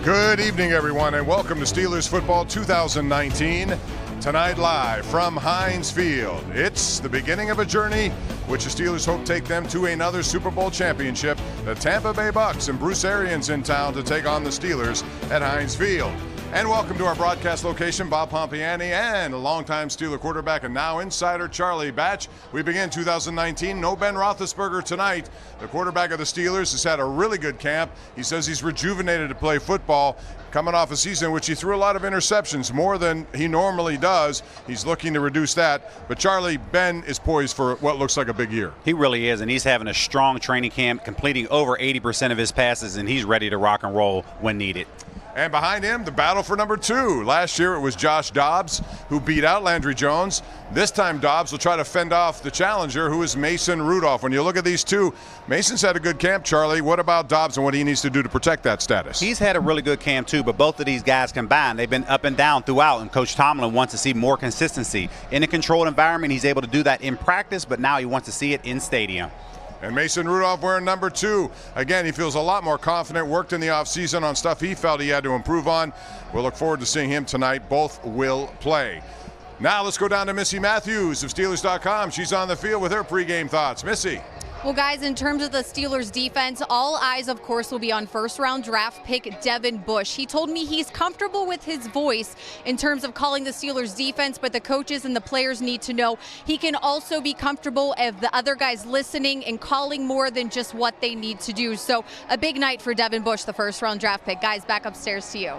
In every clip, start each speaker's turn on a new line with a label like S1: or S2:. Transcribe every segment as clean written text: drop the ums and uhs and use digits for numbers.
S1: Good evening, everyone, and welcome to Steelers Football 2019. Tonight live from Heinz Field. It's the beginning of a journey which the Steelers hope take them to another Super Bowl championship. The Tampa Bay Bucks and Bruce Arians in town to take on the Steelers at Heinz Field. And welcome to our broadcast location, Bob Pompiani and a longtime Steeler quarterback and now insider Charlie Batch. We begin 2019. No Ben Roethlisberger tonight. The quarterback of the Steelers has had a really good camp. He says he's rejuvenated to play football, coming off a season in which he threw a lot of interceptions, more than he normally does. He's looking to reduce that. But Charlie, Ben is poised for what looks like a big year.
S2: He really is, and he's having a strong training camp, completing over 80% of his passes, and he's ready to rock and roll when needed.
S1: And behind him, the battle for number 2. Last year it was Josh Dobbs who beat out Landry Jones. This time Dobbs will try to fend off the challenger, who is Mason Rudolph. When you look at these two, Mason's had a good camp, Charlie. What about Dobbs and what he needs to do to protect that status?
S2: He's had a really good camp too, but both of these guys combined, they've been up and down throughout, and Coach Tomlin wants to see more consistency. In a controlled environment, he's able to do that in practice, but now he wants to see it in stadium.
S1: And Mason Rudolph wearing number 2. Again, he feels a lot more confident, worked in the offseason on stuff he felt he had to improve on. We'll look forward to seeing him tonight. Both will play. Now let's go down to Missy Matthews of Steelers.com. She's on the field with her pregame thoughts. Missy.
S3: Well, guys, in terms of the Steelers defense, all eyes, of course, will be on first-round draft pick Devin Bush. He told me he's comfortable with his voice in terms of calling the Steelers defense, but the coaches and the players need to know he can also be comfortable if the other guys listening and calling more than just what they need to do. So a big night for Devin Bush, the first-round draft pick. Guys, back upstairs to you.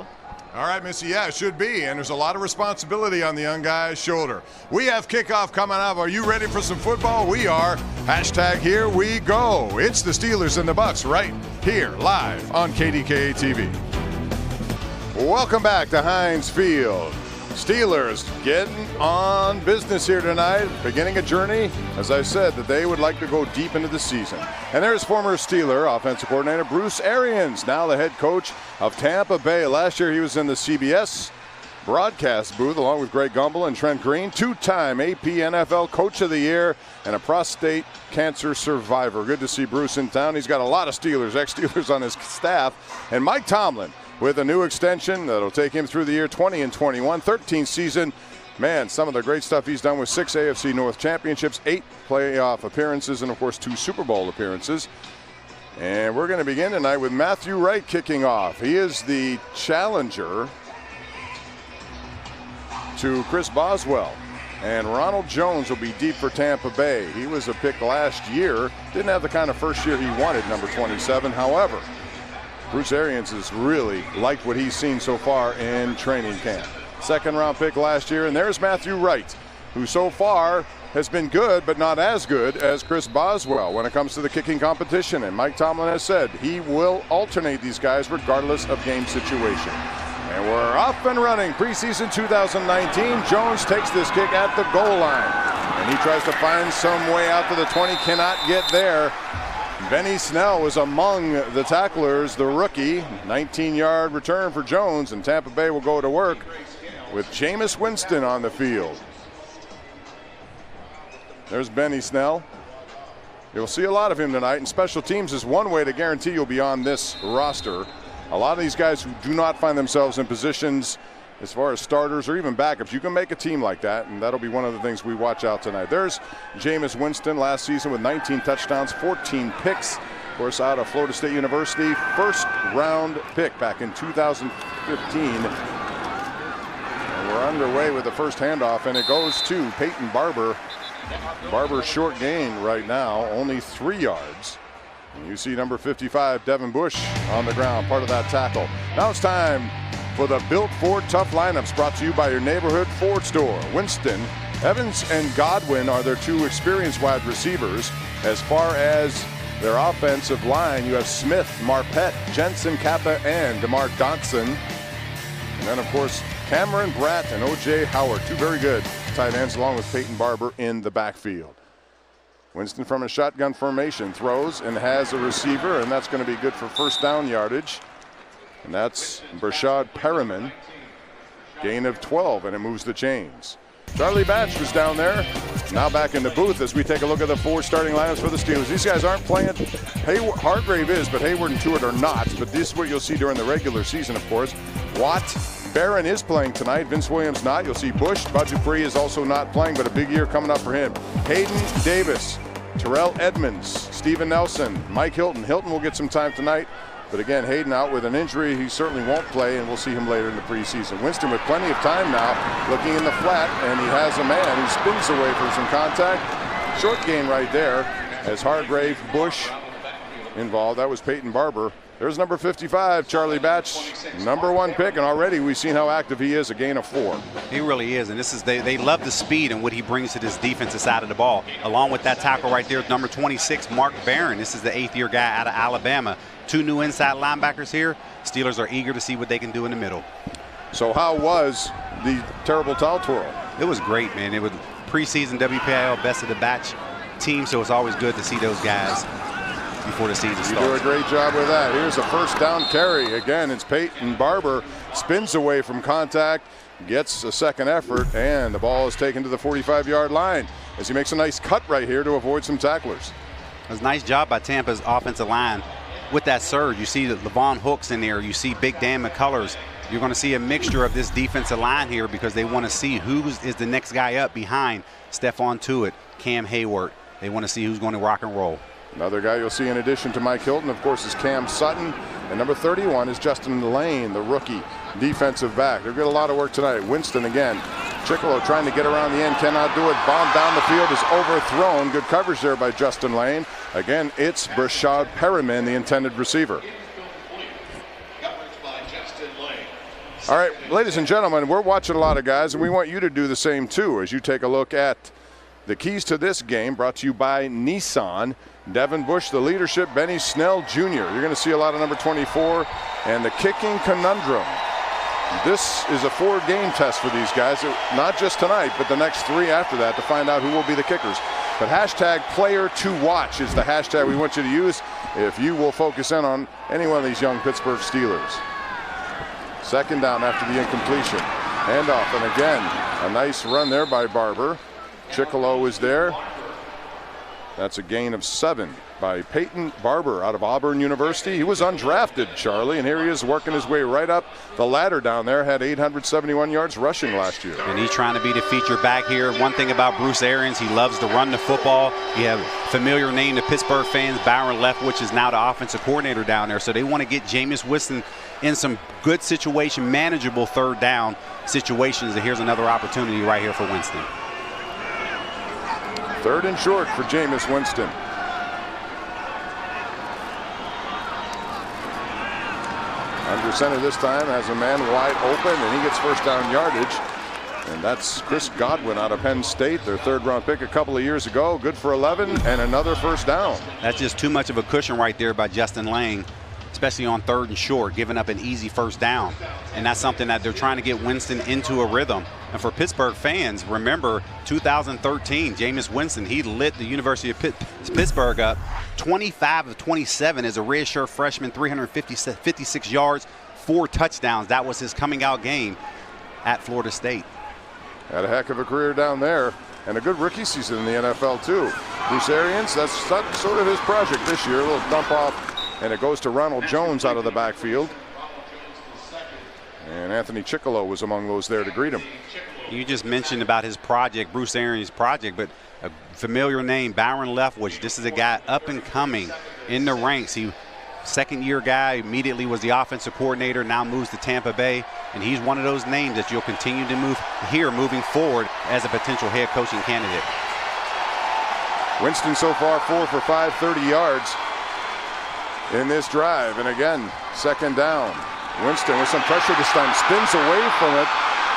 S1: All right, Missy, yeah, it should be, and there's a lot of responsibility on the young guy's shoulder. We have kickoff coming up. Are you ready for some football? We are. Hashtag here we go. It's the Steelers and the Bucks right here live on KDKA TV. Welcome back to Heinz Field. Steelers getting on business here tonight, beginning a journey, as I said, that they would like to go deep into the season. And there's former Steeler offensive coordinator Bruce Arians, now the head coach of Tampa Bay. Last year he was in the CBS broadcast booth along with Greg Gumbel and Trent Green, 2-time AP NFL Coach of the Year and a prostate cancer survivor. Good to see Bruce in town. He's got a lot of Steelers, ex-Steelers on his staff. And Mike Tomlin, with a new extension that'll take him through the year 20 and 21, 13th season. Man, some of the great stuff he's done with 6 AFC North championships, 8 playoff appearances, and of course 2 Super Bowl appearances. And we're going to begin tonight with Matthew Wright kicking off. He is the challenger to Chris Boswell. And Ronald Jones will be deep for Tampa Bay. He was a pick last year. Didn't have the kind of first year he wanted, number 27. However, Bruce Arians has really liked what he's seen so far in training camp. Second-round pick last year, and there's Matthew Wright, who so far has been good, but not as good as Chris Boswell when it comes to the kicking competition. And Mike Tomlin has said he will alternate these guys regardless of game situation. And we're off and running. Preseason 2019. Jones takes this kick at the goal line, and he tries to find some way out to the 20. Cannot get there. Benny Snell was among the tacklers, the rookie. 19-yard return for Jones, and Tampa Bay will go to work with Jameis Winston on the field. There's Benny Snell. You'll see a lot of him tonight, and special teams is one way to guarantee you'll be on this roster. A lot of these guys who do not find themselves in positions as far as starters or even backups, you can make a team like that, and that'll be one of the things we watch out tonight. There's Jameis Winston last season with 19 touchdowns, 14 picks. Of course, out of Florida State University, first-round pick back in 2015. And we're underway with the first handoff, and it goes to Peyton Barber. Barber's short gain right now, only 3 yards. And you see number 55, Devin Bush, on the ground, part of that tackle. Now it's time for the Built Ford Tough Lineups, brought to you by your neighborhood Ford store. Winston, Evans, and Godwin are their 2 experienced wide receivers. As far as their offensive line, you have Smith, Marpet, Jensen Kappa, and DeMar Dotson. And then, of course, Cameron Bratt and O.J. Howard, 2 very good tight ends, along with Peyton Barber in the backfield. Winston from a shotgun formation throws and has a receiver, and that's going to be good for first down yardage. And that's Brashad Perriman. Gain of 12, and it moves the chains. Charlie Batch was down there Now back in the booth as we take a look at the 4 starting lineups for the Steelers. These guys aren't playing. Hargrave is, but Hayward and Tuitt are not. But this is what you'll see during the regular season, of course. Watt, Barron is playing tonight. Vince Williams not. You'll see Bush. Bud Dupree is also not playing, but a big year coming up for him. Hayden Davis, Terrell Edmonds, Steven Nelson, Mike Hilton. Hilton will get some time tonight. But again, Hayden out with an injury. He certainly won't play, and we'll see him later in the preseason. Winston with plenty of time now, looking in the flat, and he has a man who spins away from some contact. Short gain right there as Hargrave, Bush involved. That was Peyton Barber. There's number 55, Charlie Batch, #1 pick, and already we've seen how active he is, a gain of 4.
S2: He really is, and this is they love the speed and what he brings to this defensive side of the ball. Along with that tackle right there, number 26, Mark Barron. This is the 8th-year guy out of Alabama. 2 new inside linebackers here. Steelers are eager to see what they can do in the middle.
S1: So how was the terrible towel twirl?
S2: It was great, man. It was preseason WPIL best of the batch team, so it's always good to see those guys before the season starts.
S1: You do a great job with that. Here's a first down carry. Again, it's Peyton Barber, spins away from contact, gets a second effort, and the ball is taken to the 45-yard line as he makes a nice cut right here to avoid some tacklers.
S2: It was a nice job by Tampa's offensive line with that surge. You see Levon Hooks in there. You see Big Dan McCullers. You're going to see a mixture of this defensive line here because they want to see who is the next guy up behind Stephon Tuitt, Cam Hayward. They want to see who's going to rock and roll.
S1: Another guy you'll see in addition to Mike Hilton, of course, is Cam Sutton. And number 31 is Justin Lane, the rookie defensive back. They've got a lot of work tonight. Winston again. Chicolo trying to get around the end, cannot do it. Bomb down the field is overthrown. Good coverage there by Justin Lane. Again, it's Brashad Perriman, the intended receiver. All right, ladies and gentlemen, we're watching a lot of guys, and we want you to do the same too as you take a look at the keys to this game, brought to you by Nissan. Devin Bush, the leadership, Benny Snell Jr. You're going to see a lot of number 24 and the kicking conundrum. This is a 4-game test for these guys, not just tonight, but the next 3 after that to find out who will be the kickers. But hashtag player to watch is the hashtag we want you to use if you will focus in on any one of these young Pittsburgh Steelers. Second down after the incompletion. Handoff, and again, a nice run there by Barber. Chicolo is there. That's a gain of 7 by Peyton Barber out of Auburn University. He was undrafted, Charlie, and here he is working his way right up the ladder down there. Had 871 yards rushing last year.
S2: And he's trying to be the feature back here. One thing about Bruce Arians, he loves to run the football. You have a familiar name to Pittsburgh fans, Byron Leftwich is now the offensive coordinator down there. So they want to get Jameis Winston in some good situation, manageable third down situations. And here's another opportunity right here for Winston.
S1: 3rd and short for Jameis Winston. Under center this time has a man wide open, and he gets first down yardage. And that's Chris Godwin out of Penn State, their 3rd-round pick a couple of years ago. Good for 11 and another first down.
S2: That's just too much of a cushion right there by Justin Lane, especially on 3rd and short, giving up an easy first down. And that's something that they're trying to get Winston into a rhythm. And for Pittsburgh fans, remember 2013, Jameis Winston, he lit the University of Pittsburgh up. 25 of 27 as a redshirt freshman, 356 yards, 4 touchdowns. That was his coming out game at Florida State.
S1: Had a heck of a career down there and a good rookie season in the NFL too. Bruce Arians, that's sort of his project this year, a little dump off, and it goes to Ronald Jones out of the backfield. And Anthony Chicolo was among those there to greet him.
S2: You just mentioned about his project, Bruce Arians' project, but a familiar name, Byron Leftwich. This is a guy up and coming in the ranks. He, 2nd-year guy, immediately was the offensive coordinator, now moves to Tampa Bay, and he's one of those names that you'll continue to moving forward as a potential head coaching candidate.
S1: Winston so far 4 for 5, 30 yards in this drive, and again, 2nd down. Winston with some pressure this time, spins away from it,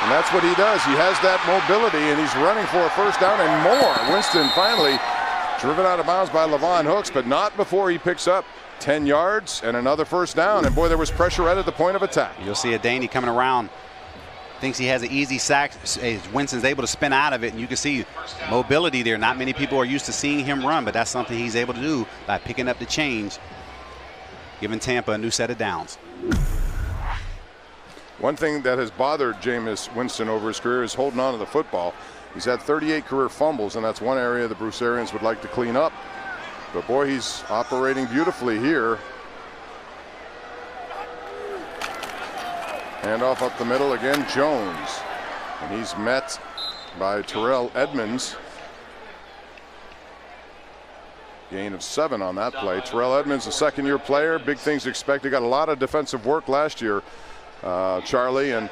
S1: and that's what he does. He has that mobility, and he's running for a first down and more. Winston finally driven out of bounds by Levon Hooks, but not before he picks up 10 yards and another first down. And boy, there was pressure right at the point of attack.
S2: You'll see a Daney coming around, thinks he has an easy sack. Winston's able to spin out of it, and you can see mobility there. Not many people are used to seeing him run, but that's something he's able to do by picking up the change, giving Tampa a new set of downs.
S1: One thing that has bothered Jameis Winston over his career is holding on to the football. He's had 38 career fumbles, and that's one area the Bruce Arians would like to clean up. But boy, he's operating beautifully here. Handoff up the middle again, Jones. And he's met by Terrell Edmonds. Gain of 7 on that play. Terrell Edmonds, a second-year player. Big things expected. Got a lot of defensive work last year, Charlie. And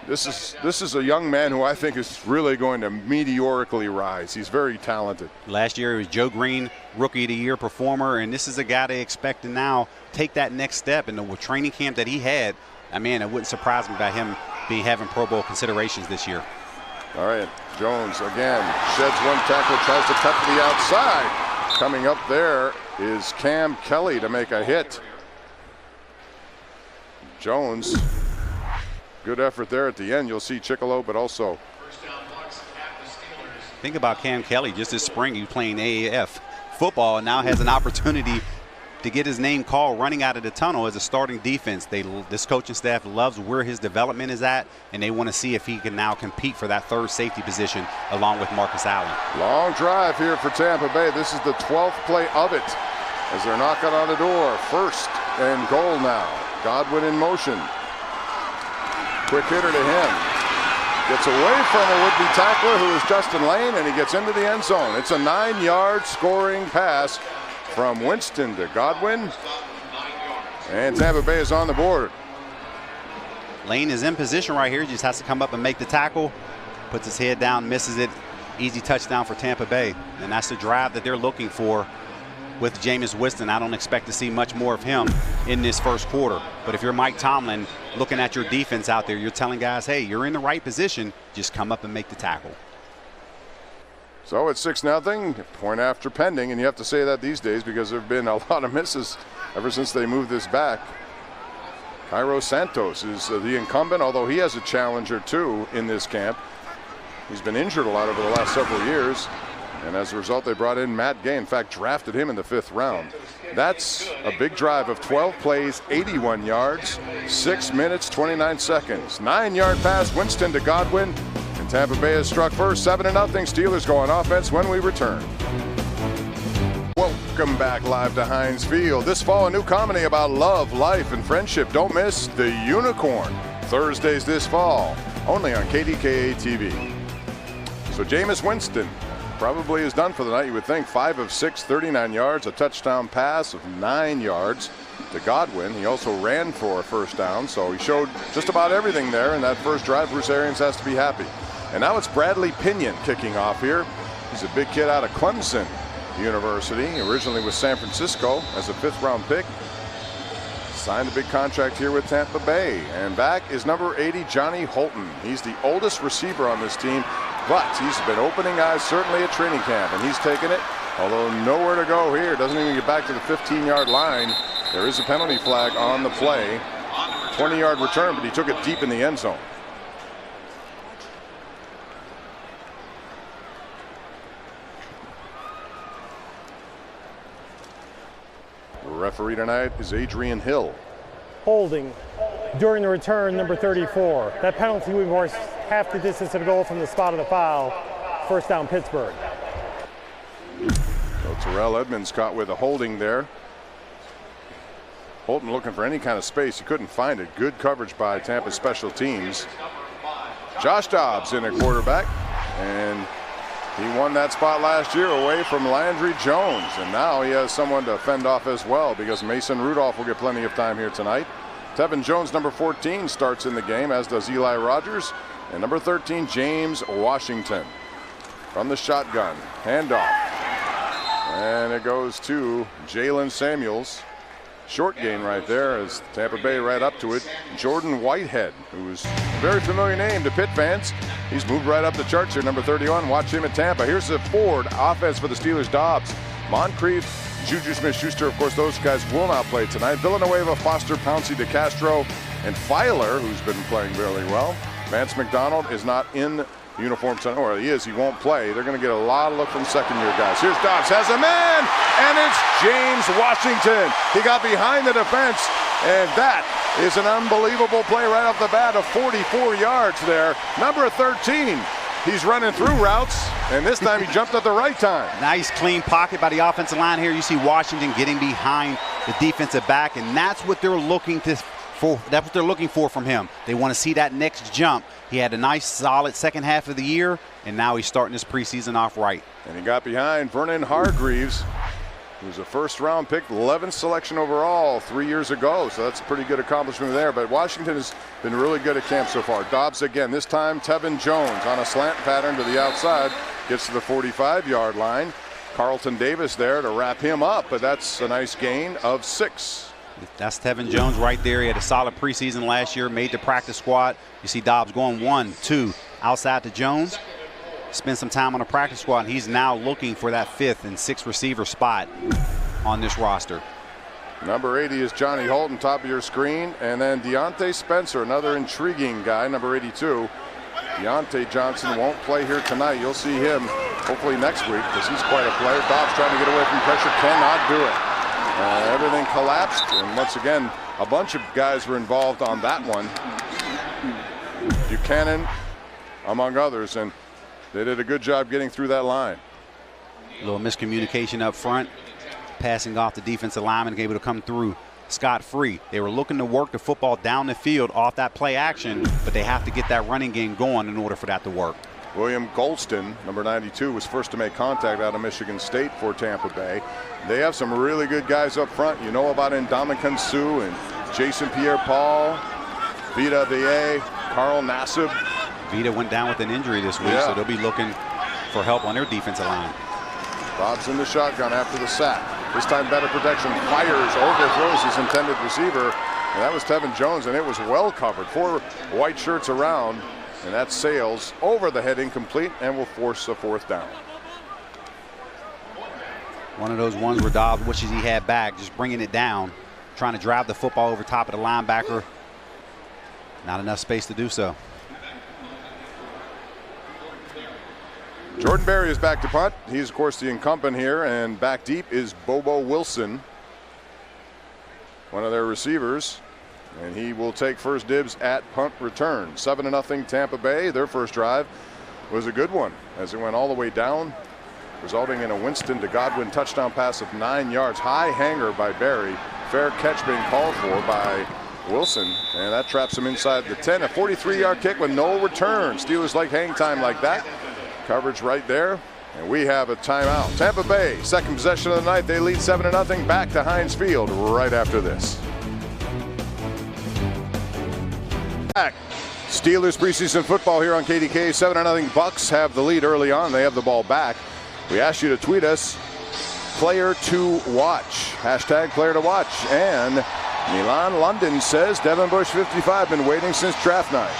S1: this is a young man who I think is really going to meteorically rise. He's very talented.
S2: Last year, he was Joe Green, Rookie of the Year performer. And this is a guy they expect to now take that next step in the training camp that he had. I mean, it wouldn't surprise me about him having Pro Bowl considerations this year.
S1: All right, Jones again sheds one tackle, tries to cut to the outside. Coming up there is Cam Kelly to make a hit. Jones, good effort there at the end. You'll see Chickalo, but also.
S2: Think about Cam Kelly just this spring. He's playing AAF football and now has an opportunity to get his name called running out of the tunnel as a starting defense. This coaching staff loves where his development is at, and they want to see if he can now compete for that third safety position along with Marcus Allen.
S1: Long drive here for Tampa Bay. This is the 12th play of it as they're knocking on the door. First and goal now. Godwin in motion. Quick hitter to him. Gets away from a would-be tackler who is Justin Lane, and he gets into the end zone. It's a 9-yard scoring pass from Winston to Godwin, and Tampa Bay is on the board.
S2: Lane is in position right here. He just has to come up and make the tackle. Puts his head down, misses it. Easy touchdown for Tampa Bay. And that's the drive that they're looking for with Jameis Winston. I don't expect to see much more of him in this first quarter. But if you're Mike Tomlin looking at your defense out there, you're telling guys, hey, you're in the right position. Just come up and make the tackle.
S1: So it's 6-0, point after pending, and you have to say that these days because there have been a lot of misses ever since they moved this back. Cairo Santos is the incumbent, although he has a challenger too in this camp. He's been injured a lot over the last several years, and as a result they brought in Matt Gay, in fact drafted him in the 5th round. That's a big drive of 12 plays, 81 yards, 6 minutes, 29 seconds. 9-yard pass, Winston to Godwin. Tampa Bay has struck first, 7-0. Steelers go on offense when we return. Welcome back live to Heinz Field. This fall, a new comedy about love, life, and friendship. Don't miss The Unicorn. Thursdays this fall, only on KDKA TV. So Jameis Winston probably is done for the night, you would think. 5 of 6, 39 yards, a touchdown pass of 9 yards to Godwin. He also ran for a first down, so he showed just about everything there in that first drive. Bruce Arians has to be happy. And now it's Bradley Pinion kicking off here. He's a big kid out of Clemson University, originally with San Francisco as a 5th-round pick. Signed a big contract here with Tampa Bay. And back is number 80, Johnny Holton. He's the oldest receiver on this team, but he's been opening eyes certainly at training camp, and he's taken it, although nowhere to go here. Doesn't even get back to the 15-yard line. There is a penalty flag on the play. 20-yard return, but he took it deep in the end zone. Referee tonight is Adrian Hill.
S4: Holding during the return, number 34. That penalty would force half the distance of the goal from the spot of the foul. First down, Pittsburgh.
S1: So Terrell Edmonds caught with a holding there. Holton looking for any kind of space. He couldn't find it. Good coverage by Tampa special teams. Josh Dobbs in at quarterback, and he won that spot last year away from Landry Jones, and now he has someone to fend off as well because Mason Rudolph will get plenty of time here tonight. Tevin Jones, number 14, starts in the game, as does Eli Rogers, and number 13, James Washington. From the shotgun, handoff, and it goes to Jalen Samuels. Short gain right there as Tampa Bay right up to it. Jordan Whitehead, who's a very familiar name to Pitt fans. He's moved right up the charts here, number 31. Watch him at Tampa. Here's the Ford offense for the Steelers. Dobbs, Moncrief, Juju Smith-Schuster. Of course, those guys will not play tonight. Villanueva, Foster, Pouncey, DeCastro, and Filer, who's been playing really well. Vance McDonald is not in uniform tonight, or he is, he won't play. They're going to get a lot of look from second-year guys. Here's Dobbs, has a man, and it's James Washington. He got behind the defense, and that is an unbelievable play right off the bat of 44 yards there. Number 13, he's running through routes, and this time he jumped at the right time.
S2: Nice clean pocket by the offensive line here. You see Washington getting behind the defensive back, and that's what they're looking for. That's what they're looking for from him. They want to see that next jump. He had a nice, solid second half of the year, and now he's starting his preseason off right.
S1: And he got behind Vernon Hargreaves, who's a first-round pick, 11th selection overall 3 years ago. So that's a pretty good accomplishment there. But Washington has been really good at camp so far. Dobbs again. This time Tevin Jones on a slant pattern to the outside. Gets to the 45-yard line. Carlton Davis there to wrap him up. But that's a nice gain of 6.
S2: That's Tevin Jones right there. He had a solid preseason last year, made the practice squad. You see Dobbs going 1, 2, outside to Jones. Spent some time on the practice squad, and he's now looking for that 5th and 6th receiver spot on this roster.
S1: Number 80 is Johnny Holton, top of your screen. And then Deontay Spencer, another intriguing guy, number 82. Deontay Johnson won't play here tonight. You'll see him hopefully next week because he's quite a player. Dobbs trying to get away from pressure, cannot do it. Everything collapsed, and once again, a bunch of guys were involved on that one. Buchanan, among others, and they did a good job getting through that line.
S2: A little miscommunication up front, passing off the defensive lineman, able to come through scot-free. They were looking to work the football down the field off that play action, but they have to get that running game going in order for that to work.
S1: William Golston, number 92, was first to make contact out of Michigan State for Tampa Bay. They have some really good guys up front. You know about Ndamukong Suh and Jason Pierre-Paul, Vita Vea, Carl Nassib.
S2: Vita went down with an injury this week, so they'll be looking for help on their defensive line.
S1: Dobbs in the shotgun after the sack. This time better protection, fires, overthrows his intended receiver, and that was Tevin Jones, and it was well covered. 4 white shirts around, and that sails over the head, incomplete, and will force a 4th down.
S2: One of those ones where Dobbs wishes he had back, just bringing it down, trying to drive the football over top of the linebacker. Not enough space to do so.
S1: Jordan Berry is back to punt. He's, of course, the incumbent here, and back deep is Bobo Wilson, one of their receivers, and he will take first dibs at punt return. 7-0 Tampa Bay. Their first drive was a good one as it went all the way down, resulting in a Winston to Godwin touchdown pass of 9 yards. High hanger by Berry. Fair catch being called for by Wilson, and that traps him inside the 10. A 43-yard kick with no return. Steelers like hang time like that. Coverage right there, and we have a timeout. Tampa Bay, second possession of the night. They lead 7-0. Back to Heinz Field right after this. Back. Steelers preseason football here on KDK. 7-0 Bucks have the lead early on. They have the ball back. We asked you to tweet us player to watch. Hashtag player to watch. And Milan London says Devin Bush 55 been waiting since draft night.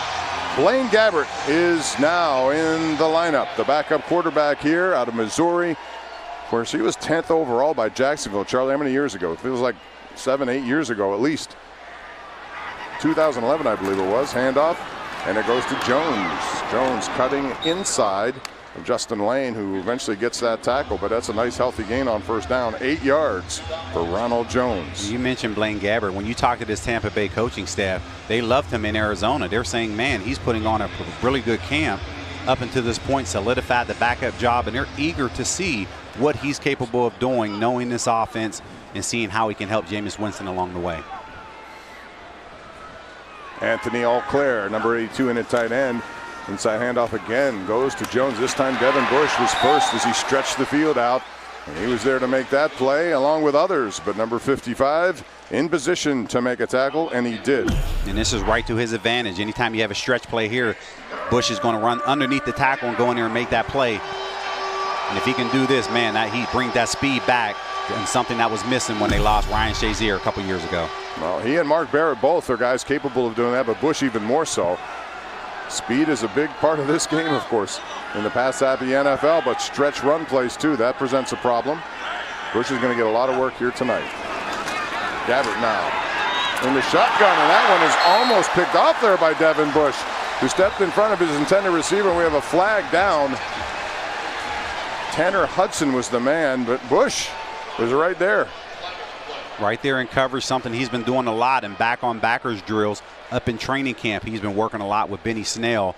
S1: Blaine Gabbert is now in the lineup. The backup quarterback here out of Missouri. Of course, he was 10th overall by Jacksonville. Charlie, how many years ago? It feels like 7-8 years ago at least. 2011, I believe it was. Handoff, and it goes to Jones. Jones cutting inside of Justin Lane, who eventually gets that tackle, but that's a nice healthy gain on first down. 8 yards for Ronald Jones.
S2: You mentioned Blaine Gabbert. When you talk to this Tampa Bay coaching staff, they loved him in Arizona. They're saying, man, he's putting on a really good camp up until this point, solidified the backup job, and they're eager to see what he's capable of doing, knowing this offense and seeing how he can help Jameis Winston along the way.
S1: Anthony Auclair, number 82 in at tight end. Inside handoff again, goes to Jones. This time Devin Bush was first as he stretched the field out. And he was there to make that play along with others. But number 55 in position to make a tackle, and he did.
S2: And this is right to his advantage. Anytime you have a stretch play here, Bush is going to run underneath the tackle and go in there and make that play. And if he can do this, man, he brings that speed back, and something that was missing when they lost Ryan Shazier a couple years ago.
S1: Well, he and Mark Barrett both are guys capable of doing that, but Bush even more so. Speed is a big part of this game, of course, in the pass-happy NFL, but stretch run plays too. That presents a problem. Bush is going to get a lot of work here tonight. Gabbert now in the shotgun, and that one is almost picked off there by Devin Bush, who stepped in front of his intended receiver. We have a flag down. Tanner Hudson was the man, but Bush was right there.
S2: Right there in coverage, something he's been doing a lot in back-on-backers drills up in training camp. He's been working a lot with Benny Snell.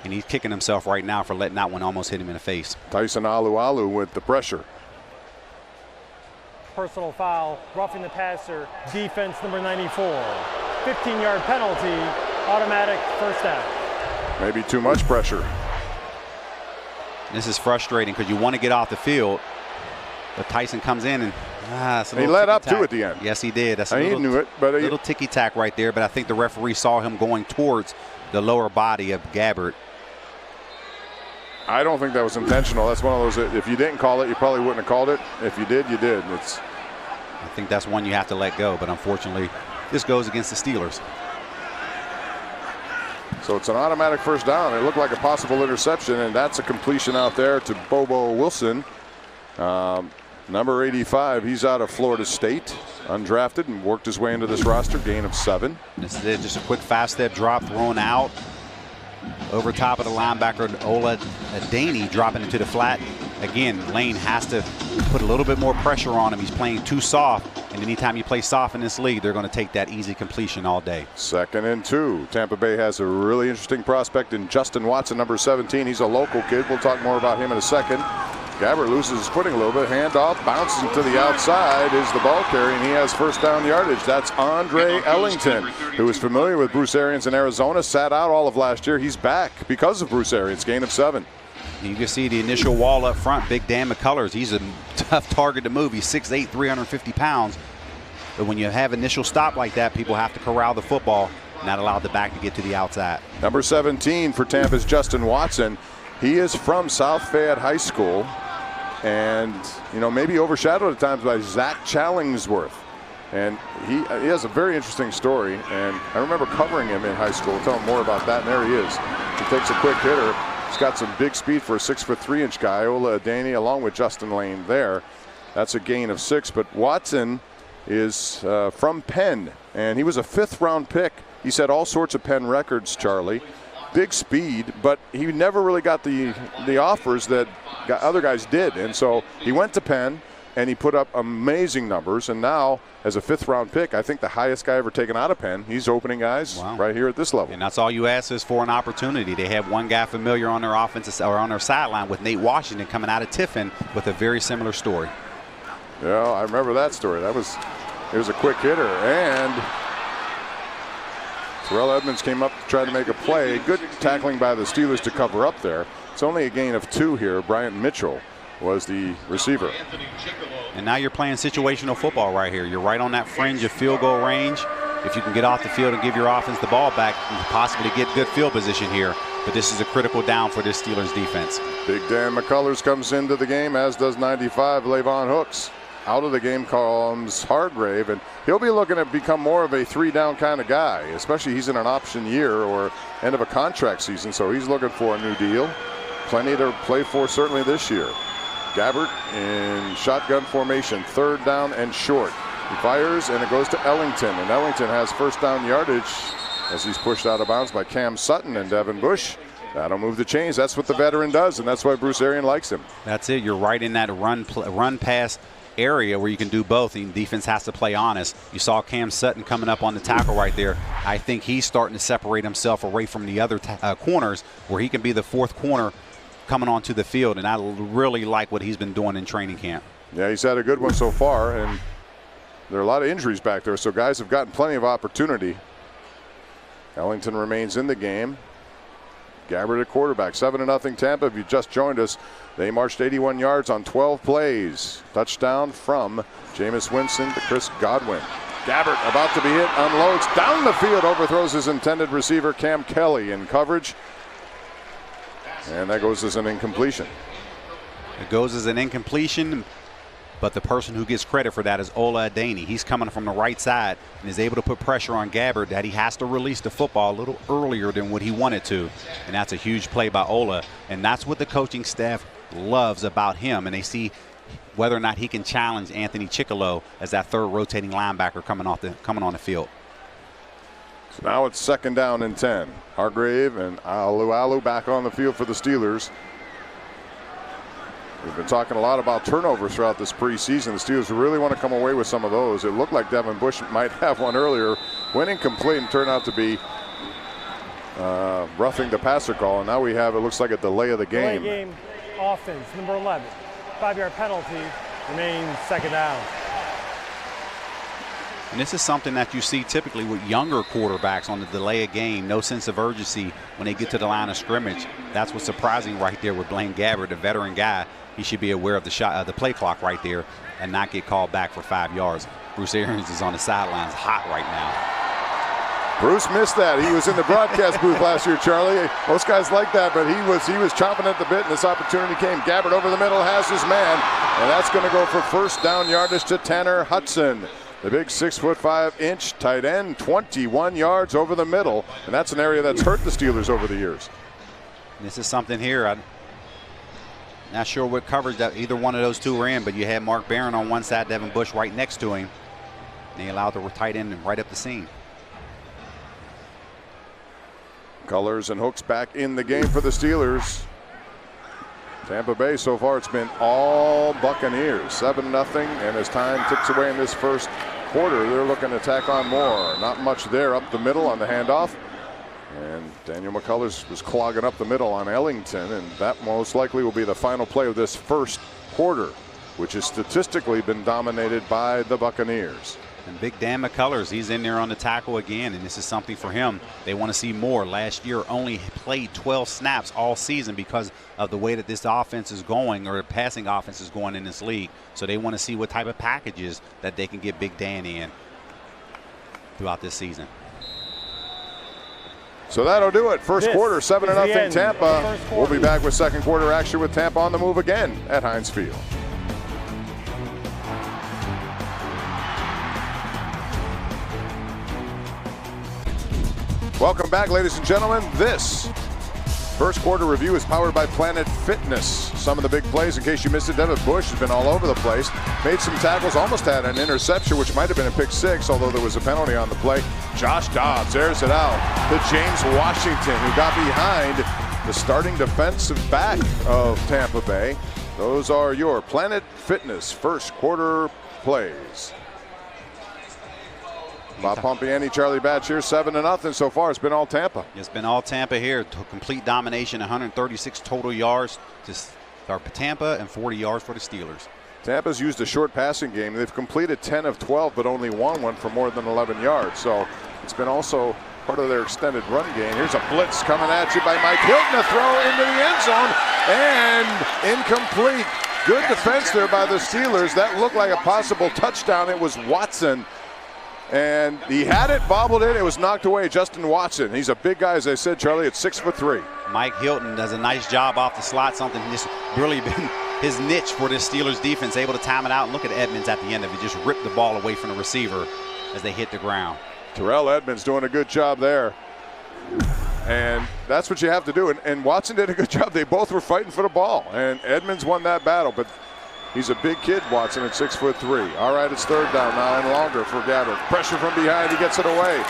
S2: and he's kicking himself right now for letting that one almost hit him in the face.
S1: Tyson Alualu with the pressure.
S4: Personal foul, roughing the passer, defense number 94. 15-yard penalty, automatic first down.
S1: Maybe too much pressure.
S2: This is frustrating because you want to get off the field, but Tyson comes in and
S1: he led up to at the end.
S2: Yes, he did. That's a
S1: he knew it, but
S2: little ticky-tack right there, but I think the referee saw him going towards the lower body of Gabbert.
S1: I don't think that was intentional. That's one of those, if you didn't call it, you probably wouldn't have called it. If you did, you did.
S2: I think that's one you have to let go, but unfortunately, this goes against the Steelers.
S1: So it's an automatic first down. It looked like a possible interception, and that's a completion out there to Bobo Wilson. Number 85, he's out of Florida State, undrafted, and worked his way into this roster, gain of 7.
S2: This is it, just a quick fast-step drop thrown out. Over top of the linebacker, Ola Adeni dropping into the flat. Again, Lane has to put a little bit more pressure on him. He's playing too soft, and anytime you play soft in this league, they're going to take that easy completion all day.
S1: 2nd and 2. Tampa Bay has a really interesting prospect in Justin Watson, number 17. He's a local kid. We'll talk more about him in a second. Gabbert loses his footing a little bit. Handoff, bounces him to the outside, is the ball carrier, and he has first down yardage. That's Andre Ellington, who is familiar with Bruce Arians in Arizona, sat out all of last year. He's back because of Bruce Arians, gain of 7.
S2: You can see the initial wall up front, Big Dan McCullers. He's a tough target to move. He's 6'8", 350 pounds. But when you have initial stop like that, people have to corral the football, not allow the back to get to the outside.
S1: Number 17 for Tampa's Justin Watson. He is from South Fayette High School, and maybe overshadowed at times by Zach Challingsworth. And he has a very interesting story, and I remember covering him in high school. Tell him more about that, and there he is. He takes a quick hitter. He's got some big speed for a 6'3" guy. Ola Adeni along with Justin Lane there. That's a gain of 6. But Watson is from Penn, and he was a 5th-round pick. He set all sorts of Penn records, Charlie. Big speed, but he never really got the offers that other guys did. And so he went to Penn, and he put up amazing numbers. And now, as a 5th-round pick, I think the highest guy ever taken out of Penn, he's opening guys right here at this level.
S2: And that's all you ask is for an opportunity. They have one guy familiar on their offense or on their sideline with Nate Washington coming out of Tiffin with a very similar story.
S1: Yeah, I remember that story. It was a quick hitter, and Terrell Edmonds came up to try to make a play. Good tackling by the Steelers to cover up there. It's only a gain of 2 here. Bryant Mitchell was the receiver.
S2: And now you're playing situational football right here. You're right on that fringe of field goal range. If you can get off the field and give your offense the ball back, you can possibly get good field position here. But this is a critical down for this Steelers defense.
S1: Big Dan McCullers comes into the game, as does 95 Levon Hooks. Out of the game comes Hargrave, and he'll be looking to become more of a 3-down kind of guy, especially he's in an option year or end of a contract season, so he's looking for a new deal. Plenty to play for certainly this year. Gabbert in shotgun formation, 3rd down and short. He fires, and it goes to Ellington, and Ellington has first down yardage as he's pushed out of bounds by Cam Sutton and Devin Bush. That'll move the chains. That's what the veteran does, and that's why Bruce Arians likes him.
S2: That's it. You're right in that run pass area where you can do both, and defense has to play honest. You saw Cam Sutton coming up on the tackle right there. I think he's starting to separate himself away from the other corners where he can be the 4th corner coming onto the field, and I really like what he's been doing in training camp.
S1: Yeah, he's had a good one so far, and there are a lot of injuries back there, so guys have gotten plenty of opportunity. Ellington remains in the game. Gabbert at quarterback. 7-0 Tampa. If you just joined us, they marched 81 yards on 12 plays. Touchdown from Jameis Winston to Chris Godwin. Gabbert about to be hit, unloads down the field, overthrows his intended receiver Cam Kelly in coverage. And that goes as an incompletion.
S2: It goes as an incompletion, but the person who gets credit for that is Ola Adeni. He's coming from the right side and is able to put pressure on Gabbert that he has to release the football a little earlier than what he wanted to. And that's a huge play by Ola. And that's what the coaching staff loves about him. And they see whether or not he can challenge Anthony Chickillo as that 3rd rotating linebacker coming on the field.
S1: So now it's 2nd down and 10. Hargrave and Alualu back on the field for the Steelers. We've been talking a lot about turnovers throughout this preseason. The Steelers really want to come away with some of those. It looked like Devin Bush might have one earlier. Went incomplete and turned out to be roughing the passer call, and now we have, it looks like, a delay of the game.
S4: Delay game offense, number 11. 5-yard penalty, remains second down.
S2: And this is something that you see typically with younger quarterbacks on the delay of game, no sense of urgency when they get to the line of scrimmage. That's what's surprising right there with Blaine Gabbert, the veteran guy. He should be aware of the play clock right there and not get called back for 5 yards. Bruce Arians is on the sidelines hot right now.
S1: Bruce missed that. He was in the broadcast booth last year, Charlie. Most guys like that, but he was chomping at the bit, and this opportunity came. Gabbert over the middle has his man, and that's going to go for first down yardage to Tanner Hudson. The big 6'5" tight end, 21 yards over the middle, and that's an area that's hurt the Steelers over the years.
S2: This is something here. I'm not sure what coverage that either one of those two were in, but you had Mark Barron on one side, Devin Bush right next to him. And they allowed the tight end right up the seam.
S1: Colors and Hooks back in the game for the Steelers. Tampa Bay, so far it's been all Buccaneers, 7-0, and as time ticks away in this first quarter, they're looking to tack on more. Not much there up the middle on the handoff, and Daniel McCullers was clogging up the middle on Ellington, and that most likely will be the final play of this first quarter, which has statistically been dominated by the Buccaneers.
S2: And big Dan McCullers, he's in there on the tackle again, and this is something for him. They want to see more. Last year only played 12 snaps all season because of the way that this offense is going, or the passing offense is going in this league. So they want to see what type of packages that they can get Big Dan in throughout this season.
S1: So that'll do it. First quarter, 7-0 Tampa. We'll be back with second quarter action with Tampa on the move again at Heinz Field. Welcome back, ladies and gentlemen. This first quarter review is powered by Planet Fitness. Some of the big plays, in case you missed it, Devin Bush has been all over the place. Made some tackles, almost had an interception, which might have been a pick six, although there was a penalty on the play. Josh Dobbs airs it out to James Washington, who got behind the starting defensive back of Tampa Bay. Those are your Planet Fitness first quarter plays. Bob Pompiani, Charlie Batch here, 7-0 so far. It's been all Tampa.
S2: It's been all Tampa here. Complete domination, 136 total yards to Tampa and 40 yards for the Steelers.
S1: Tampa's used a short passing game. They've completed 10 of 12, but only won one for more than 11 yards. So it's been also part of their extended run game. Here's a blitz coming at you by Mike Hilton. A throw into the end zone and incomplete. Good defense there by the Steelers. That looked like a possible touchdown. It was Watson. And he had it, bobbled it, it was knocked away. Justin Watson, he's a big guy, as I said, Charlie, at 6'3".
S2: Mike Hilton does a nice job off the slot, something that's really been his niche for this Steelers defense, able to time it out. And look at Edmonds at the end of it, just ripped the ball away from the receiver as they hit the ground.
S1: Terrell Edmonds doing a good job there. And that's what you have to do. And Watson did a good job. They both were fighting for the ball. And Edmonds won that battle, but he's a big kid, Watson, at 6'3". All right, it's third down now and longer for Gabbert. Pressure from behind, he gets it away.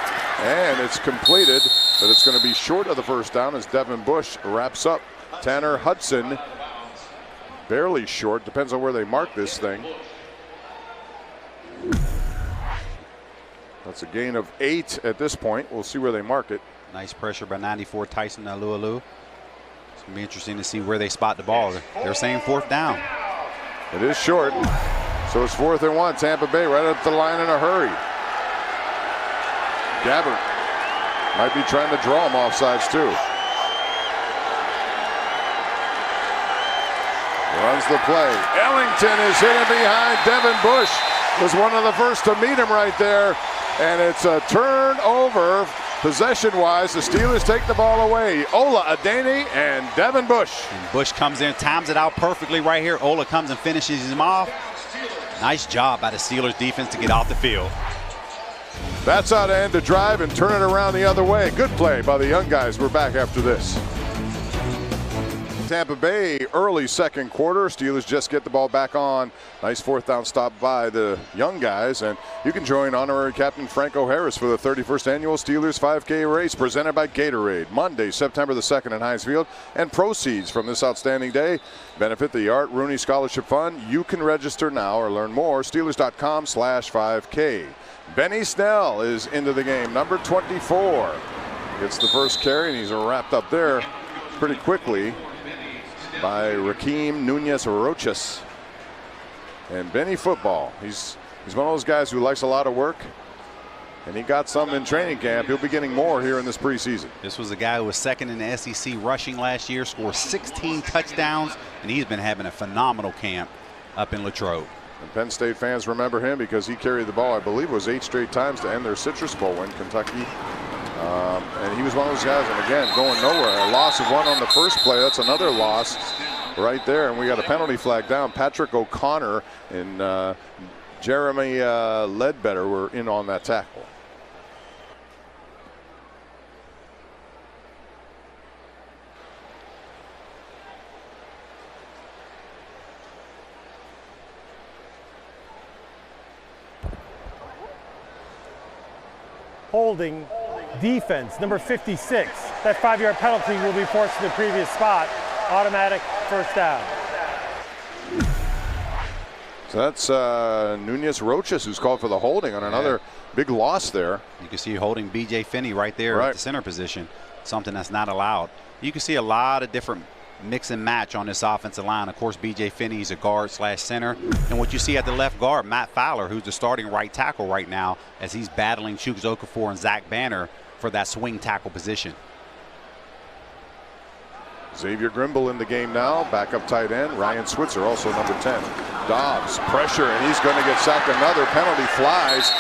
S1: And it's completed, but it's going to be short of the first down as Devin Bush wraps up. Tanner Hudson, barely short, depends on where they mark this thing. That's a gain of 8 at this point. We'll see where they mark it.
S2: Nice pressure by 94 Tyson Alualu. It's going to be interesting to see where they spot the ball. They're saying fourth down.
S1: It is short, so it's 4th and 1. Tampa Bay right up the line in a hurry. Gabbert might be trying to draw him offsides too. Runs the play. Ellington is hitting behind. Devin Bush was one of the first to meet him right there. And it's a turnover. Possession-wise, the Steelers take the ball away. Ola Adeniyi and Devin Bush.
S2: And Bush comes in, times it out perfectly right here. Ola comes and finishes him off. Nice job by the Steelers defense to get off the field.
S1: That's how to end the drive and turn it around the other way. Good play by the young guys. We're back after this. Tampa Bay, early second quarter. Steelers just get the ball back on. Nice fourth down stop by the young guys. And you can join honorary captain Franco Harris for the 31st annual Steelers 5K race presented by Gatorade. Monday, September the 2nd in Heinz Field. And proceeds from this outstanding day benefit the Art Rooney Scholarship Fund. You can register now or learn more. Steelers.com/5K. Benny Snell is into the game, number 24. Gets the first carry, and he's wrapped up there pretty quickly by Raheem Nunez-Roches. And Benny Football, he's one of those guys who likes a lot of work, and he got some in training camp. He'll be getting more here in this preseason.
S2: This was a guy who was second in the SEC rushing last year, scored 16 touchdowns, and he's been having a phenomenal camp up in Latrobe.
S1: And Penn State fans remember him because he carried the ball, I believe it was 8 straight times to end their Citrus Bowl win, Kentucky. And he was one of those guys, and again, going nowhere. A loss of 1 on the first play. That's another loss right there. And we got a penalty flag down. Patrick O'Connor and Jeremy Ledbetter were in on that tackle.
S4: Holding defense, number 56. That 5-yard penalty will be forced to the previous spot. Automatic first down.
S1: So that's Nunez-Roches who's called for the holding on another big loss there.
S2: You can see holding B.J. Finney right there at the center position, something that's not allowed. You can see a lot of different mix and match on this offensive line. Of course, B.J. Finney is a guard / center. And what you see at the left guard, Matt Fowler, who's the starting right tackle right now as he's battling Chuks Okafor and Zach Banner for that swing tackle position.
S1: Xavier Grimble in the game now, backup tight end. Ryan Switzer, also number 10. Dobbs, pressure, and he's going to get sacked. Another penalty flies.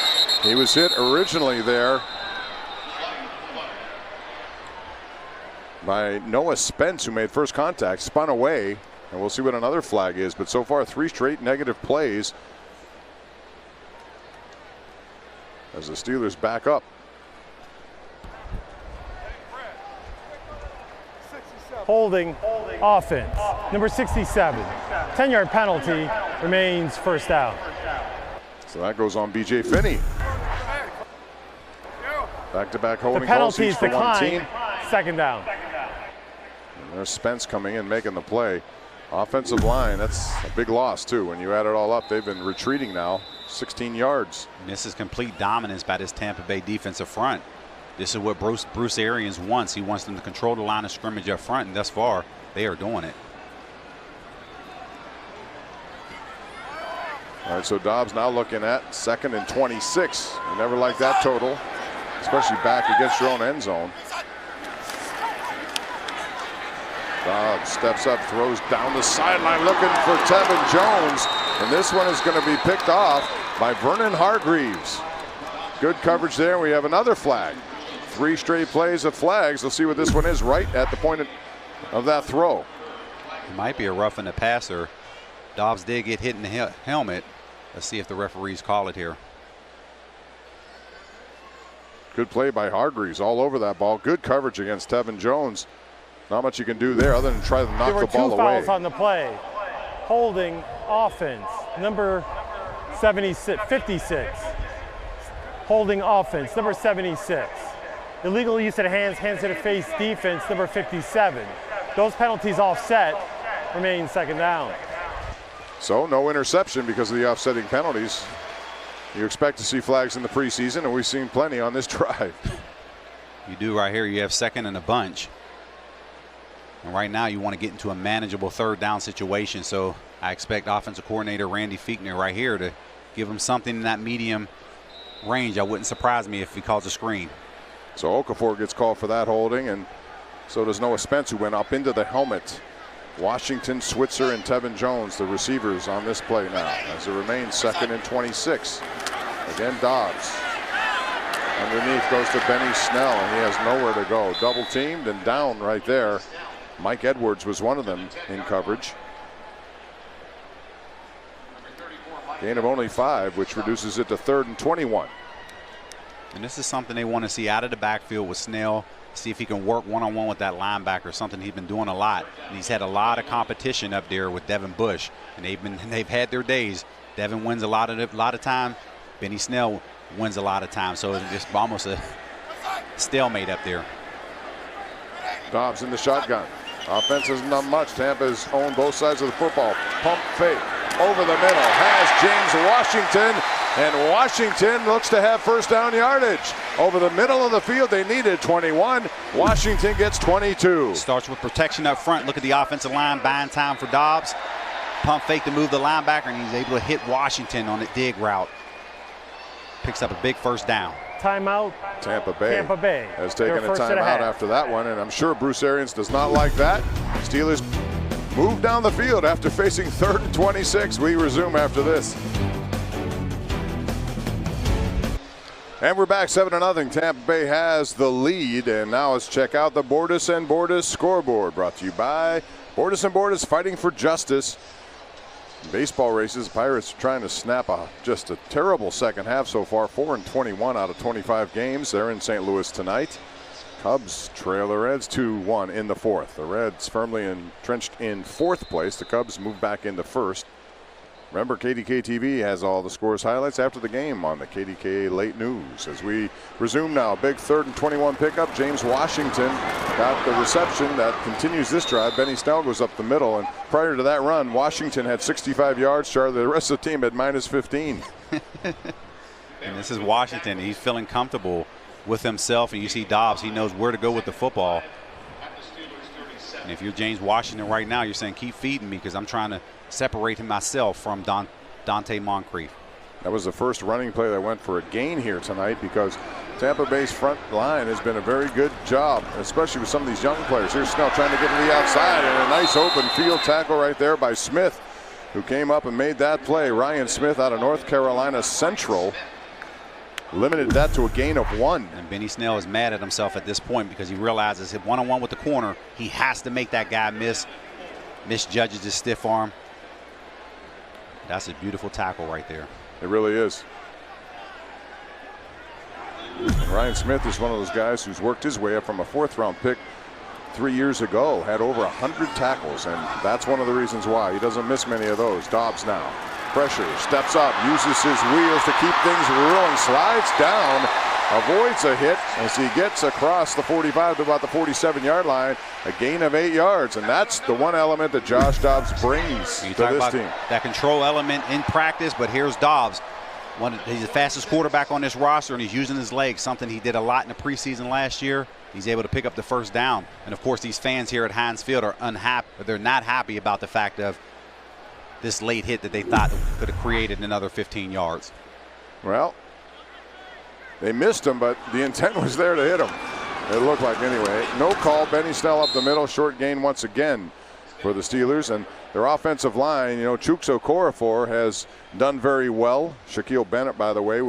S1: He was hit originally there by Noah Spence, who made first contact, spun away, and we'll see what another flag is. But so far, 3 straight negative plays as the Steelers back up.
S4: Holding offense, number 67. 10-yard penalty, remains first down.
S1: So that goes on B.J. Finney. Back-to-back holding
S4: the
S1: calls
S4: penalties
S1: for one team.
S4: Second down.
S1: And there's Spence coming in, making the play. Offensive line, that's a big loss too. When you add it all up, they've been retreating now, 16 yards.
S2: And this is complete dominance by this Tampa Bay defensive front. This is what Bruce Arians wants. He wants them to control the line of scrimmage up front, and thus far, they are doing it.
S1: All right, so Dobbs now looking at 2nd and 26. You never like that total, especially back against your own end zone. Dobbs steps up, throws down the sideline, looking for Tevin Jones, and this one is going to be picked off by Vernon Hargreaves. Good coverage there. We have another flag. 3 straight plays of flags. Let's see what this one is right at the point of that throw.
S2: It might be a roughing the passer. Dobbs did get hit in the helmet. Let's see if the referees call it here.
S1: Good play by Hargreaves all over that ball. Good coverage against Tevin Jones. Not much you can do there other than try to knock the ball away.
S4: There were 2 fouls on the play. Holding offense, number 56. Holding offense, number 76. Illegal use of hands to the face defense, number 57. Those penalties offset, remain second down.
S1: So no interception because of the offsetting penalties. You expect to see flags in the preseason, and we've seen plenty on this drive.
S2: You do right here. You have 2nd and a bunch. And right now you want to get into a manageable 3rd down situation. So I expect offensive coordinator Randy Fichtner right here to give him something in that medium range. I wouldn't surprise me if he calls a screen.
S1: So Okafor gets called for that holding, and so does Noah Spence, who went up into the helmet. Washington, Switzer, and Tevin Jones, the receivers on this play now, as it remains 2nd and 26. Again, Dobbs. Underneath goes to Benny Snell, and he has nowhere to go. Double teamed and down right there. Mike Edwards was one of them in coverage. Gain of only 5, which reduces it to 3rd and 21.
S2: And this is something they want to see out of the backfield with Snell. See if he can work one-on-one with that linebacker, something he's been doing a lot. And he's had a lot of competition up there with Devin Bush, and they've had their days. Devin wins a lot of time. Benny Snell wins a lot of time. So it's just almost a stalemate up there.
S1: Dobbs in the shotgun. Offense hasn't done much. Tampa's owned both sides of the football. Pump fake over the middle. Has James Washington, And Washington looks to have first down yardage. Over the middle of the field, they needed 21. Washington gets 22.
S2: Starts with protection up front. Look at the offensive line buying time for Dobbs. Pump fake to move the linebacker, and he's able to hit Washington on the dig route. Picks up a big first down.
S4: Timeout.
S1: Tampa Bay has taken a timeout after that one, and I'm sure Bruce Arians does not like that. Steelers move down the field after facing 3rd and 26. We resume after this. And we're back 7-0. Tampa Bay has the lead, and now let's check out the Bordas and Bordas scoreboard, brought to you by Bordas and Bordas, fighting for justice. Baseball races, Pirates trying to snap just a terrible second half so far. 4-21 out of 25 games. They're in St. Louis tonight. Cubs trail the Reds 2-1 in the 4th. The Reds firmly entrenched in 4th place. The Cubs move back into 1st. Remember, KDK TV has all the scores highlights after the game on the KDK Late News. As we resume now, big 3rd and 21 pickup. James Washington got the reception that continues this drive. Benny Snell goes up the middle, and prior to that run, Washington had 65 yards. Charlie, the rest of the team had minus 15.
S2: And this is Washington. He's feeling comfortable with himself, and you see Dobbs. He knows where to go with the football. And if you're James Washington right now, you're saying, keep feeding me, because I'm trying to separate him myself from Dante Moncrief.
S1: That was the first running play that went for a gain here tonight, because Tampa Bay's front line has been a very good job, especially with some of these young players. Here's Snell trying to get to the outside, and a nice open field tackle right there by Smith, who came up and made that play. Ryan Smith out of North Carolina Central limited that to a gain of 1.
S2: And Benny Snell is mad at himself at this point, because he realizes hit one-on-one with the corner, he has to make that guy miss. Misjudges his stiff arm. That's a beautiful tackle right there.
S1: It really is. And Ryan Smith is one of those guys who's worked his way up from a 4th-round pick 3 years ago, had over 100 tackles, and that's one of the reasons why. He doesn't miss many of those. Dobbs now. Pressure, steps up, uses his wheels to keep things rolling, slides down, avoids a hit as he gets across the 45 to about the 47-yard line, a gain of 8 yards, and that's the one element that Josh Dobbs brings to this team.
S2: That control element in practice, but here's Dobbs. He's the fastest quarterback on this roster, and he's using his legs, something he did a lot in the preseason last year. He's able to pick up the first down, and of course these fans here at Heinz Field are unhappy, but they're not happy about the fact of this late hit that they thought could have created another 15 yards.
S1: Well, they missed him, but the intent was there to hit him. It looked like anyway. No call. Benny Snell up the middle. Short gain once again for the Steelers. And their offensive line, Chuks Okorafor has done very well. Shaquille Bennett, by the way,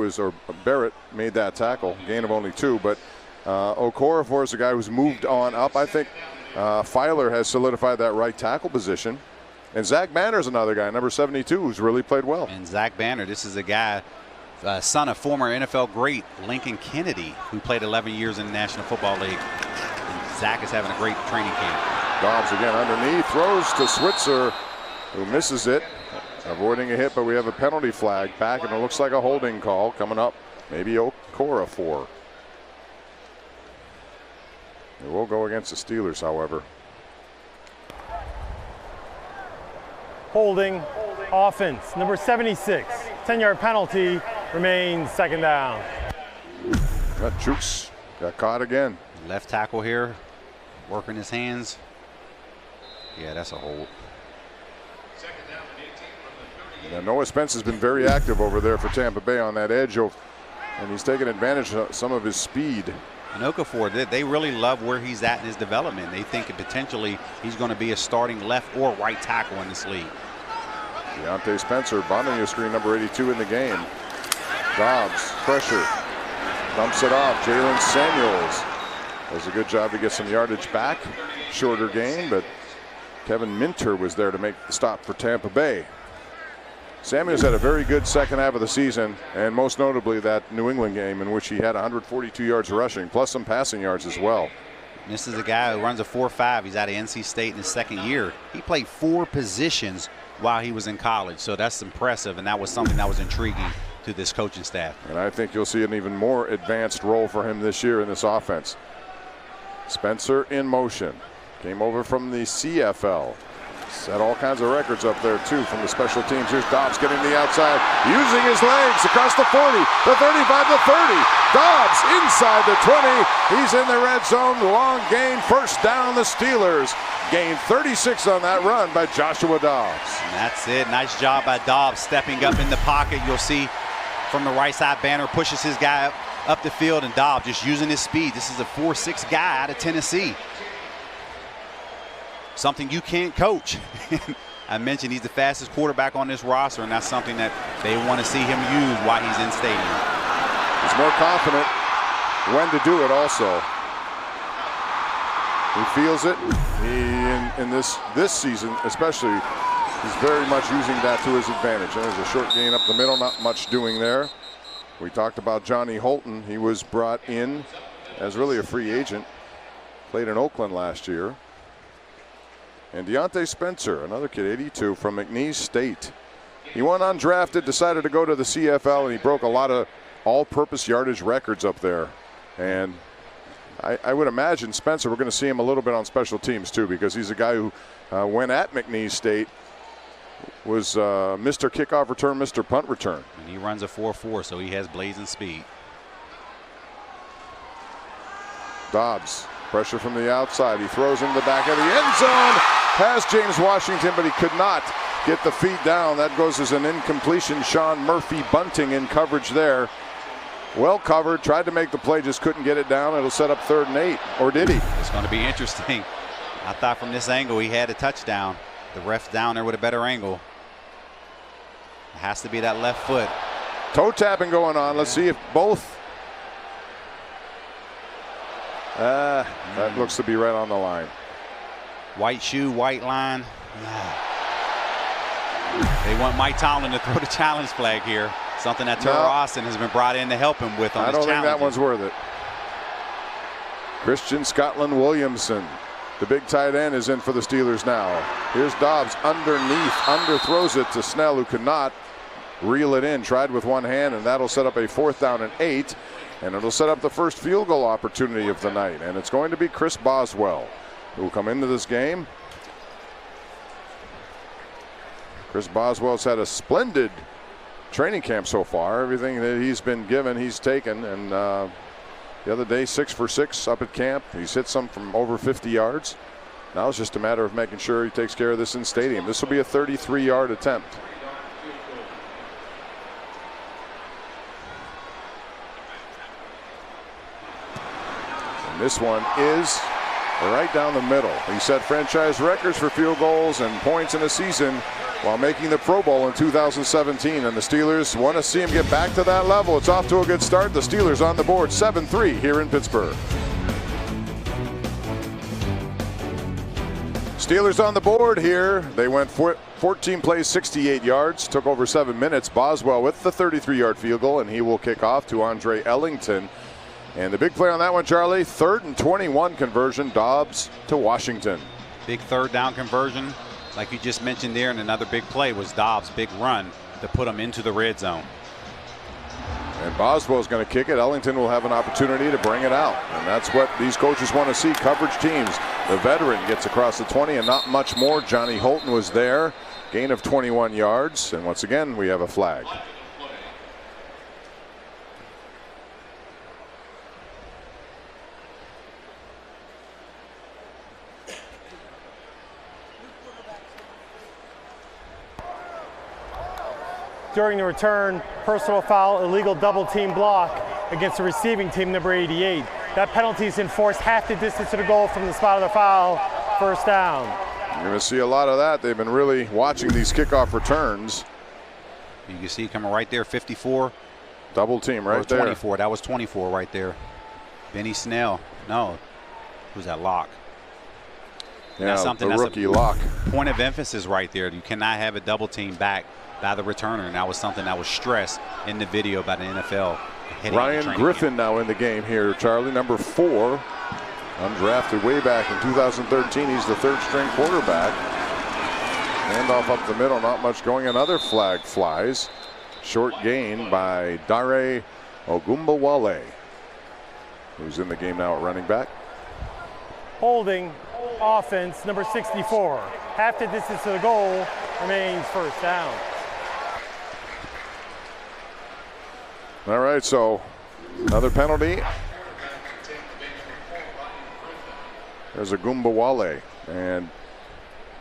S1: Barrett made that tackle. Gain of only 2. But Okorafor is a guy who's moved on up. I think Filer has solidified that right tackle position. And Zach Banner's another guy, number 72, who's really played well.
S2: And Zach Banner, this is a guy, son of former NFL great Lincoln Kennedy, who played 11 years in the National Football League. And Zach is having a great training camp.
S1: Dobbs again underneath, throws to Switzer, who misses it, avoiding a hit, but we have a penalty flag back, and it looks like a holding call coming up. Maybe Okorafor. It will go against the Steelers, however.
S4: Holding offense, number 76. 10-yard penalty, remains 2nd down.
S1: Chuks got caught again.
S2: Left tackle here, working his hands. Yeah, that's a hold.
S1: Now, Noah Spence has been very active over there for Tampa Bay on that edge, and he's taken advantage of some of his speed.
S2: And Okafor, they really love where he's at in his development. They think that potentially he's going to be a starting left or right tackle in this league.
S1: Deontay Spencer, bombing your screen, number 82 in the game. Dobbs, pressure, dumps it off. Jalen Samuels does a good job to get some yardage back. Shorter gain, but Kevin Minter was there to make the stop for Tampa Bay. Samuels had a very good second half of the season, and most notably that New England game in which he had 142 yards rushing, plus some passing yards as well.
S2: This is a guy who runs a 4.5. He's out of NC State in his 2nd year. He played 4 positions while he was in college, so that's impressive, and that was something that was intriguing to this coaching staff.
S1: And I think you'll see an even more advanced role for him this year in this offense. Spencer in motion. Came over from the CFL. Set all kinds of records up there, too, from the special teams. Here's Dobbs getting the outside, using his legs across the 40, the 35, the 30. Dobbs inside the 20. He's in the red zone. Long gain, first down, the Steelers. Gained 36 on that run by Joshua Dobbs.
S2: And that's it. Nice job by Dobbs stepping up in the pocket. You'll see from the right side, Banner pushes his guy up the field, and Dobbs just using his speed. This is a 4'6" guy out of Tennessee. Something you can't coach. I mentioned he's the fastest quarterback on this roster, and that's something that they want to see him use while he's in stadium.
S1: He's more confident when to do it also. He feels it. In this season especially, he's very much using that to his advantage. And there's a short gain up the middle, not much doing there. We talked about Johnny Holton. He was brought in as really a free agent. Played in Oakland last year. And Deontay Spencer, another kid, 82, from McNeese State. He went undrafted, decided to go to the CFL, and he broke a lot of all-purpose yardage records up there. And I would imagine Spencer, we're going to see him a little bit on special teams too, because he's a guy who, when at McNeese State, was Mr. Kickoff Return, Mr. Punt Return.
S2: And he runs a 4.4, so he has blazing speed.
S1: Dobbs, pressure from the outside. He throws in the back of the end zone past James Washington, but he could not get the feet down. That goes as an incompletion. Sean Murphy Bunting in coverage there. Well covered, tried to make the play, just couldn't get it down. It'll set up 3rd and 8, or did he?
S2: It's going to be interesting. I thought from this angle he had a touchdown. The ref's down there with a better angle. It has to be that left foot.
S1: Toe tapping going on. Let's see if both. That looks to be right on the line.
S2: White shoe, white line. They want Mike Tomlin to throw the challenge flag here. Something that Terrell Austin has been brought in to help him with on his challenges.
S1: I don't think that one's worth it. Christian Scotland Williamson, the big tight end, is in for the Steelers now. Here's Dobbs underneath, underthrows it to Snell, who could not reel it in. Tried with one hand, and that'll set up a 4th down and 8. And it'll set up the first field goal opportunity of the night. And it's going to be Chris Boswell who will come into this game. Chris Boswell's had a splendid training camp so far. Everything that he's been given, he's taken. And the other day, 6 for 6 up at camp. He's hit some from over 50 yards. Now it's just a matter of making sure he takes care of this in stadium. This will be a 33-yard attempt. This one is right down the middle. He set franchise records for field goals and points in a season while making the Pro Bowl in 2017. And the Steelers want to see him get back to that level. It's off to a good start. The Steelers on the board, 7-3 here in Pittsburgh. Steelers on the board here. They went 14 plays, 68 yards, took over 7 minutes. Boswell with the 33-yard field goal, and he will kick off to Andre Ellington. And the big play on that one, Charlie, 3rd and 21 conversion, Dobbs to Washington.
S2: Big 3rd down conversion, like you just mentioned there, and another big play was Dobbs' big run to put him into the red zone.
S1: And Boswell's going to kick it. Ellington will have an opportunity to bring it out. And that's what these coaches want to see, coverage teams. The veteran gets across the 20 and not much more. Johnny Holton was there, gain of 21 yards. And once again, we have a flag.
S4: During the return, personal foul, illegal double team block against the receiving team, number 88. That penalty is enforced half the distance to the goal from the spot of the foul, 1st down.
S1: You're going to see a lot of that. They've been really watching these kickoff returns.
S2: You can see coming right there, 54.
S1: Double team right there.
S2: 24, that was 24 right there. Benny Snell, no, who's that, Locke?
S1: Yeah, that's something, the rookie Locke.
S2: Point of emphasis right there. You cannot have a double team back by the returner, and that was something that was stressed in the video by the NFL.
S1: Ryan Griffin now in the game here, Charlie, number 4, undrafted way back in 2013. He's the 3rd string quarterback. Handoff up the middle, not much going. Another flag flies. Short gain by Dare Ogumbawale, who's in the game now at running back.
S4: Holding offense, number 64. Half the distance to the goal remains first down.
S1: All right, so another penalty. There's Agumbawale, and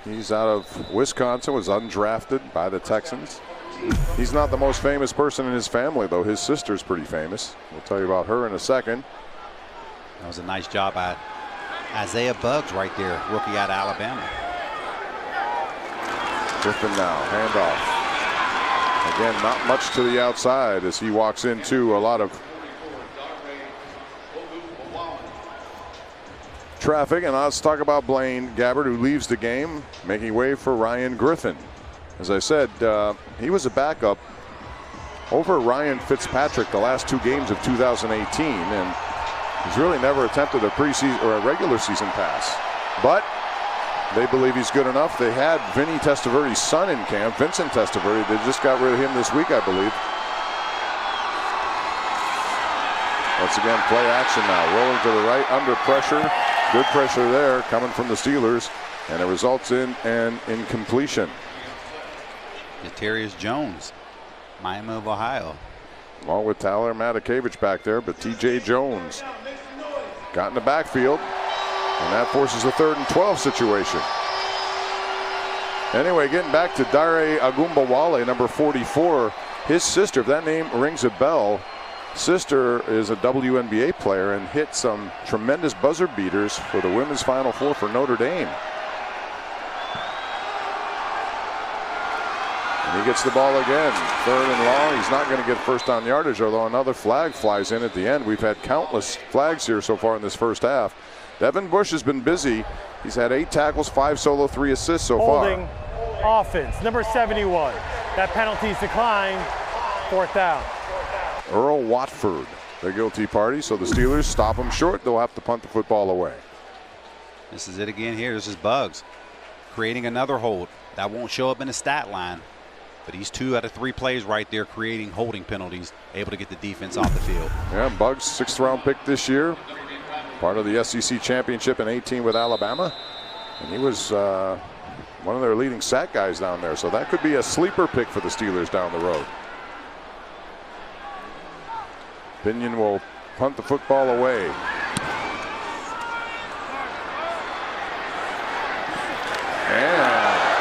S1: he's out of Wisconsin, was undrafted by the Texans. He's not the most famous person in his family, though. His sister's pretty famous. We'll tell you about her in a second.
S2: That was a nice job by Isaiah Buggs right there, rookie out of Alabama.
S1: Griffin now, handoff. Again, not much to the outside as he walks into a lot of traffic. And let's talk about Blaine Gabbert, who leaves the game, making way for Ryan Griffin. As I said, he was a backup over Ryan Fitzpatrick the last 2 games of 2018, and he's really never attempted a preseason or a regular season pass. But they believe he's good enough. They had Vinny Testaverde's son in camp, Vincent Testaverde. They just got rid of him this week, I believe. Once again, play action now. Rolling to the right, under pressure. Good pressure there coming from the Steelers, and it results in an incompletion.
S2: Terrius Jones, Miami of Ohio.
S1: Along with Tyler Matakevich back there, but TJ Jones got in the backfield, and that forces a 3rd and 12 situation. Anyway, getting back to Dare Agumbawale, number 44. His sister, if that name rings a bell, sister is a WNBA player and hit some tremendous buzzer beaters for the women's Final Four for Notre Dame. And he gets the ball again, 3rd and long. He's not going to get first down yardage, although another flag flies in at the end. We've had countless flags here so far in this first half. Devin Bush has been busy. He's had 8 tackles, 5 solo, 3 assists so
S4: Holding
S1: far.
S4: offense, number 71. That penalty's declined, 4th down.
S1: Earl Watford, the guilty party, so the Steelers stop him short. They'll have to punt the football away.
S2: This is it again here. This is Buggs creating another hold. That won't show up in the stat line, but he's 2 out of 3 plays right there creating holding penalties, able to get the defense off the field.
S1: Yeah, Buggs, 6th round pick this year, part of the SEC championship in 18 with Alabama, and he was one of their leading sack guys down there, so that could be a sleeper pick for the Steelers down the road. Pinion will punt the football away. And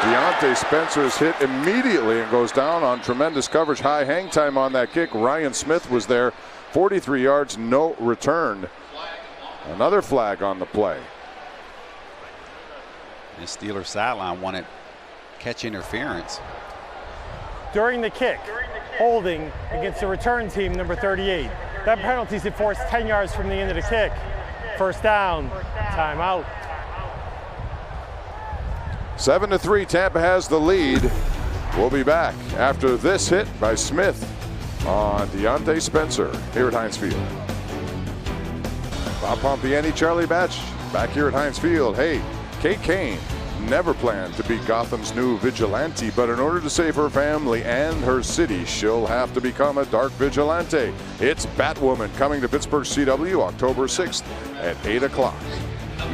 S1: Deontay Spencer is hit immediately and goes down on tremendous coverage. High hang time on that kick. Ryan Smith was there. 43 yards, no return. Another flag on the play.
S2: The Steelers sideline wanted catch interference.
S4: During the kick, holding against the return team, number 38. That penalty's enforced 10 yards from the end of the kick. First down, timeout.
S1: 7-3, Tampa has the lead. We'll be back after this hit by Smith on Deontay Spencer here at Heinz Field. Bob Pompiani, Charlie Batch, back here at Heinz Field. Hey, Kate Kane never planned to be Gotham's new vigilante, but in order to save her family and her city, she'll have to become a dark vigilante. It's Batwoman coming to Pittsburgh CW October 6th at 8 o'clock.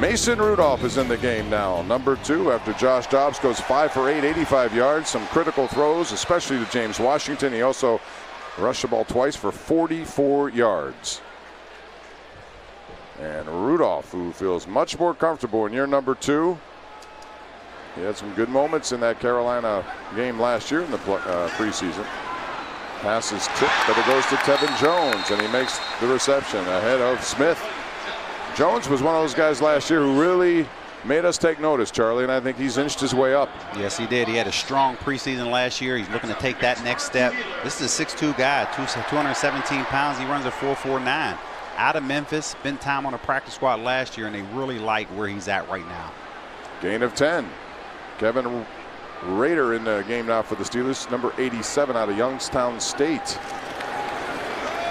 S1: Mason Rudolph is in the game now, number 2, after Josh Dobbs goes 5 for 8, 85 yards. Some critical throws, especially to James Washington. He also rushed the ball twice for 44 yards. And Rudolph, who feels much more comfortable in year number 2. He had some good moments in that Carolina game last year in the preseason. Pass is tipped, but it goes to Tevin Jones, and he makes the reception ahead of Smith. Jones was one of those guys last year who really made us take notice, Charlie, and I think he's inched his way up.
S2: Yes, he did. He had a strong preseason last year. He's looking to take that next step. This is a 6'2 guy, 217 pounds. He runs a 4.49. Out of Memphis, spent time on a practice squad last year, and they really like where he's at right now.
S1: Gain of 10. Kevin Rader in the game now for the Steelers, number 87 out of Youngstown State.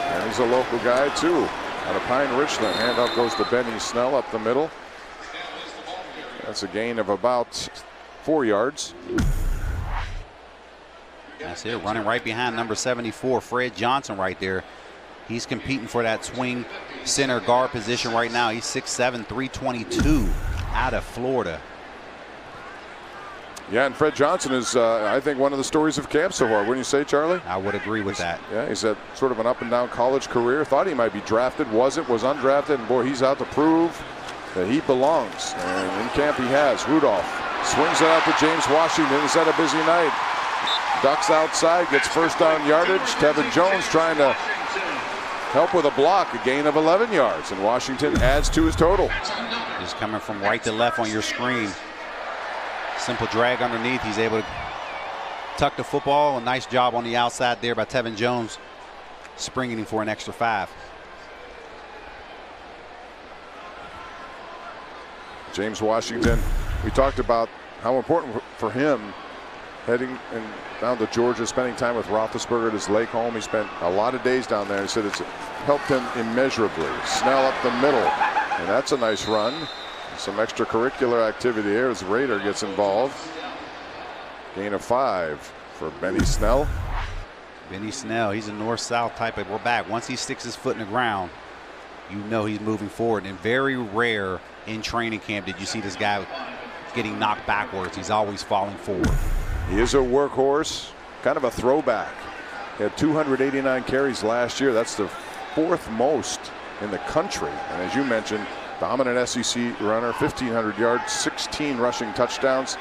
S1: And he's a local guy, too, out of Pine Richland. Handoff goes to Benny Snell up the middle. That's a gain of about 4 yards.
S2: That's it, running right behind number 74, Fred Johnson right there. He's competing for that swing center guard position right now. He's 6'7", 322. out of Florida.
S1: Yeah, and Fred Johnson is, I think, one of the stories of camp so far. Wouldn't you say, Charlie?
S2: I would agree with that.
S1: Yeah, he's had sort of an up-and-down college career. Thought he might be drafted, wasn't, was undrafted, and boy, he's out to prove that he belongs. And in camp he has. Rudolph swings it out to James Washington. He's had a busy night. Ducks outside, gets first down yardage. Tevin Jones trying to help with a block, a gain of 11 yards, and Washington adds to his total.
S2: Just coming from right to left on your screen. Simple drag underneath. He's able to tuck the football. A nice job on the outside there by Tevin Jones, springing him for an extra 5.
S1: James Washington, we talked about how important for him heading and down to Georgia, spending time with Roethlisberger at his lake home. He spent a lot of days down there. He said it's helped him immeasurably. Snell up the middle, and that's a nice run. Some extracurricular activity there as Raider gets involved. Gain of 5 for Benny Snell.
S2: Benny Snell, he's a north-south type of back. Once he sticks his foot in the ground, you know he's moving forward. And very rare in training camp did you see this guy getting knocked backwards. He's always falling forward.
S1: He is a workhorse, kind of a throwback. He had 289 carries last year. That's the 4th most in the country. And as you mentioned, dominant SEC runner, 1,500 yards, 16 rushing touchdowns.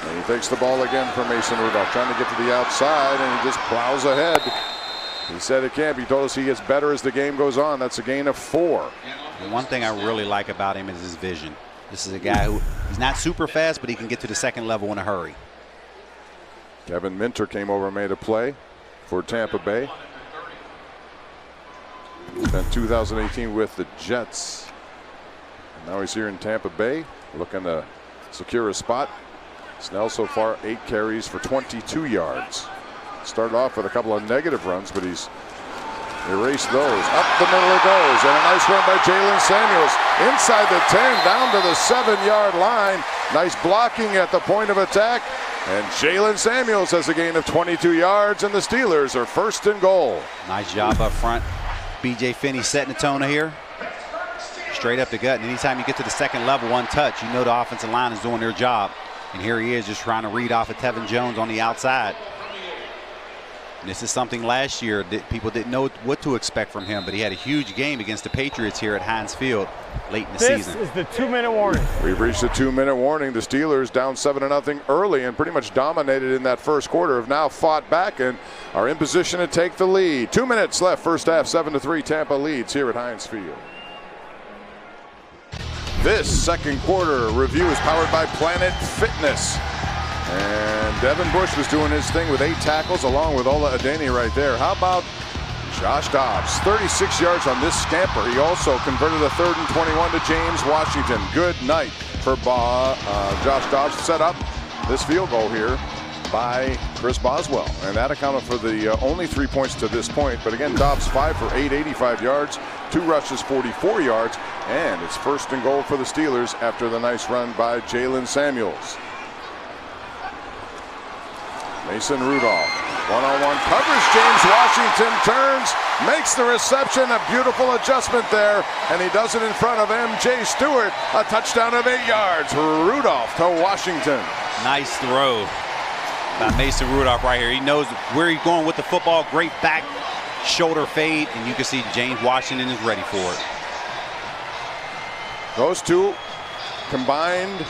S1: And he takes the ball again for Mason Rudolph, trying to get to the outside, and he just plows ahead. He said at camp, he told us he gets better as the game goes on. That's a gain of 4.
S2: And one thing I really like about him is his vision. This is a guy who, he's not super fast, but he can get to the second level in a hurry.
S1: Kevin Minter came over and made a play for Tampa Bay. Spent 2018 with the Jets. And now he's here in Tampa Bay, looking to secure a spot. Snell so far 8 carries for 22 yards. Started off with a couple of negative runs, but he's erased those. Up the middle it goes, and a nice run by Jalen Samuels. Inside the 10, down to the 7-yard line. Nice blocking at the point of attack. And Jalen Samuels has a gain of 22 yards, and the Steelers are 1st and goal.
S2: Nice job up front. B.J. Finney setting the tone here. Straight up the gut. And anytime you get to the second level, one touch, you know the offensive line is doing their job. And here he is just trying to read off of Tevin Jones on the outside. And this is something last year that people didn't know what to expect from him, but he had a huge game against the Patriots here at Heinz Field late in the season.
S4: This is the 2-minute warning.
S1: We've reached the 2-minute warning. The Steelers down 7-0 early and pretty much dominated in that first quarter, have now fought back and are in position to take the lead. 2 minutes left, first half, 7-3. Tampa leads here at Heinz Field. This second quarter review is powered by Planet Fitness. And Devin Bush was doing his thing with 8 tackles along with Ola Adeni right there. How about Josh Dobbs? 36 yards on this scamper. He also converted a 3rd and 21 to James Washington. Good night for Josh Dobbs. Set up this field goal here by Chris Boswell. And that accounted for the only 3 points to this point. But again, Dobbs 5 for 8, 85 yards. 2 rushes, 44 yards. And it's 1st and goal for the Steelers after the nice run by Jalen Samuels. Mason Rudolph, one-on-one covers James Washington, turns, makes the reception, a beautiful adjustment there, and he does it in front of M.J. Stewart, a touchdown of 8 yards. Rudolph to Washington.
S2: Nice throw by Mason Rudolph right here. He knows where he's going with the football. Great back shoulder fade, and you can see James Washington is ready for it.
S1: Those two combined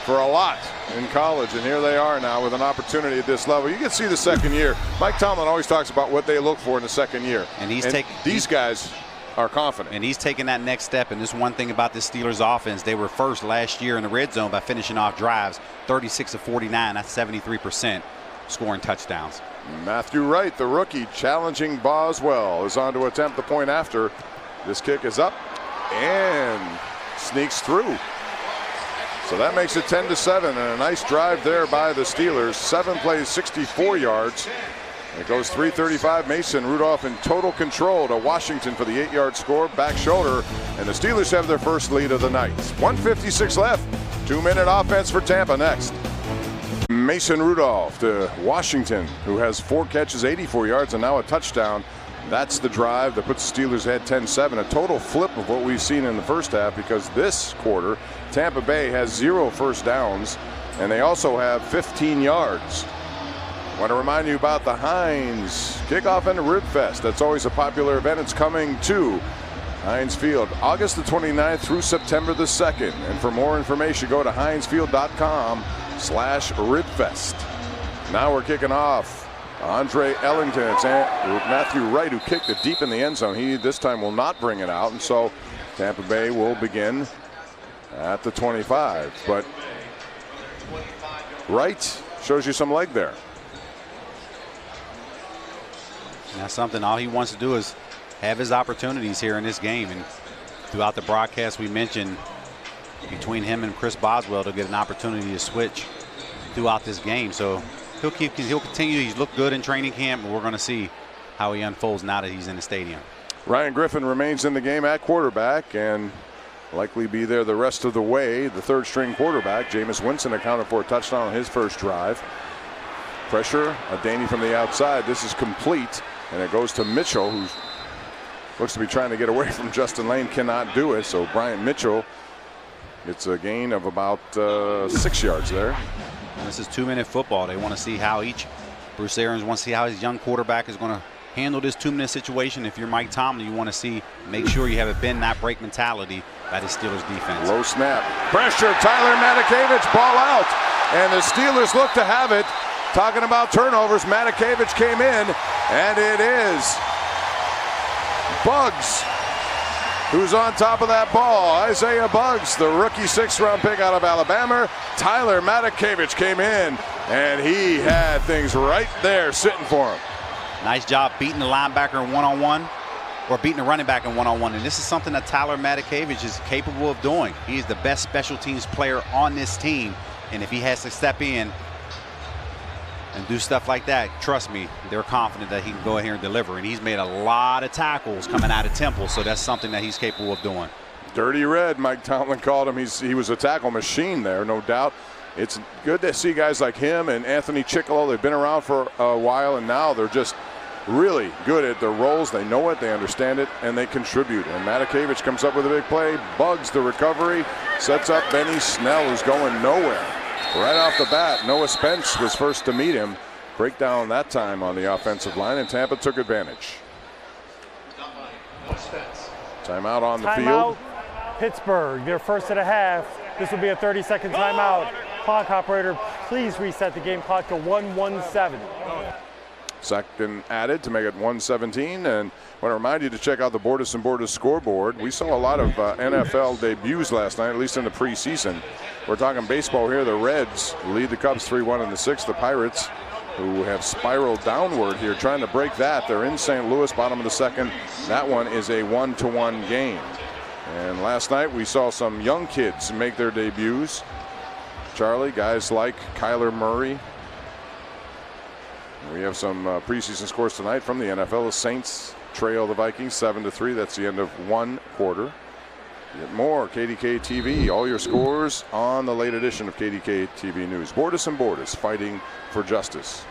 S1: for a lot in college, and here they are now with an opportunity at this level. You can see the second year. Mike Tomlin always talks about what they look for in the second year.
S2: And
S1: these guys are confident.
S2: And he's taking that next step. And this one thing about the Steelers offense, they were first last year in the red zone by finishing off drives, 36 of 49. That's 73% scoring touchdowns.
S1: Matthew Wright, the rookie, challenging Boswell, is on to attempt the point after. This kick is up and sneaks through. So that makes it 10-7, and a nice drive there by the Steelers. 7 plays, 64 yards. It goes 3:35. Mason Rudolph in total control to Washington for the 8-yard score, back shoulder, and the Steelers have their first lead of the night. 1:56 left. 2-minute offense for Tampa next. Mason Rudolph to Washington, who has 4 catches, 84 yards, and now a touchdown That's the drive that puts the Steelers ahead 10-7. A total flip of what we've seen in the first half, because this quarter Tampa Bay has 0 first downs and they also have 15 yards. I want to remind you about the Heinz Kickoff and Rib Fest. That's always a popular event. It's coming to Heinz Field August the 29th through September the 2nd. And for more information, go to heinzfield.com/ribfest. Now we're kicking off. Andre Ellington, it's Matthew Wright who kicked it deep in the end zone. He this time will not bring it out, and so Tampa Bay will begin at the 25. But Wright shows you some leg there.
S2: And that's something all he wants to do is have his opportunities here in this game. And throughout the broadcast, we mentioned between him and Chris Boswell to get an opportunity to switch throughout this game. So he'll continue. He's looked good in training camp, and we're going to see how he unfolds now that he's in the stadium.
S1: Ryan Griffin remains in the game at quarterback and likely be there the rest of the way. The third string quarterback, Jameis Winston, accounted for a touchdown on his first drive. Pressure, a Daney from the outside. This is complete, and it goes to Mitchell, who looks to be trying to get away from Justin Lane, cannot do it. So Bryant Mitchell gets a gain of about 6 yards there.
S2: And this is 2-minute football. They want to see how Bruce Arians wants to see how his young quarterback is going to handle this 2-minute situation. If you're Mike Tomlin, you want to make sure you have a bend not break mentality by the Steelers defense.
S1: Low snap, pressure, Tyler Matakevich, ball out, and the Steelers look to have it. Talking about turnovers, Matakevich came in, and it is Buggs who's on top of that ball. Isaiah Buggs, the rookie 6th-round pick out of Alabama. Tyler Matakevich came in, and he had things right there sitting for him.
S2: Nice job beating the linebacker in one-on-one, or beating the running back in one-on-one. And this is something that Tyler Matakevich is capable of doing. He's the best special teams player on this team, and if he has to step in and do stuff like that, trust me, they're confident that he can go in here and deliver. And he's made a lot of tackles coming out of Temple, so that's something that he's capable of doing.
S1: Dirty Red, Mike Tomlin called him. He was a tackle machine there, no doubt. It's good to see guys like him and Anthony Chickalo. They've been around for a while, and now they're just really good at their roles. They know it, they understand it, and they contribute. And Matakevich comes up with a big play. Buggs the recovery, sets up Benny Snell, who's going nowhere. Right off the bat, Noah Spence was first to meet him. Breakdown that time on the offensive line, and Tampa took advantage. Timeout on the field.
S4: Pittsburgh, their first of the half. This will be a 30-second timeout. Clock operator, please reset the game clock to 1:17.
S1: Second added to make it 1:17, and I want to remind you to check out the Bordas & Bordas scoreboard. We saw a lot of NFL debuts last night, at least in the preseason. We're talking baseball here. The Reds lead the Cubs 3-1 in the 6th. The Pirates, who have spiraled downward here, trying to break that. They're in St. Louis, bottom of the 2nd. That one is a 1-1 game. And last night we saw some young kids make their debuts. Charlie, guys like Kyler Murray. We have some preseason scores tonight from the NFL. The Saints trail the Vikings 7-3. That's the end of one quarter. Get more KDK TV. All your scores on the late edition of KDK TV News. Bordas & Bordas, fighting for justice.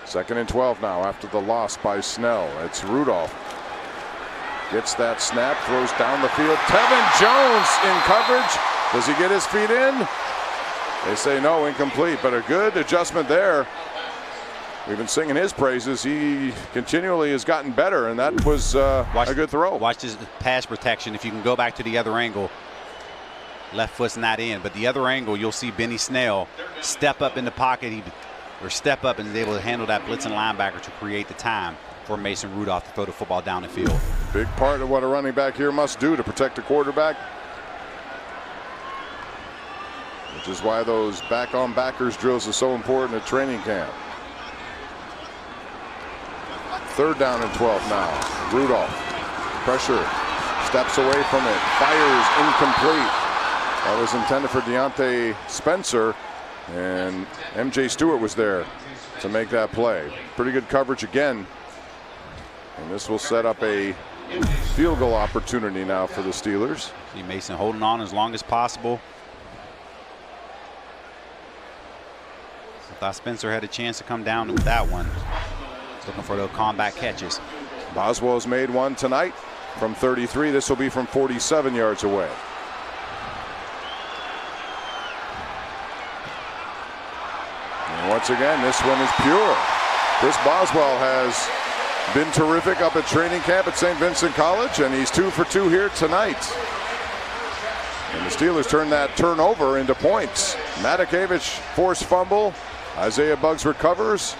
S1: 2nd and 12 now after the loss by Snell. It's Rudolph. Gets that snap, throws down the field. Tevin Jones in coverage. Does he get his feet in? They say no, incomplete, but a good adjustment there. We've been singing his praises. He continually has gotten better, and that was a good throw.
S2: Watch this pass protection. If you can go back to the other angle, left foot's not in, but the other angle, you'll see Benny Snell step up in the pocket, or step up and is able to handle that blitzing linebacker to create the time for Mason Rudolph to throw the football down the field.
S1: Big part of what a running back here must do to protect the quarterback, which is why those back-on-backers drills are so important at training camp. 3rd down and 12 now. Rudolph, pressure, steps away from it, fires, incomplete. That was intended for Deontay Spencer, and MJ Stewart was there to make that play. Pretty good coverage again, and this will set up a field goal opportunity now for the Steelers.
S2: See Mason holding on as long as possible. I thought Spencer had a chance to come down with that one. looking for those combat catches.
S1: Boswell's made one tonight from 33. This will be from 47 yards away. And once again, this one is pure. Chris Boswell has been terrific up at training camp at St. Vincent College, and he's 2 for 2 here tonight. And the Steelers turn that turnover into points. Matakevich forced fumble. Isaiah Buggs recovers.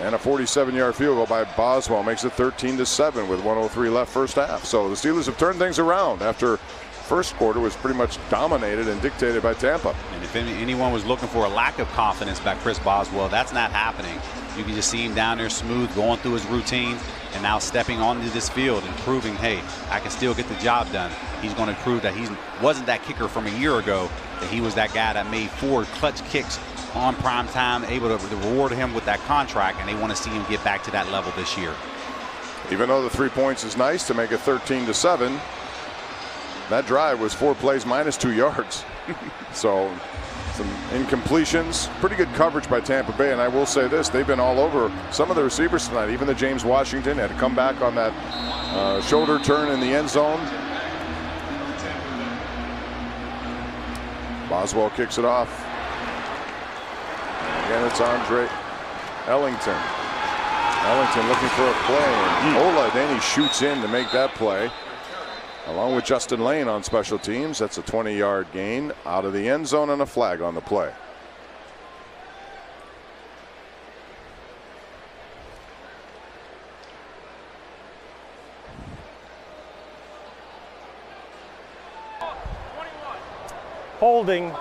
S1: And a 47-yard field goal by Boswell makes it 13-7 with 1:03 left first half. So the Steelers have turned things around after first quarter was pretty much dominated and dictated by Tampa.
S2: And if anyone was looking for a lack of confidence by Chris Boswell, that's not happening. You can just see him down there smooth, going through his routine, and now stepping onto this field and proving, hey, I can still get the job done. He's going to prove that he wasn't that kicker from a year ago, that he was that guy that made 4 clutch kicks on prime time, able to reward him with that contract, and they want to see him get back to that level this year.
S1: Even though the 3 points is nice to make it 13-7, that drive was 4 plays minus 2 yards. So some incompletions, pretty good coverage by Tampa Bay, and I will say this, they've been all over some of the receivers tonight. Even the James Washington had to come back on that shoulder turn in the end zone. Boswell kicks it off. And again, it's Andre Ellington. Ellington looking for a play, and Ola Adeniyi shoots in to make that play, along with Justin Lane on special teams. That's a 20-yard gain out of the end zone and a flag on the play.
S4: Holding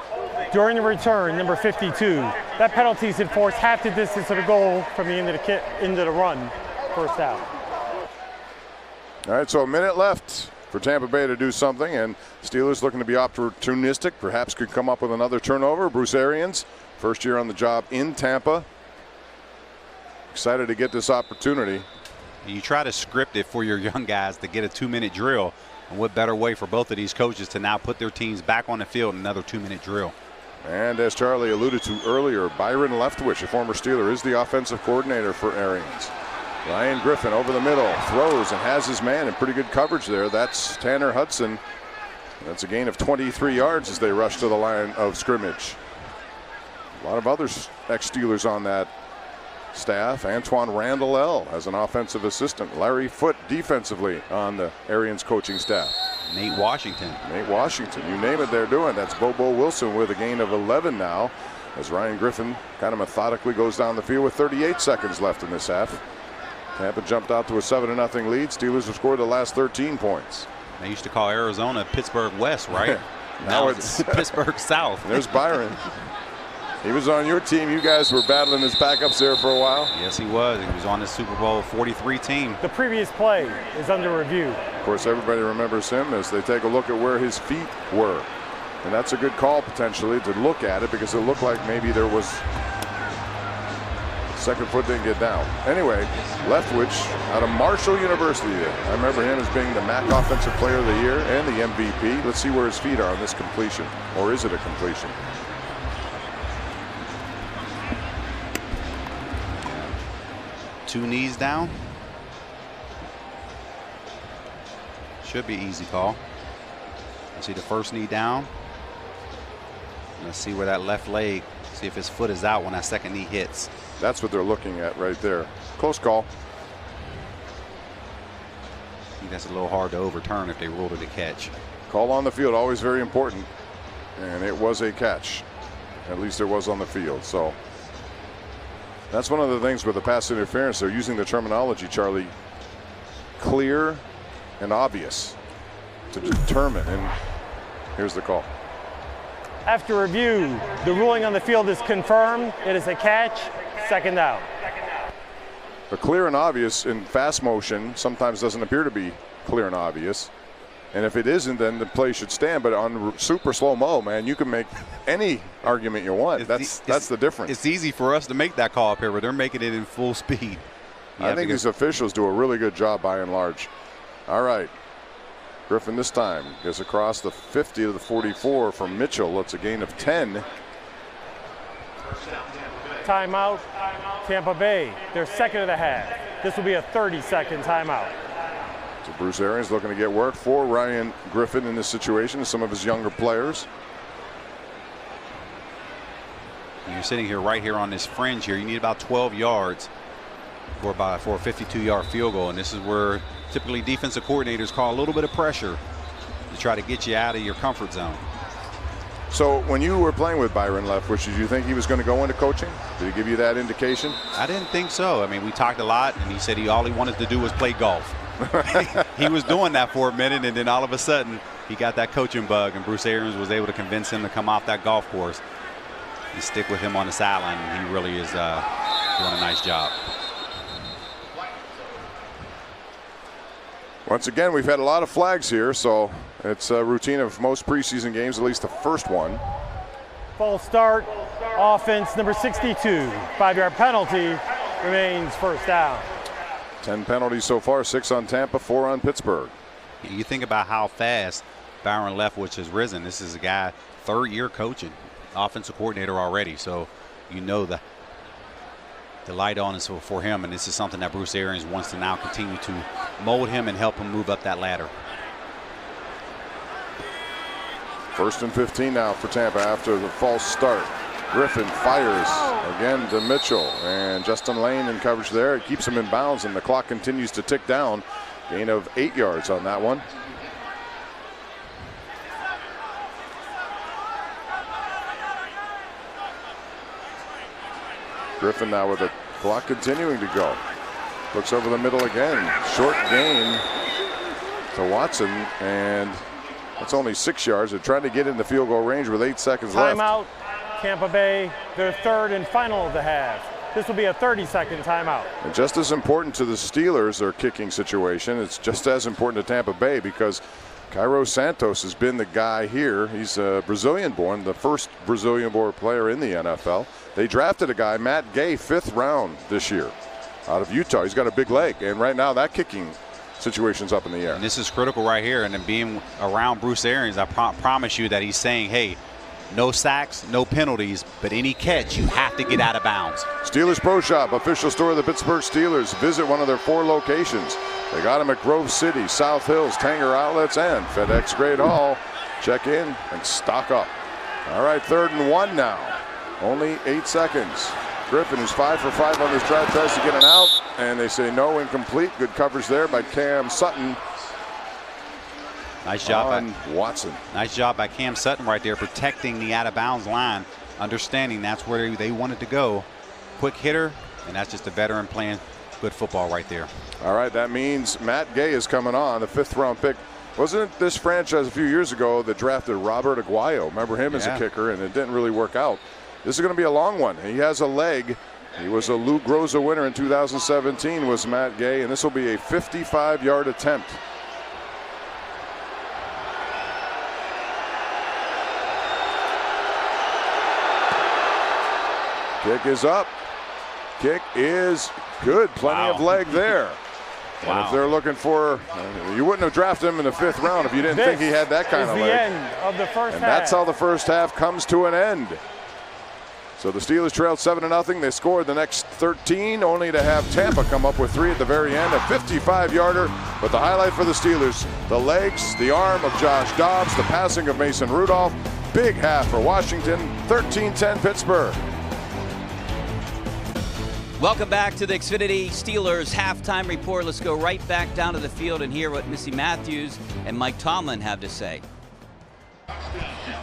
S4: during the return, number 52. That penalty is enforced half the distance of the goal from the end of the run, first out.
S1: All right, so a minute left for Tampa Bay to do something, and Steelers looking to be opportunistic, perhaps could come up with another turnover. Bruce Arians, first year on the job in Tampa. Excited to get this opportunity.
S2: You try to script it for your young guys to get a 2-minute drill, and what better way for both of these coaches to now put their teams back on the field in another 2-minute drill.
S1: And as Charlie alluded to earlier, Byron Leftwich, a former Steeler, is the offensive coordinator for Arians. Ryan Griffin over the middle, throws and has his man in pretty good coverage there. That's Tanner Hudson. That's a gain of 23 yards as they rush to the line of scrimmage. A lot of other ex-Steelers on that staff. Antoine Randall as an offensive assistant. Larry Foote defensively on the Arians coaching staff.
S2: Nate Washington.
S1: Nate Washington, you name it, they're doing. That's Bobo Wilson with a gain of 11 now, as Ryan Griffin kind of methodically goes down the field with 38 seconds left in this half. Tampa jumped out to a 7-0 lead. Steelers have scored the last 13 points.
S2: They used to call Arizona Pittsburgh West, right?
S1: Now it's
S2: Pittsburgh South.
S1: There's Byron. He was on your team. You guys were battling his backups there for a while.
S2: Yes, he was. He was on the Super Bowl 43 team.
S4: The previous play is under review.
S1: Of course, everybody remembers him as they take a look at where his feet were. And that's a good call potentially to look at it, because it looked like maybe there was second foot didn't get down. Anyway, Leftwich out of Marshall University there. I remember him as being the MAC Offensive Player of the Year and the MVP. Let's see where his feet are on this completion. Or is it a completion?
S2: Two knees down. Should be easy call. See the first knee down. Let's see where that left leg, see if his foot is out when that second knee hits.
S1: That's what they're looking at right there. Close call.
S2: I think that's a little hard to overturn if they ruled it a catch.
S1: Call on the field, always very important. And it was a catch. At least it was on the field. So that's one of the things with the pass interference. They're using the terminology, Charlie, clear and obvious to determine. And here's the call.
S4: After review, the ruling on the field is confirmed. It is a catch, second down.
S1: The clear and obvious in fast motion sometimes doesn't appear to be clear and obvious. And if it isn't, then the play should stand. But on super slow-mo, man, you can make any argument you want. That's the difference.
S2: It's easy for us to make that call up here, but they're making it in full speed.
S1: I think these officials do a really good job by and large. All right. Griffin this time gets across the 50 to the 44 from Mitchell. It's a gain of 10.
S4: Timeout, Tampa Bay. Their second of the half. This will be a 30-second timeout.
S1: So Bruce Arians looking to get work for Ryan Griffin in this situation and some of his younger players.
S2: You're sitting here right here on this fringe here. You need about 12 yards for a 52-yard field goal, and this is where typically defensive coordinators call a little bit of pressure to try to get you out of your comfort zone.
S1: So when you were playing with Byron Leftwich, did you think he was going to go into coaching? Did he give you that indication?
S2: I didn't think so. I mean, we talked a lot, and he said all he wanted to do was play golf. He was doing that for a minute, and then all of a sudden he got that coaching bug, and Bruce Arians was able to convince him to come off that golf course and stick with him on the sideline, and he really is doing a nice job.
S1: Once again, we've had a lot of flags here, so it's a routine of most preseason games, at least the first one.
S4: False start, offense number 62. 5-yard penalty, remains first down.
S1: 10 penalties so far, 6 on Tampa, 4 on Pittsburgh.
S2: You think about how fast Byron Leftwich has risen. This is a guy, third-year coaching, offensive coordinator already, so you know the light on is for him, and this is something that Bruce Arians wants to now continue to mold him and help him move up that ladder.
S1: 1st and 15 now for Tampa after the false start. Griffin fires again to Mitchell, and Justin Lane in coverage there. It keeps him in bounds, and the clock continues to tick down. Gain of 8 yards on that one. Griffin now with the clock continuing to go. Looks over the middle again. Short gain to Watson, and that's only 6 yards. They're trying to get in the field goal range with 8 seconds left.
S4: Timeout, Tampa Bay, their third and final of the half. This will be a 30-second timeout.
S1: And just as important to the Steelers, their kicking situation, it's just as important to Tampa Bay because Cairo Santos has been the guy here. He's Brazilian-born, the first Brazilian-born player in the NFL. They drafted a guy, Matt Gay, 5th round this year out of Utah. He's got a big leg, and right now that kicking situation's up in the air.
S2: And this is critical right here, and then being around Bruce Arians, I promise you that he's saying, hey, no sacks, no penalties, but any catch, you have to get out of bounds.
S1: Steelers Pro Shop, official store of the Pittsburgh Steelers. Visit one of their 4 locations. They got them at Grove City, South Hills, Tanger Outlets, and FedEx Great Hall. Check in and stock up. All right, 3rd and 1 now. Only 8 seconds. Griffin, who's 5 for 5 on this drive, tries to get an out, and they say no, incomplete. Good coverage there by Cam Sutton.
S2: Nice job
S1: by Watson.
S2: Nice job by Cam Sutton right there, protecting the out-of-bounds line, understanding that's where they wanted to go. Quick hitter, and that's just a veteran playing good football right there.
S1: All right, that means Matt Gay is coming on, the 5th-round pick. Wasn't it this franchise a few years ago that drafted Robert Aguayo? Remember him as a kicker, and it didn't really work out. This is going to be a long one. He has a leg. He was a Lou Groza winner in 2017, was Matt Gay, and this will be a 55-yard attempt. Kick is up. Kick is good. Plenty of leg there. And if they're looking for, you wouldn't have drafted him in the 5th round if you didn't think he had that kind of leg.
S4: This is the end of the first half.
S1: And that's how the first half comes to an end. So the Steelers trailed 7-0. They scored the next 13, only to have Tampa come up with 3 at the very end, a 55-yarder. But the highlight for the Steelers, the legs, the arm of Josh Dobbs, the passing of Mason Rudolph. Big half for Washington, 13-10 Pittsburgh.
S5: Welcome back to the Xfinity Steelers halftime report. Let's go right back down to the field and hear what Missy Matthews and Mike Tomlin have to say.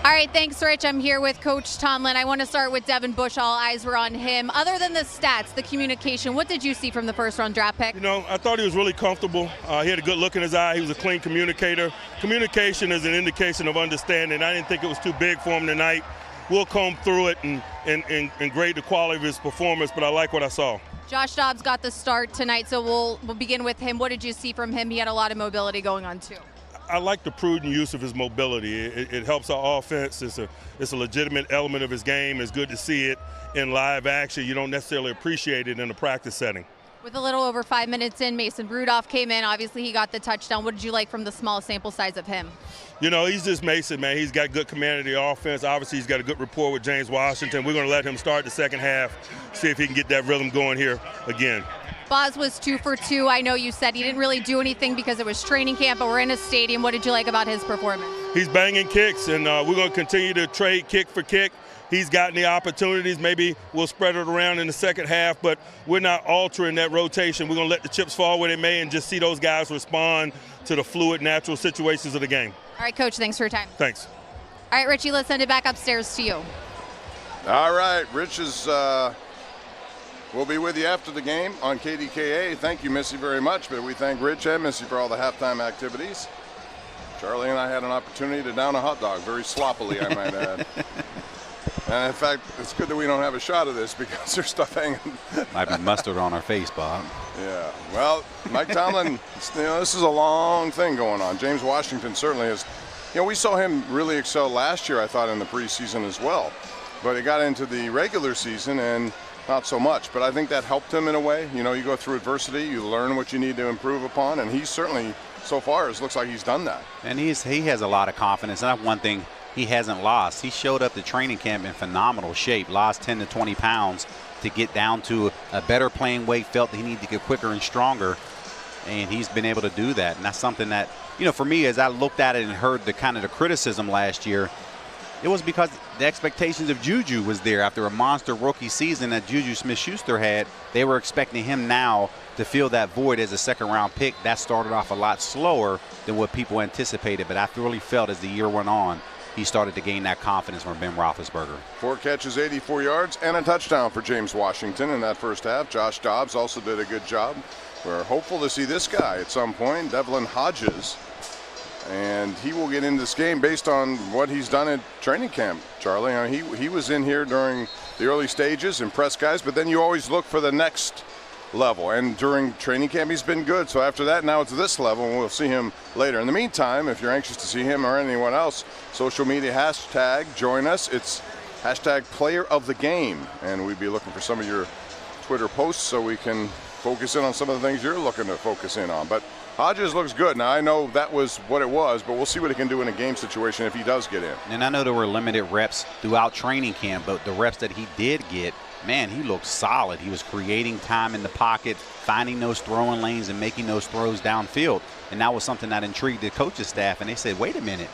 S3: All right, thanks, Rich. I'm here with Coach Tomlin. I want to start with Devin Bush. All eyes were on him. Other than the stats, the communication, what did you see from the 1st-round draft pick?
S6: You know, I thought he was really comfortable. He had a good look in his eye. He was a clean communicator. Communication is an indication of understanding. I didn't think it was too big for him tonight. We'll comb through it and grade the quality of his performance, but I like what I saw.
S3: Josh Dobbs got the start tonight, so we'll begin with him. What did you see from him? He had a lot of mobility going on, too.
S6: I like the prudent use of his mobility. It helps our offense. It's a legitimate element of his game. It's good to see it in live action. You don't necessarily appreciate it in a practice setting.
S3: With a little over 5 minutes in, Mason Rudolph came in. Obviously, he got the touchdown. What did you like from the small sample size of him?
S6: You know, he's just Mason, man. He's got good command of the offense. Obviously, he's got a good rapport with James Washington. We're going to let him start the second half, see if he can get that rhythm going here again.
S3: Boz was 2 for 2. I know you said he didn't really do anything because it was training camp, but we're in a stadium. What did you like about his performance?
S6: He's banging kicks, and we're going to continue to trade kick for kick. He's gotten the opportunities. Maybe we'll spread it around in the second half, but we're not altering that rotation. We're going to let the chips fall where they may and just see those guys respond to the fluid, natural situations of the game.
S3: All right, Coach, thanks for your time.
S6: Thanks.
S3: All right, Richie, let's send it back upstairs to you.
S1: All right, Rich is we'll be with you after the game on KDKA. Thank you, Missy, very much. But we thank Rich and Missy for all the halftime activities. Charlie and I had an opportunity to down a hot dog, very sloppily, I might add. And in fact, it's good that we don't have a shot of this because there's stuff hanging.
S2: Might be mustard on our face, Bob.
S1: Yeah. Well, Mike Tomlin, this is a long thing going on. James Washington certainly is. We saw him really excel last year, I thought, in the preseason as well. But he got into the regular season and not so much. But I think that helped him in a way. You go through adversity, you learn what you need to improve upon, and he's certainly, so far, it looks like he's done that.
S2: And he has a lot of confidence. And that's one thing he hasn't lost. He showed up to training camp in phenomenal shape, lost 10 to 20 pounds to get down to a better playing weight, felt that he needed to get quicker and stronger, and he's been able to do that. And that's something that, for me, as I looked at it and heard the kind of the criticism last year, it was because the expectations of Juju was there after a monster rookie season that Juju Smith-Schuster had. They were expecting him now to fill that void as a second-round pick. That started off a lot slower than what people anticipated, but I really felt as the year went on, he started to gain that confidence from Ben Roethlisberger.
S1: 4 catches, 84 yards, and a touchdown for James Washington in that first half. Josh Dobbs also did a good job. We're hopeful to see this guy at some point, Devlin Hodges, and he will get into this game based on what he's done at training camp, Charlie. He was in here during the early stages, impressed guys, but then you always look for the next level, and during training camp he's been good. So after that, now it's this level, and we'll see him later. In the meantime, if you're anxious to see him or anyone else, social media hashtag join us. It's hashtag player of the game, and we'd be looking for some of your Twitter posts so we can focus in on some of the things you're looking to focus in on. But Hodges looks good. Now, I know that was what it was, but we'll see what he can do in a game situation if he does get in.
S2: And I know there were limited reps throughout training camp, but the reps that he did get, man, he looked solid. He was creating time in the pocket, finding those throwing lanes and making those throws downfield. And that was something that intrigued the coaching staff. And they said, wait a minute,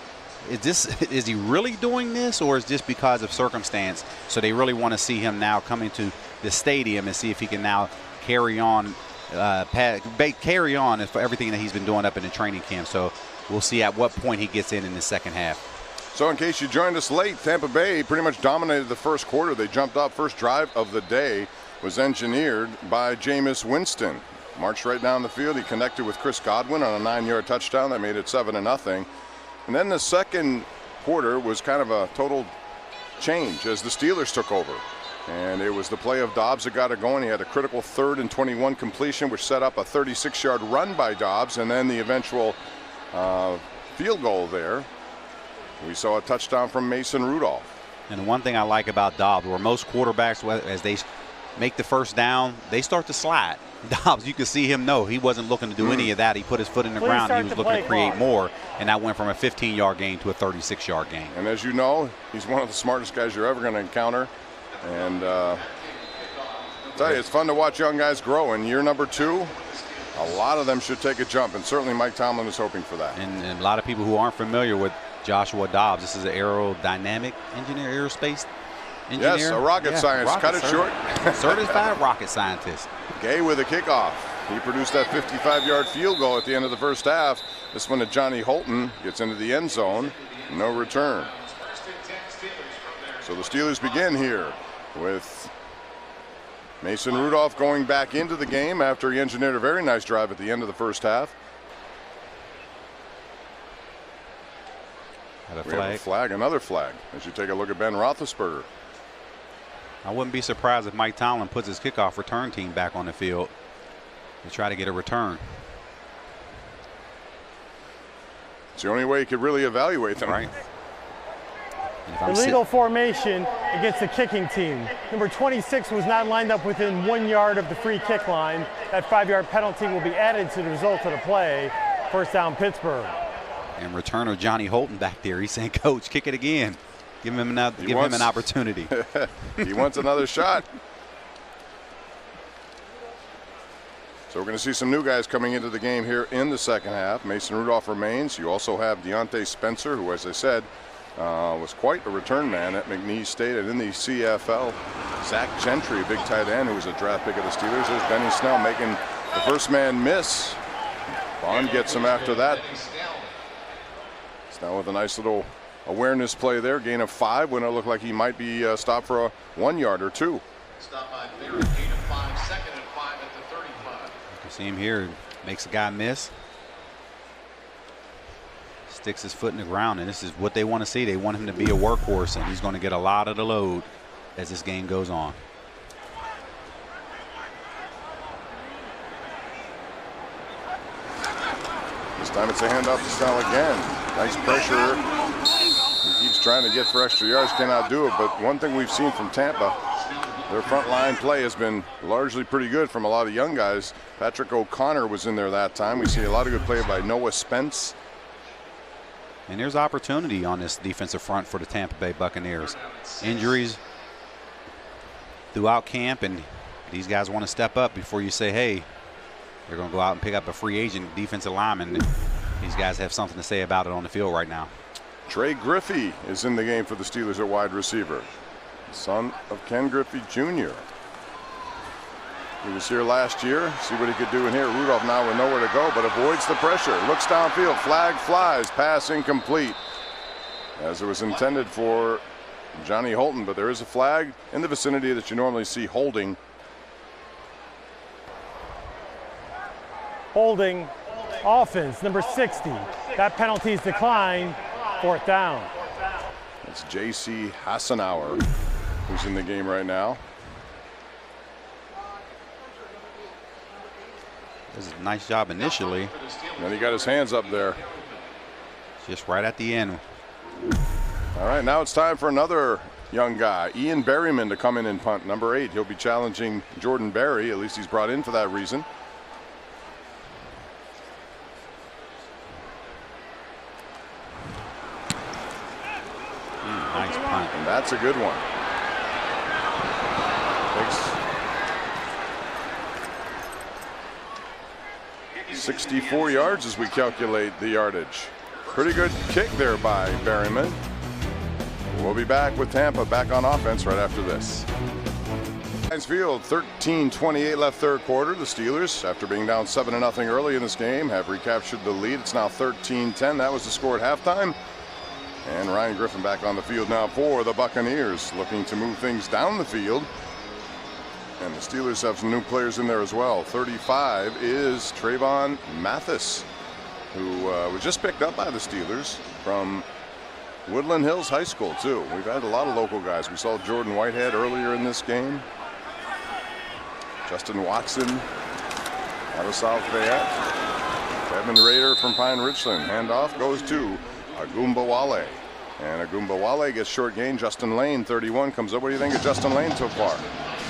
S2: is he really doing this, or is this because of circumstance? So they really want to see him now come into the stadium and see if he can now carry on for everything that he's been doing up in the training camp. So we'll see at what point he gets in the second half.
S1: So in case you joined us late, Tampa Bay pretty much dominated the first quarter. They jumped up. First drive of the day was engineered by Jameis Winston. Marched right down the field. He connected with Chris Godwin on a 9-yard touchdown that made it 7-0. And then the second quarter was kind of a total change as the Steelers took over. And it was the play of Dobbs that got it going. He had a critical 3rd and 21 completion, which set up a 36-yard run by Dobbs, and then the eventual field goal there. We saw a touchdown from Mason Rudolph.
S2: And the one thing I like about Dobbs, where most quarterbacks, as they make the first down, they start to slide. Dobbs, you can see him know he wasn't looking to do any of that. He put his foot in the ground. He was looking to create more, and that went from a 15-yard gain to a 36-yard gain.
S1: And as you know, he's one of the smartest guys you're ever going to encounter. And I'll tell you, it's fun to watch young guys grow. In year number 2, a lot of them should take a jump, and certainly Mike Tomlin is hoping for that.
S2: And a lot of people who aren't familiar with Joshua Dobbs, this is an aerodynamic engineer, aerospace engineer.
S1: Yes, a rocket scientist. Cut it short.
S2: Certified rocket scientist.
S1: Gay with a kickoff. He produced that 55-yard field goal at the end of the first half. This one to Johnny Holton, gets into the end zone. No return. So the Steelers begin here with Mason Rudolph going back into the game after he engineered a very nice drive at the end of the first half. We have a flag, another flag, as you take a look at Ben Roethlisberger.
S2: I wouldn't be surprised if Mike Tomlin puts his kickoff return team back on the field to try to get a return.
S1: It's the only way you could really evaluate them.
S2: Right.
S4: Illegal formation against the kicking team. Number 26 was not lined up within 1 yard of the free kick line. That 5-yard penalty will be added to the result of the play. First down, Pittsburgh.
S2: And returner Johnny Holton back there. He's saying, Coach, kick it again. Give him an opportunity.
S1: He wants another shot. So we're going to see some new guys coming into the game here in the second half. Mason Rudolph remains. You also have Deontay Spencer, who, as I said, was quite a return man at McNeese State and in the CFL. Zach Gentry, a big tight end, who was a draft pick of the Steelers. There's Benny Snell making the first man miss. Bond gets him after that. Snell with a nice little awareness play there. Gain of 5 when it looked like he might be stopped for a 1 yard or 2.
S7: Stop by Barrett, gain of 5, second and 5 at the 35.
S2: You can see him here, makes a guy miss. Sticks his foot in the ground, and this is what they want to see. They want him to be a workhorse, and he's going to get a lot of the load as this game goes on.
S1: This time it's a handoff to Snell again. Nice pressure. He keeps trying to get for extra yards, cannot do it. But one thing we've seen from Tampa, their front line play has been largely pretty good from a lot of young guys. Patrick O'Connor was in there that time. We see a lot of good play by Noah Spence.
S2: And there's opportunity on this defensive front for the Tampa Bay Buccaneers. Injuries throughout camp, and these guys want to step up before you say, hey, they're going to go out and pick up a free agent defensive lineman. These guys have something to say about it on the field right now.
S1: Trey Griffey is in the game for the Steelers at wide receiver. Son of Ken Griffey Jr. He was here last year. See what he could do in here. Rudolph now with nowhere to go, but avoids the pressure. Looks downfield. Flag flies. Pass incomplete. As it was intended for Johnny Holton, but there is a flag in the vicinity that you normally see holding.
S4: Holding offense, number 60. That penalty is declined. 4th down.
S1: It's J.C. Hassenauer who's in the game right now.
S2: This is a nice job initially.
S1: And then he got his hands up there.
S2: Just right at the end.
S1: All right, now it's time for another young guy, Ian Berryman, to come in and punt. Number 8. He'll be challenging Jordan Berry. At least he's brought in for that reason.
S2: Nice punt.
S1: And that's a good one. Takes 64 yards as we calculate the yardage. Pretty good kick there by Berryman. We'll be back with Tampa back on offense right after this. Heinz Field, 13:28 left third quarter. The Steelers, after being down 7-0 early in this game, have recaptured the lead. It's now 13-10. That was the score at halftime. And Ryan Griffin back on the field now for the Buccaneers, looking to move things down the field. And the Steelers have some new players in there as well. 35 is Trayvon Mathis, who was just picked up by the Steelers from Woodland Hills High School, too. We've had a lot of local guys. We saw Jordan Whitehead earlier in this game. Justin Watson out of South Fayette. Kevin Rader from Pine Richland. Handoff goes to Agumbawale. And Agumbawale gets short gain. Justin Lane, 31, comes up. What do you think of Justin Lane so far?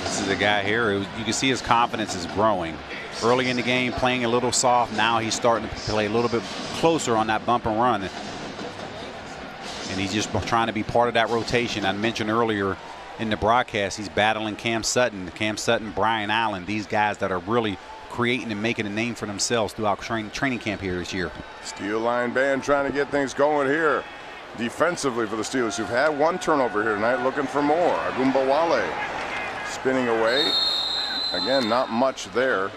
S2: This is a guy here who you can see his confidence is growing. Early in the game, playing a little soft. Now he's starting to play a little bit closer on that bump and run. And he's just trying to be part of that rotation. I mentioned earlier in the broadcast, he's battling Cam Sutton, Brian Allen, these guys that are really creating and making a name for themselves throughout training camp here this year.
S1: Steel line band trying to get things going here defensively for the Steelers, who've had 1 turnover here tonight, looking for more. Agumbawale spinning away. Again, not much there.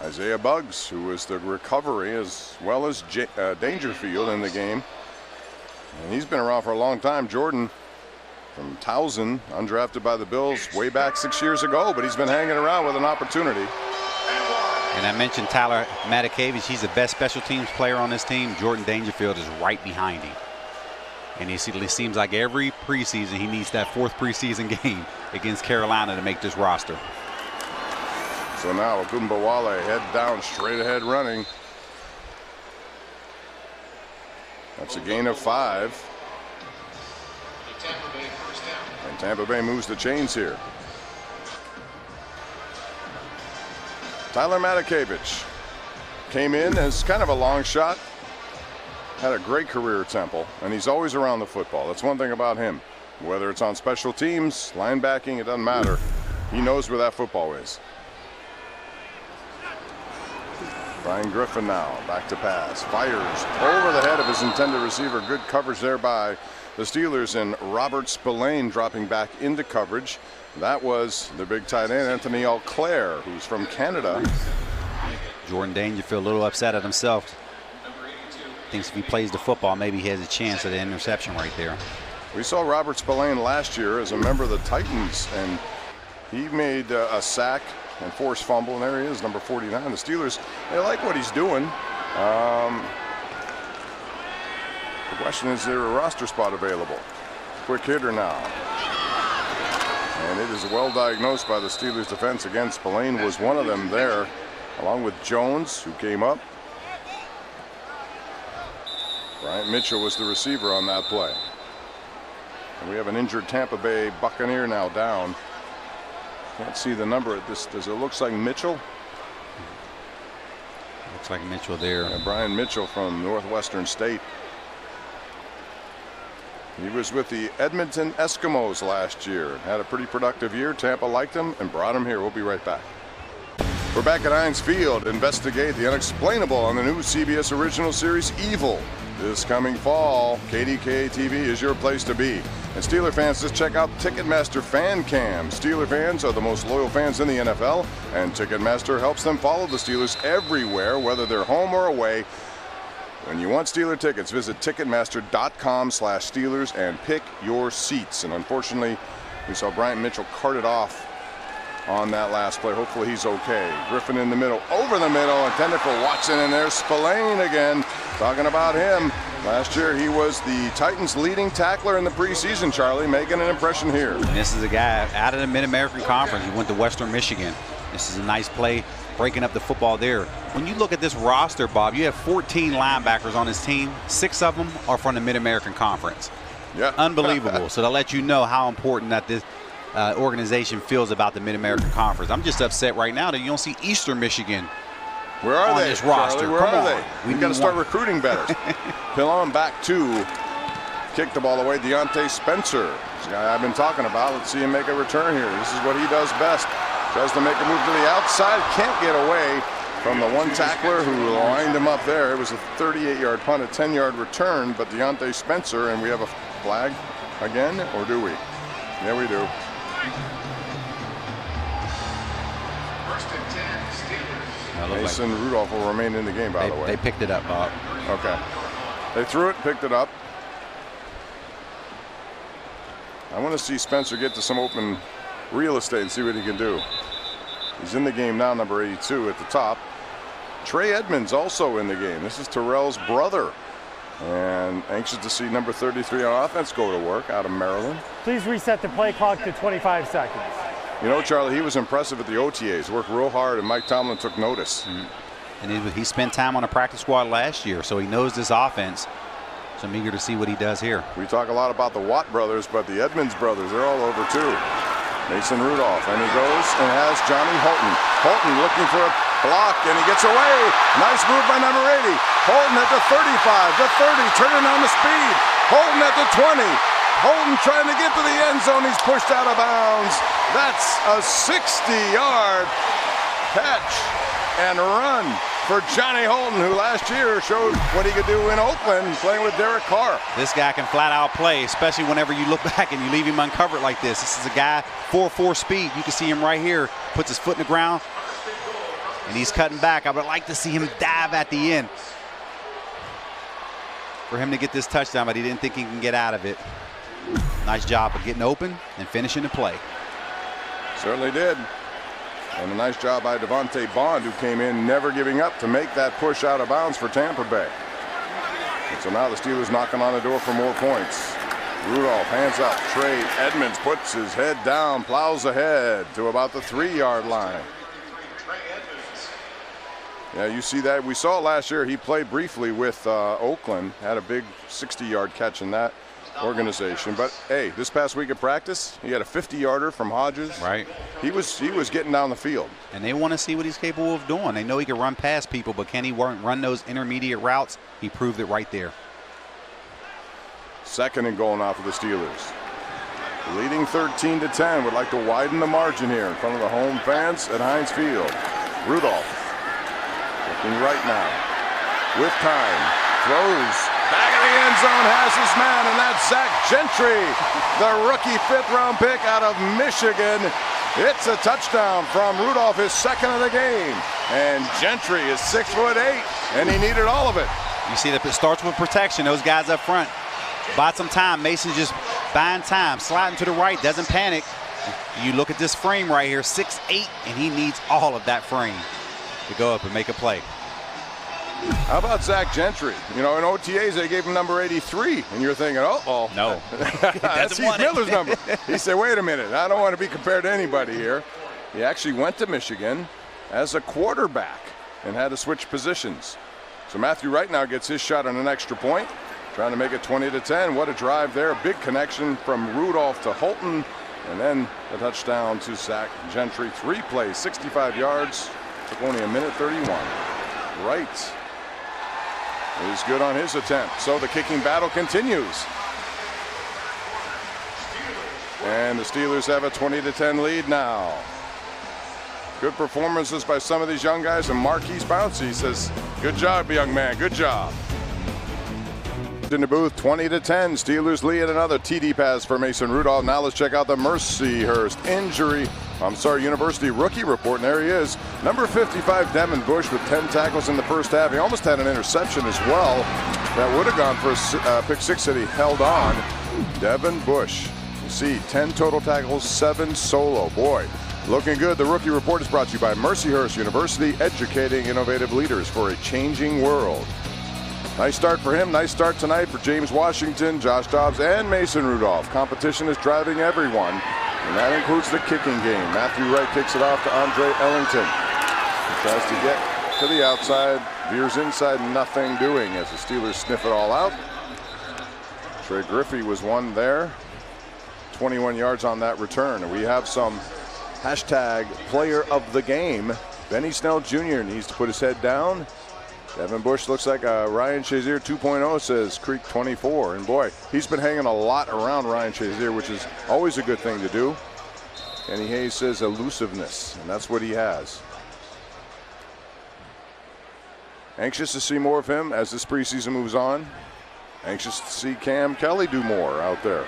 S1: Isaiah Buggs, who was the recovery, as well as Dangerfield in the game. And he's been around for a long time. Jordan from Towson, undrafted by the Bills way back 6 years ago, but he's been hanging around with an opportunity.
S2: And I mentioned Tyler Matakevich. He's the best special teams player on this team. Jordan Dangerfield is right behind him. And it seems like every preseason he needs that 4th preseason game against Carolina to make this roster.
S1: So now Agumbawale head down, straight ahead running. That's a gain of 5. And Tampa Bay moves the chains here. Tyler Matakevich came in as kind of a long shot. Had a great career at Temple, and he's always around the football. That's one thing about him. Whether it's on special teams, linebacking, it doesn't matter. He knows where that football is. Brian Griffin now back to pass. Fires over the head of his intended receiver. Good coverage there by the Steelers, and Robert Spillane dropping back into coverage. That was the big tight end, Anthony Auclair, who's from Canada.
S2: Jordan Dangerfield a little upset at himself. Thinks if he plays the football, maybe he has a chance at an interception right there.
S1: We saw Robert Spillane last year as a member of the Titans, and he made a sack and forced fumble, and there he is, number 49. The Steelers, they like what he's doing. The question is there a roster spot available? Quick hitter now. And it is well diagnosed by the Steelers defense. Again, Spillane was one of them there, along with Jones, who came up. Bryant Mitchell was the receiver on that play. And we have an injured Tampa Bay Buccaneer now down. Can't see the number at this. Does it look like Mitchell?
S2: Looks like Mitchell there.
S1: Yeah, Brian Mitchell from Northwestern State. He was with the Edmonton Eskimos last year. Had a pretty productive year. Tampa liked him and brought him here. We'll be right back. We're back at Heinz Field. Investigate the unexplainable on the new CBS original series Evil. This coming fall, KDKA TV is your place to be. And Steeler fans, just check out Ticketmaster Fan Cam. Steeler fans are the most loyal fans in the NFL, and Ticketmaster helps them follow the Steelers everywhere, whether they're home or away. When you want Steeler tickets, visit Ticketmaster.com/Steelers and pick your seats. And unfortunately, we saw Bryant Mitchell carted off on that last play. Hopefully he's okay. Griffin in the middle, over the middle, intended for Watson, and there's Spillane again. Talking about him. Last year he was the Titans' leading tackler in the preseason, Charlie, making an impression here.
S2: And this is a guy out of the Mid-American Conference. He went to Western Michigan. This is a nice play, breaking up the football there. When you look at this roster, Bob, you have 14 linebackers on his team. 6 of them are from the Mid-American Conference.
S1: Yeah.
S2: Unbelievable. So to let you know how important that this organization feels about the Mid-American Conference. I'm just upset right now that you don't see Eastern Michigan.
S1: Where are
S2: on
S1: they,
S2: this roster?
S1: Charlie? Where
S2: Come
S1: are
S2: on.
S1: they? We've got to start recruiting better. Pillon back 2. Kicked the ball away. Deontay Spencer. This guy I've been talking about. Let's see him make a return here. This is what he does best. Tries to make a move to the outside. Can't get away from the one tackler who lined him up there. It was a 38-yard punt, a 10-yard return, but Deontay Spencer, and we have a flag again, or do we? Yeah, we do.
S7: First and 10, Steelers.
S1: Mason Rudolph will remain in the game, by the way.
S2: They picked it up, Bob.
S1: Okay. They threw it, picked it up. I want to see Spencer get to some open real estate and see what he can do. He's in the game now, number 82 at the top. Trey Edmonds also in the game. This is Terrell's brother. And anxious to see number 33 on offense go to work out of Maryland.
S4: Please reset the play clock to 25 seconds.
S1: You know, Charlie, he was impressive at the OTAs. Worked real hard, and Mike Tomlin took notice.
S2: And he spent time on a practice squad last year, so he knows this offense. So I'm eager to see what he does here.
S1: We talk a lot about the Watt brothers, but the Edmonds brothers, they're all over too. Mason Rudolph, and he goes and has Johnny Holton. Holton looking for a block, and he gets away. Nice move by number 80. Holton at the 35, the 30, turning on the speed. Holton at the 20. Holton trying to get to the end zone. He's pushed out of bounds. That's a 60-yard catch and run for Johnny Holton, who last year showed what he could do in Oakland playing with Derek Carr.
S2: This guy can flat out play, especially whenever you look back and you leave him uncovered like this. This is a guy, 4.4 speed. You can see him right here, puts his foot in the ground, and he's cutting back. I would like to see him dive at the end for him to get this touchdown, but he didn't think he can get out of it. Nice job of getting open and finishing the play.
S1: Certainly did. And a nice job by Devontae Bond, who came in never giving up to make that push out of bounds for Tampa Bay. And so now the Steelers knocking on the door for more points. Rudolph hands up. Trey Edmonds puts his head down, plows ahead to about the 3-yard line. Yeah, you see that. We saw it last year. He played briefly with Oakland, had a big 60-yard catch in that organization. But hey, this past week of practice, he had a 50-yarder from Hodges.
S2: Right.
S1: He was getting down the field.
S2: And they want to see what he's capable of doing. They know he can run past people, but can he run those intermediate routes? He proved it right there.
S1: 2nd and goal now for the Steelers. leading 13-10. Would like to widen the margin here in front of the home fans at Heinz Field. Rudolph looking right now. With time. Throws. Back of the end zone has his man, and that's Zach Gentry, the rookie 5th-round pick out of Michigan. It's a touchdown from Rudolph, his 2nd of the game. And Gentry is 6'8", and he needed all of it.
S2: You see that it starts with protection. Those guys up front bought some time. Mason's just buying time, sliding to the right, doesn't panic. You look at this frame right here, 6'8", and he needs all of that frame to go up and make a play.
S1: How about Zach Gentry? You know, in OTAs, they gave him number 83, and you're thinking, oh.
S2: No.
S1: That's Heath Miller's number. He said, wait a minute, I don't want to be compared to anybody here. He actually went to Michigan as a quarterback and had to switch positions. So Matthew right now gets his shot on an extra point, trying to make it 20-10. What a drive there. A big connection from Rudolph to Holton, and then a touchdown to Zach Gentry. 3 plays, 65 yards. Took only a minute 31. Right. He's good on his attempt. So the kicking battle continues. And the Steelers have a 20-10 lead now. Good performances by some of these young guys. And Marquise Bouncy says, good job, young man, good job. In the booth, 20-10. Steelers lead another TD pass for Mason Rudolph. Now let's check out the Mercyhurst University rookie report. And there he is, number 55, Devin Bush, with 10 tackles in the first half. He almost had an interception as well. That would have gone for a pick 6 that he held on. Devin Bush, you see, 10 total tackles, 7 solo. Boy, looking good. The rookie report is brought to you by Mercyhurst University, educating innovative leaders for a changing world. Nice start for him. Nice start tonight for James Washington, Josh Dobbs, and Mason Rudolph. Competition is driving everyone, and that includes the kicking game. Matthew Wright kicks it off to Andre Ellington. He tries to get to the outside, veers inside, nothing doing as the Steelers sniff it all out. Trey Griffey was one there. 21 yards on that return, and we have some hashtag player of the game. Benny Snell Jr. needs to put his head down. Devin Bush looks like Ryan Shazier 2.0, says Creek 24. And boy, he's been hanging a lot around Ryan Shazier, which is always a good thing to do. Kenny Hayes says elusiveness, and that's what he has. Anxious to see more of him as this preseason moves on. Anxious to see Cam Kelly do more out there.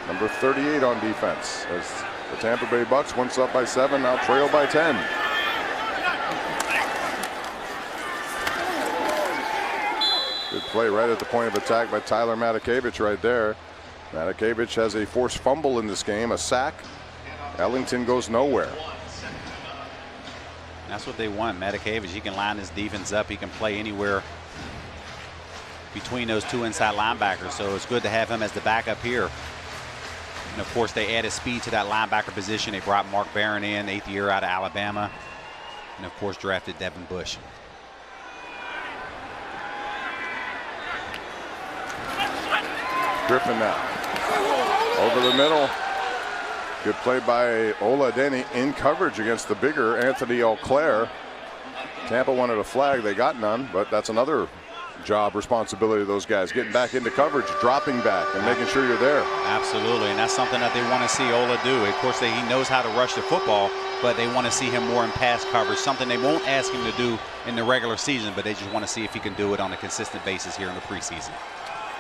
S1: Number 38 on defense as the Tampa Bay Bucks, once up by 7, now trail by 10. Good play right at the point of attack by Tyler Matakevich right there. Matakevich has a forced fumble in this game, a sack. Ellington goes nowhere.
S2: That's what they want. Matakevich, he can line his defense up. He can play anywhere between those 2 inside linebackers. So it's good to have him as the backup here. And of course, they added speed to that linebacker position. They brought Mark Barron in, 8th year out of Alabama. And of course, drafted Devin Bush.
S1: Griffin now. Over the middle. Good play by Ola Denny in coverage against the bigger Anthony Auclair. Tampa wanted a flag. They got none, but that's another job responsibility of those guys. Getting back into coverage, dropping back, and making sure you're there.
S2: Absolutely, and that's something that they want to see Ola do. Of course, he knows how to rush the football, but they want to see him more in pass coverage, something they won't ask him to do in the regular season, but they just want to see if he can do it on a consistent basis here in the preseason.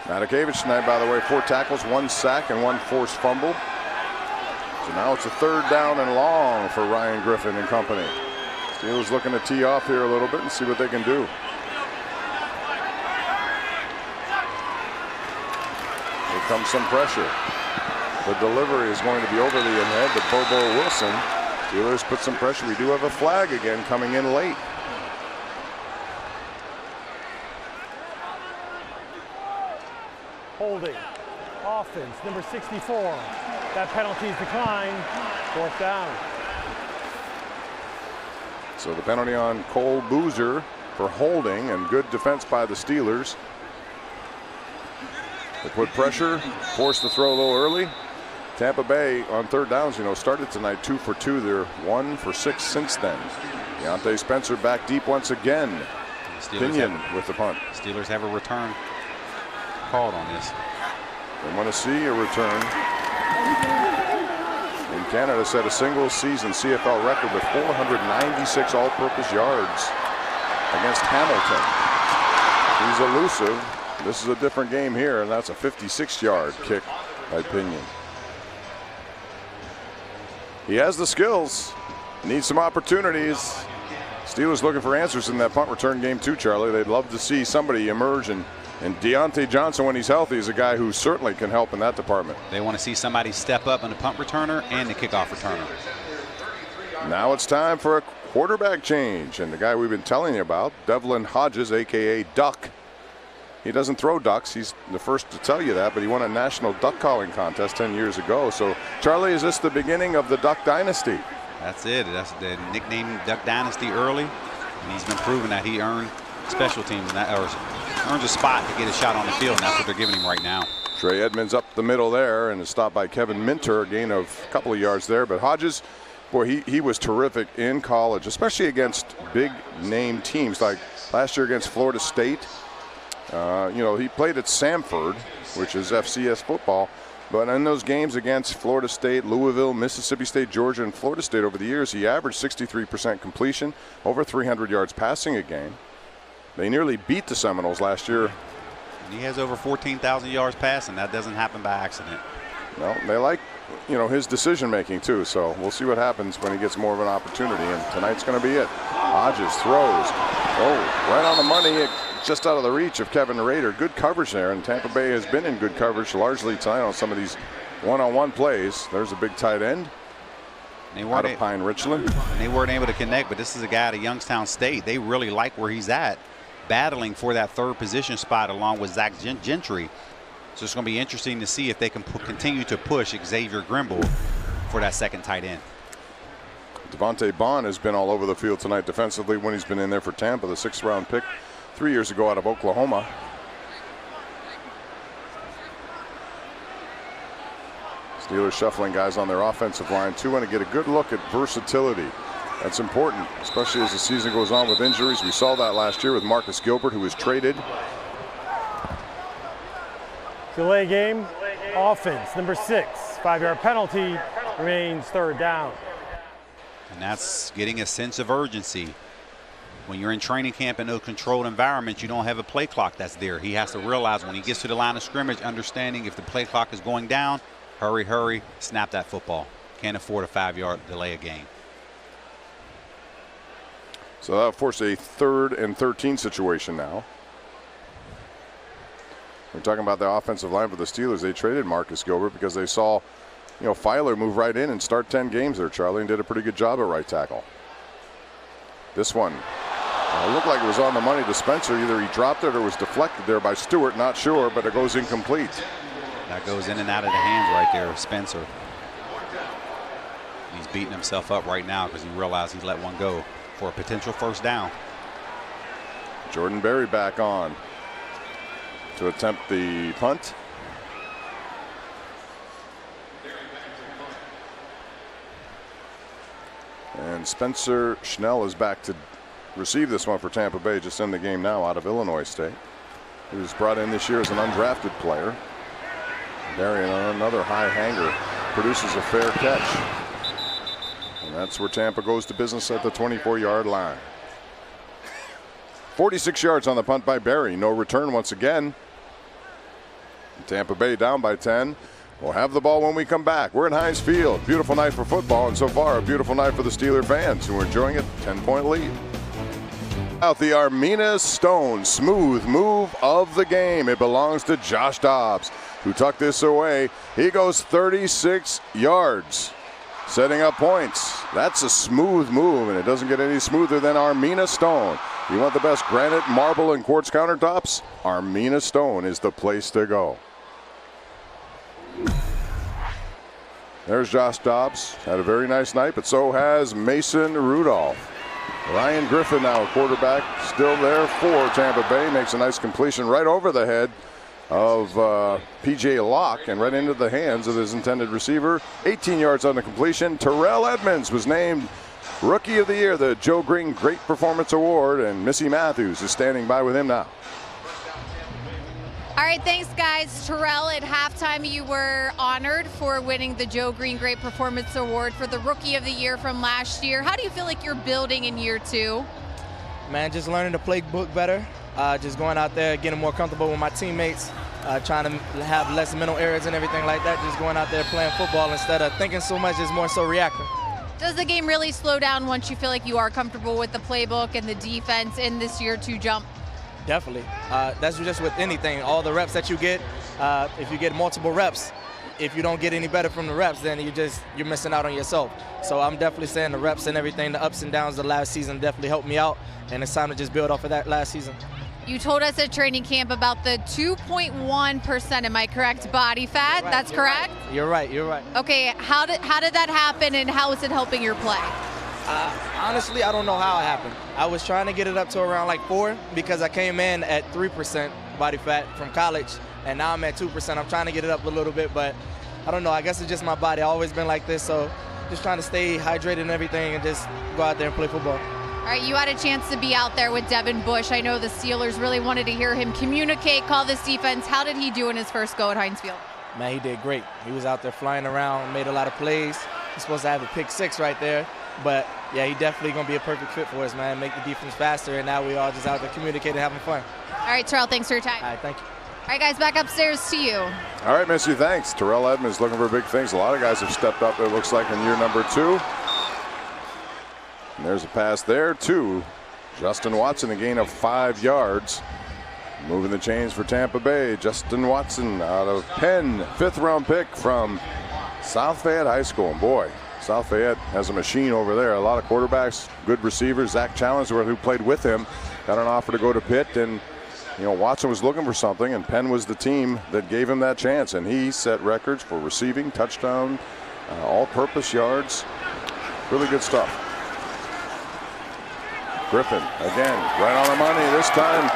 S1: Matakevich tonight, by the way, 4 tackles, 1 sack, and 1 forced fumble. So now it's a 3rd down and long for Ryan Griffin and company. Steelers looking to tee off here a little bit and see what they can do. Here comes some pressure. The delivery is going to be over the head to Bobo Wilson. Steelers put some pressure. We do have a flag again coming in late.
S4: Holding. Offense, number 64. That penalty is declined. 4th down.
S1: So the penalty on Cole Boozer for holding, and good defense by the Steelers. They put pressure, forced the throw a little early. Tampa Bay on 3rd downs, started tonight 2 for 2. They're 1 for 6 since then. Deontay Spencer back deep once again. Pinion with the punt.
S2: Steelers have a return called on this.
S1: They want to see a return. And Canada set a single-season CFL record with 496 all-purpose yards against Hamilton. He's elusive. This is a different game here, and that's a 56-yard kick by Pinion. He has the skills, needs some opportunities. Steelers looking for answers in that punt return game too, Charlie. They'd love to see somebody emerge, and Deontay Johnson, when he's healthy, is a guy who certainly can help in that department.
S2: They want to see somebody step up in the punt returner and the kickoff returner.
S1: Now it's time for a quarterback change, and the guy we've been telling you about, Devlin Hodges, a.k.a. Duck. He doesn't throw ducks. He's the first to tell you that, but he won a national duck calling contest 10 years ago. So, Charlie, is this the beginning of the Duck Dynasty?
S2: That's it. That's the nickname Duck Dynasty early, and he's been proving that he earned special teams, or earns a spot to get a shot on the field, and that's what they're giving him right now.
S1: Trey Edmonds up the middle there, and is stopped by Kevin Minter, a gain of a couple of yards there. But Hodges, boy, he was terrific in college, especially against big name teams like last year against Florida State. You know, he played at Samford, which is FCS football, but in those games against Florida State, Louisville, Mississippi State, Georgia, and Florida State over the years, he averaged 63% completion, over 300 yards passing a game. They nearly beat the Seminoles last year.
S2: He has over 14,000 yards passing. That doesn't happen by accident.
S1: Well, they like, you know, his decision making too, so we'll see what happens when he gets more of an opportunity, and tonight's going to be it. Hodges throws. Oh, right on the money, just out of the reach of Kevin Rader. Good coverage there, and Tampa Bay has been in good coverage largely tonight on some of these one-on-one plays. There's a big tight end out of Pine Richland.
S2: They weren't able to connect, but this is a guy out of Youngstown State. They really like where he's at, battling for that third position spot along with Zach Gentry. So it's going to be interesting to see if they can continue to push Xavier Grimble for that second tight end.
S1: Devontae Bond has been all over the field tonight defensively when he's been in there for Tampa, the 6th-round pick 3 years ago out of Oklahoma. Steelers shuffling guys on their offensive line too, want to get a good look at versatility. That's important, especially as the season goes on with injuries. We saw that last year with Marcus Gilbert, who was traded.
S4: Delay game, offense, number 6. 5-yard penalty, remains 3rd down.
S2: And that's getting a sense of urgency. When you're in training camp in a controlled environment, you don't have a play clock that's there. He has to realize when he gets to the line of scrimmage, understanding if the play clock is going down, hurry, hurry, snap that football. Can't afford a 5-yard delay a game.
S1: So that'll force a 3rd and 13 situation now. We're talking about the offensive line for the Steelers. They traded Marcus Gilbert because they saw, you know, Filer move right in and start 10 games there, Charlie, and did a pretty good job at right tackle. This one looked like it was on the money to Spencer. Either he dropped it or was deflected there by Stewart, not sure, but it goes incomplete.
S2: That goes in and out of the hands right there of Spencer. He's beating himself up right now because he realized he let one go for a potential 1st down.
S1: Jordan Berry back on to attempt the punt. And Spencer Schnell is back to receive this one for Tampa Bay, just in the game now out of Illinois State. He was brought in this year as an undrafted player. Berry on another high hanger produces a fair catch. And that's where Tampa goes to business at the 24-yard line. 46 yards on the punt by Berry. No return once again. Tampa Bay down by 10. We'll have the ball when we come back. We're in Heinz Field. Beautiful night for football, and so far a beautiful night for the Steeler fans who are enjoying it. 10-point lead. Out the Armina Stone smooth move of the game. It belongs to Josh Dobbs, who tucked this away. He goes 36 yards, setting up points. That's a smooth move, and it doesn't get any smoother than Armina Stone. You want the best granite, marble, and quartz countertops? Armina Stone is the place to go. There's Josh Dobbs. Had a very nice night, but so has Mason Rudolph. Ryan Griffin now quarterback, still there for Tampa Bay. Makes a nice completion right over the head of P.J. Locke and right into the hands of his intended receiver. 18 yards on the completion. Terrell Edmonds was named Rookie of the Year, the Joe Green Great Performance Award, and Missy Matthews is standing by with him now.
S3: All right, thanks, guys. Terrell, at halftime, you were honored for winning the Joe Green Great Performance Award for the Rookie of the Year from last year. How do you feel like you're building in year 2?
S8: Man, just learning the playbook better. Just going out there, getting more comfortable with my teammates, trying to have less mental errors and everything like that. Just going out there playing football instead of thinking so much, is more so reacting.
S3: Does the game really slow down once you feel like you are comfortable with the playbook and the defense in this year 2 jump?
S8: Definitely. That's just with anything. All the reps that you get, if you get multiple reps, if you don't get any better from the reps, then you're missing out on yourself. So I'm definitely saying the reps and everything, the ups and downs of the last season definitely helped me out, and it's time to just build off of that last season.
S3: You told us at training camp about the 2.1%, am I correct, body fat?
S8: Right,
S3: That's correct?
S8: Right. You're right, you're right.
S3: Okay, how did that happen, and how is it helping your play?
S8: Honestly, I don't know how it happened. I was trying to get it up to around like 4 because I came in at 3% body fat from college, and now I'm at 2%. I'm trying to get it up a little bit, but I don't know. I guess it's just my body. I've always been like this, so just trying to stay hydrated and everything and just go out there and play football.
S3: All right, you had a chance to be out there with Devin Bush. I know the Steelers really wanted to hear him communicate, call this defense. How did he do in his first go at Heinz Field?
S8: Man, he did great. He was out there flying around, made a lot of plays. He's supposed to have a pick 6 right there. But, yeah, he definitely going to be a perfect fit for us, man. Make the defense faster, and now we all just out there communicating, having fun.
S3: All right, Terrell, thanks for your time.
S8: All right, thank you.
S3: All right, guys, back upstairs to you.
S1: All right, Missy, thanks. Terrell Edmunds looking for big things. A lot of guys have stepped up, it looks like, in year number 2. And there's a pass there to Justin Watson, a gain of 5 yards. Moving the chains for Tampa Bay. Justin Watson out of Penn, 5th-round pick from South Fayette High School. And boy, South Fayette has a machine over there. A lot of quarterbacks, good receivers. Zach Challenger, who played with him, got an offer to go to Pitt. And, you know, Watson was looking for something, and Penn was the team that gave him that chance. And he set records for receiving, touchdown, all-purpose yards. Really good stuff. Griffin, again, right on the money this time.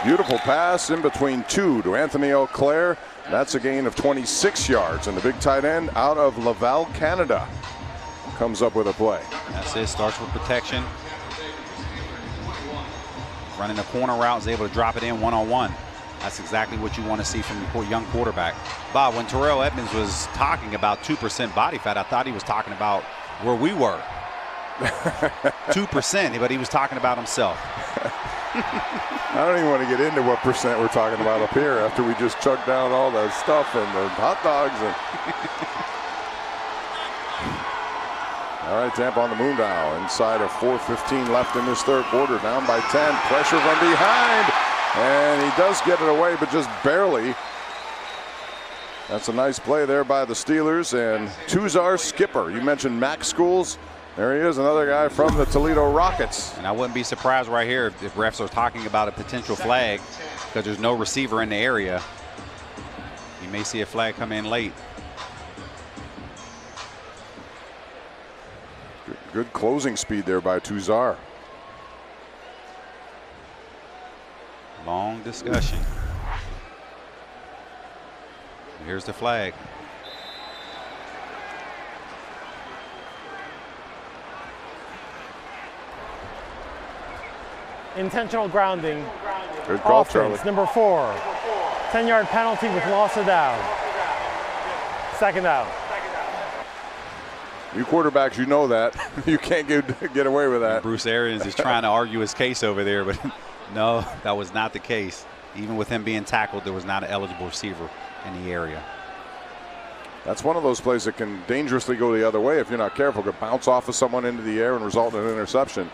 S1: Beautiful pass in between 2 to Anthony Auclair. That's a gain of 26 yards. And the big tight end out of Laval, Canada, comes up with a play.
S2: That's it. Starts with protection. Running a corner route, is able to drop it in one-on-one. That's exactly what you want to see from a young quarterback. Bob, when Terrell Edmunds was talking about 2% body fat, I thought he was talking about where we were. 2%, but he was talking about himself.
S1: I don't even want to get into what percent we're talking about up here after we just chugged down all the stuff and the hot dogs. All right, Tampa on the moon dial. Inside of 4:15 left in this third quarter. Down by 10. Pressure from behind. And he does get it away, but just barely. That's a nice play there by the Steelers. And Tuzar Skipper. You mentioned Mac Schools. There he is, another guy from the Toledo Rockets.
S2: And I wouldn't be surprised right here if refs are talking about a potential flag because there's no receiver in the area. You may see a flag come in late.
S1: Good closing speed there by Tuzar.
S2: Long discussion. Here's the flag.
S4: Intentional grounding.
S1: Good call,
S4: Offense,
S1: Charlie.
S4: number 4. 10-yard penalty with loss of down. Second down.
S1: You quarterbacks, you know that. You can't get away with that.
S2: Bruce Arians is trying to argue his case over there, but no, that was not the case. Even with him being tackled, there was not an eligible receiver in the area.
S1: That's one of those plays that can dangerously go the other way if you're not careful. Could bounce off of someone into the air and result in an interception.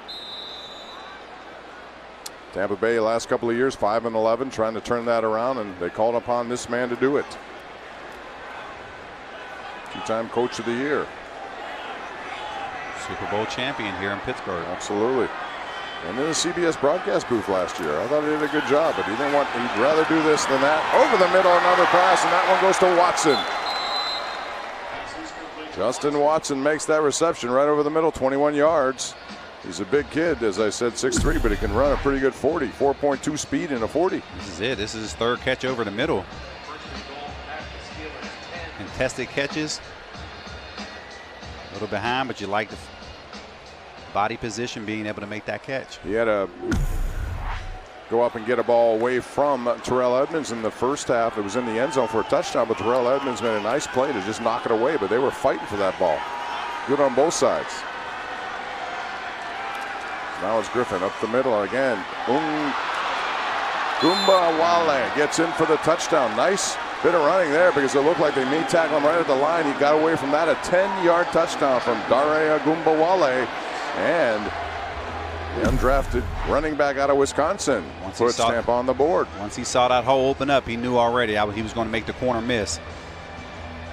S1: Tampa Bay last couple of years, 5-11, trying to turn that around, and they called upon this man to do it. 2-time Coach of the Year.
S2: Super Bowl champion here in Pittsburgh.
S1: Absolutely. And in the CBS broadcast booth last year. I thought he did a good job, but he'd rather do this than that. Over the middle, another pass, and that one goes to Watson. Justin Watson makes that reception right over the middle, 21 yards. He's a big kid, as I said, 6'3", but he can run a pretty good 40, 4.2 speed in a 40.
S2: This is it. This is his third catch over the middle. Contested catches. A little behind, but you like the body position being able to make that catch.
S1: He had a go up and get a ball away from Terrell Edmonds in the first half. It was in the end zone for a touchdown, but Terrell Edmonds made a nice play to just knock it away, but they were fighting for that ball. Good on both sides. Now it's Griffin up the middle again. Goomba Wale gets in for the touchdown. Nice bit of running there because it looked like they may tackle him right at the line. He got away from that. A 10-yard touchdown from Dare Goomba Wale. And the undrafted running back out of Wisconsin puts Tampa on the board.
S2: Once he saw that hole open up, he knew already he was going to make the corner miss.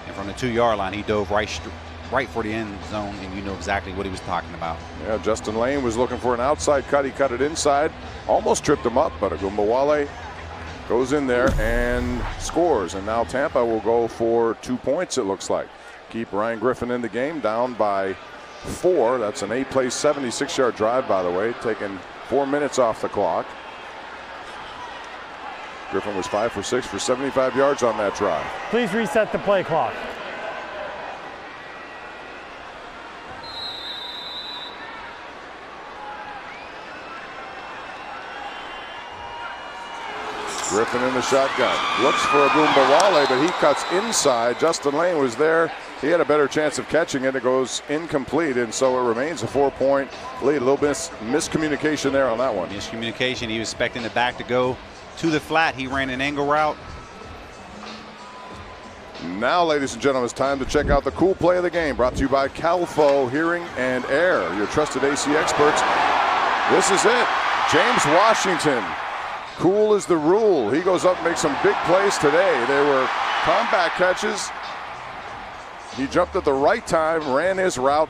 S2: And from the 2-yard line, he dove right for the end zone, and you know exactly what he was talking about.
S1: Yeah, Justin Lane was looking for an outside cut. He cut it inside. Almost tripped him up, but Goomba Wale goes in there and scores. And now Tampa will go for 2 points, it looks like. Keep Ryan Griffin in the game, down by 4. That's an 8-play, 76-yard drive, by the way, taking 4 minutes off the clock. Griffin was 5 for 6 for 75 yards on that drive.
S4: Please reset the play clock.
S1: Griffin in the shotgun. Looks for Goomba Wale, but he cuts inside. Justin Lane was there. He had a better chance of catching it. It goes incomplete, and so it remains a 4-point lead. A little bit miscommunication there on that one.
S2: Miscommunication. He was expecting the back to go to the flat. He ran an angle route.
S1: Now, ladies and gentlemen, it's time to check out the cool play of the game. Brought to you by Calfo Hearing and Air, your trusted AC experts. This is it. James Washington. Cool is the rule. He goes up and makes some big plays today. They were combat catches. He jumped at the right time, ran his route.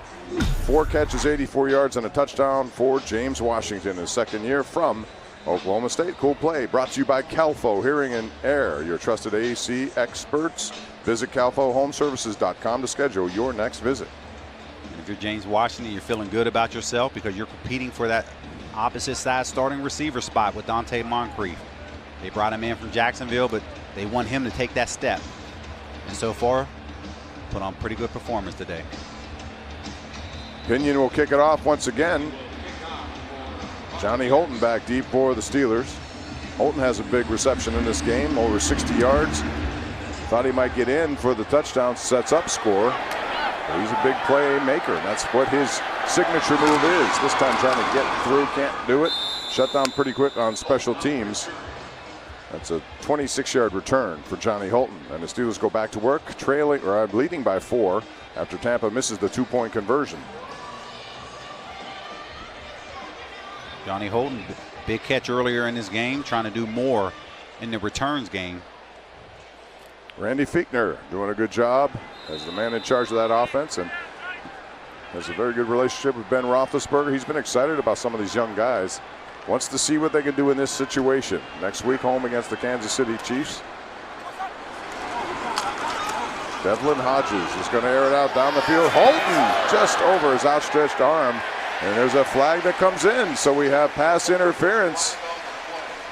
S1: 4 catches, 84 yards, and a touchdown for James Washington, his second year from Oklahoma State. Cool play brought to you by Calfo Hearing and Air, your trusted AC experts. Visit CalFoHomeservices.com to schedule your next visit.
S2: If you're James Washington, you're feeling good about yourself because you're competing for that opposite side starting receiver spot with Dante Moncrief. They brought him in from Jacksonville, but they want him to take that step. And so far, put on pretty good performance today.
S1: Pinion will kick it off once again. Johnny Holton back deep for the Steelers. Holton has a big reception in this game, over 60 yards. Thought he might get in for the touchdown, sets up score. But he's a big playmaker, and that's what his signature move is. This time trying to get through, can't do it. Shut down pretty quick on special teams. That's a 26-yard return for Johnny Holton. And the Steelers go back to work, leading by 4 after Tampa misses the 2-point conversion.
S2: Johnny Holton, big catch earlier in this game, trying to do more in the returns game.
S1: Randy Fichtner doing a good job as the man in charge of that offense, and has a very good relationship with Ben Roethlisberger. He's been excited about some of these young guys. Wants to see what they can do in this situation. Next week home against the Kansas City Chiefs. Devlin Hodges is going to air it out down the field. Holton just over his outstretched arm. And there's a flag that comes in. So we have pass interference.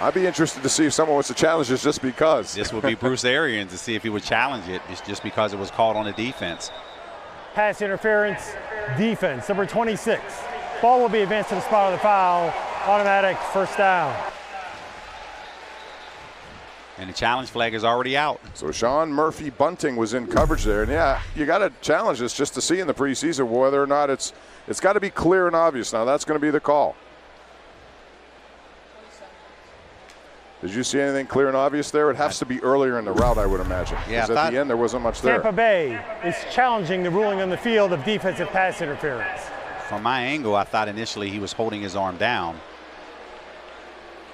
S1: I'd be interested to see if someone wants to challenge this just because.
S2: This would be Bruce Arians to see if he would challenge it. It's just because it was called on the defense.
S4: Pass interference, defense, number 26. Ball will be advanced to the spot of the foul. Automatic first down.
S2: And the challenge flag is already out.
S1: So Sean Murphy Bunting was in coverage there. And yeah, you got to challenge this just to see in the preseason whether or not it's got to be clear and obvious. Now that's going to be the call. Did you see anything clear and obvious there? It has to be earlier in the route, I would imagine.
S2: Yeah,
S1: because at the end there wasn't much there.
S4: Tampa Bay is challenging the ruling on the field of defensive pass interference.
S2: From my angle, I thought initially he was holding his arm down.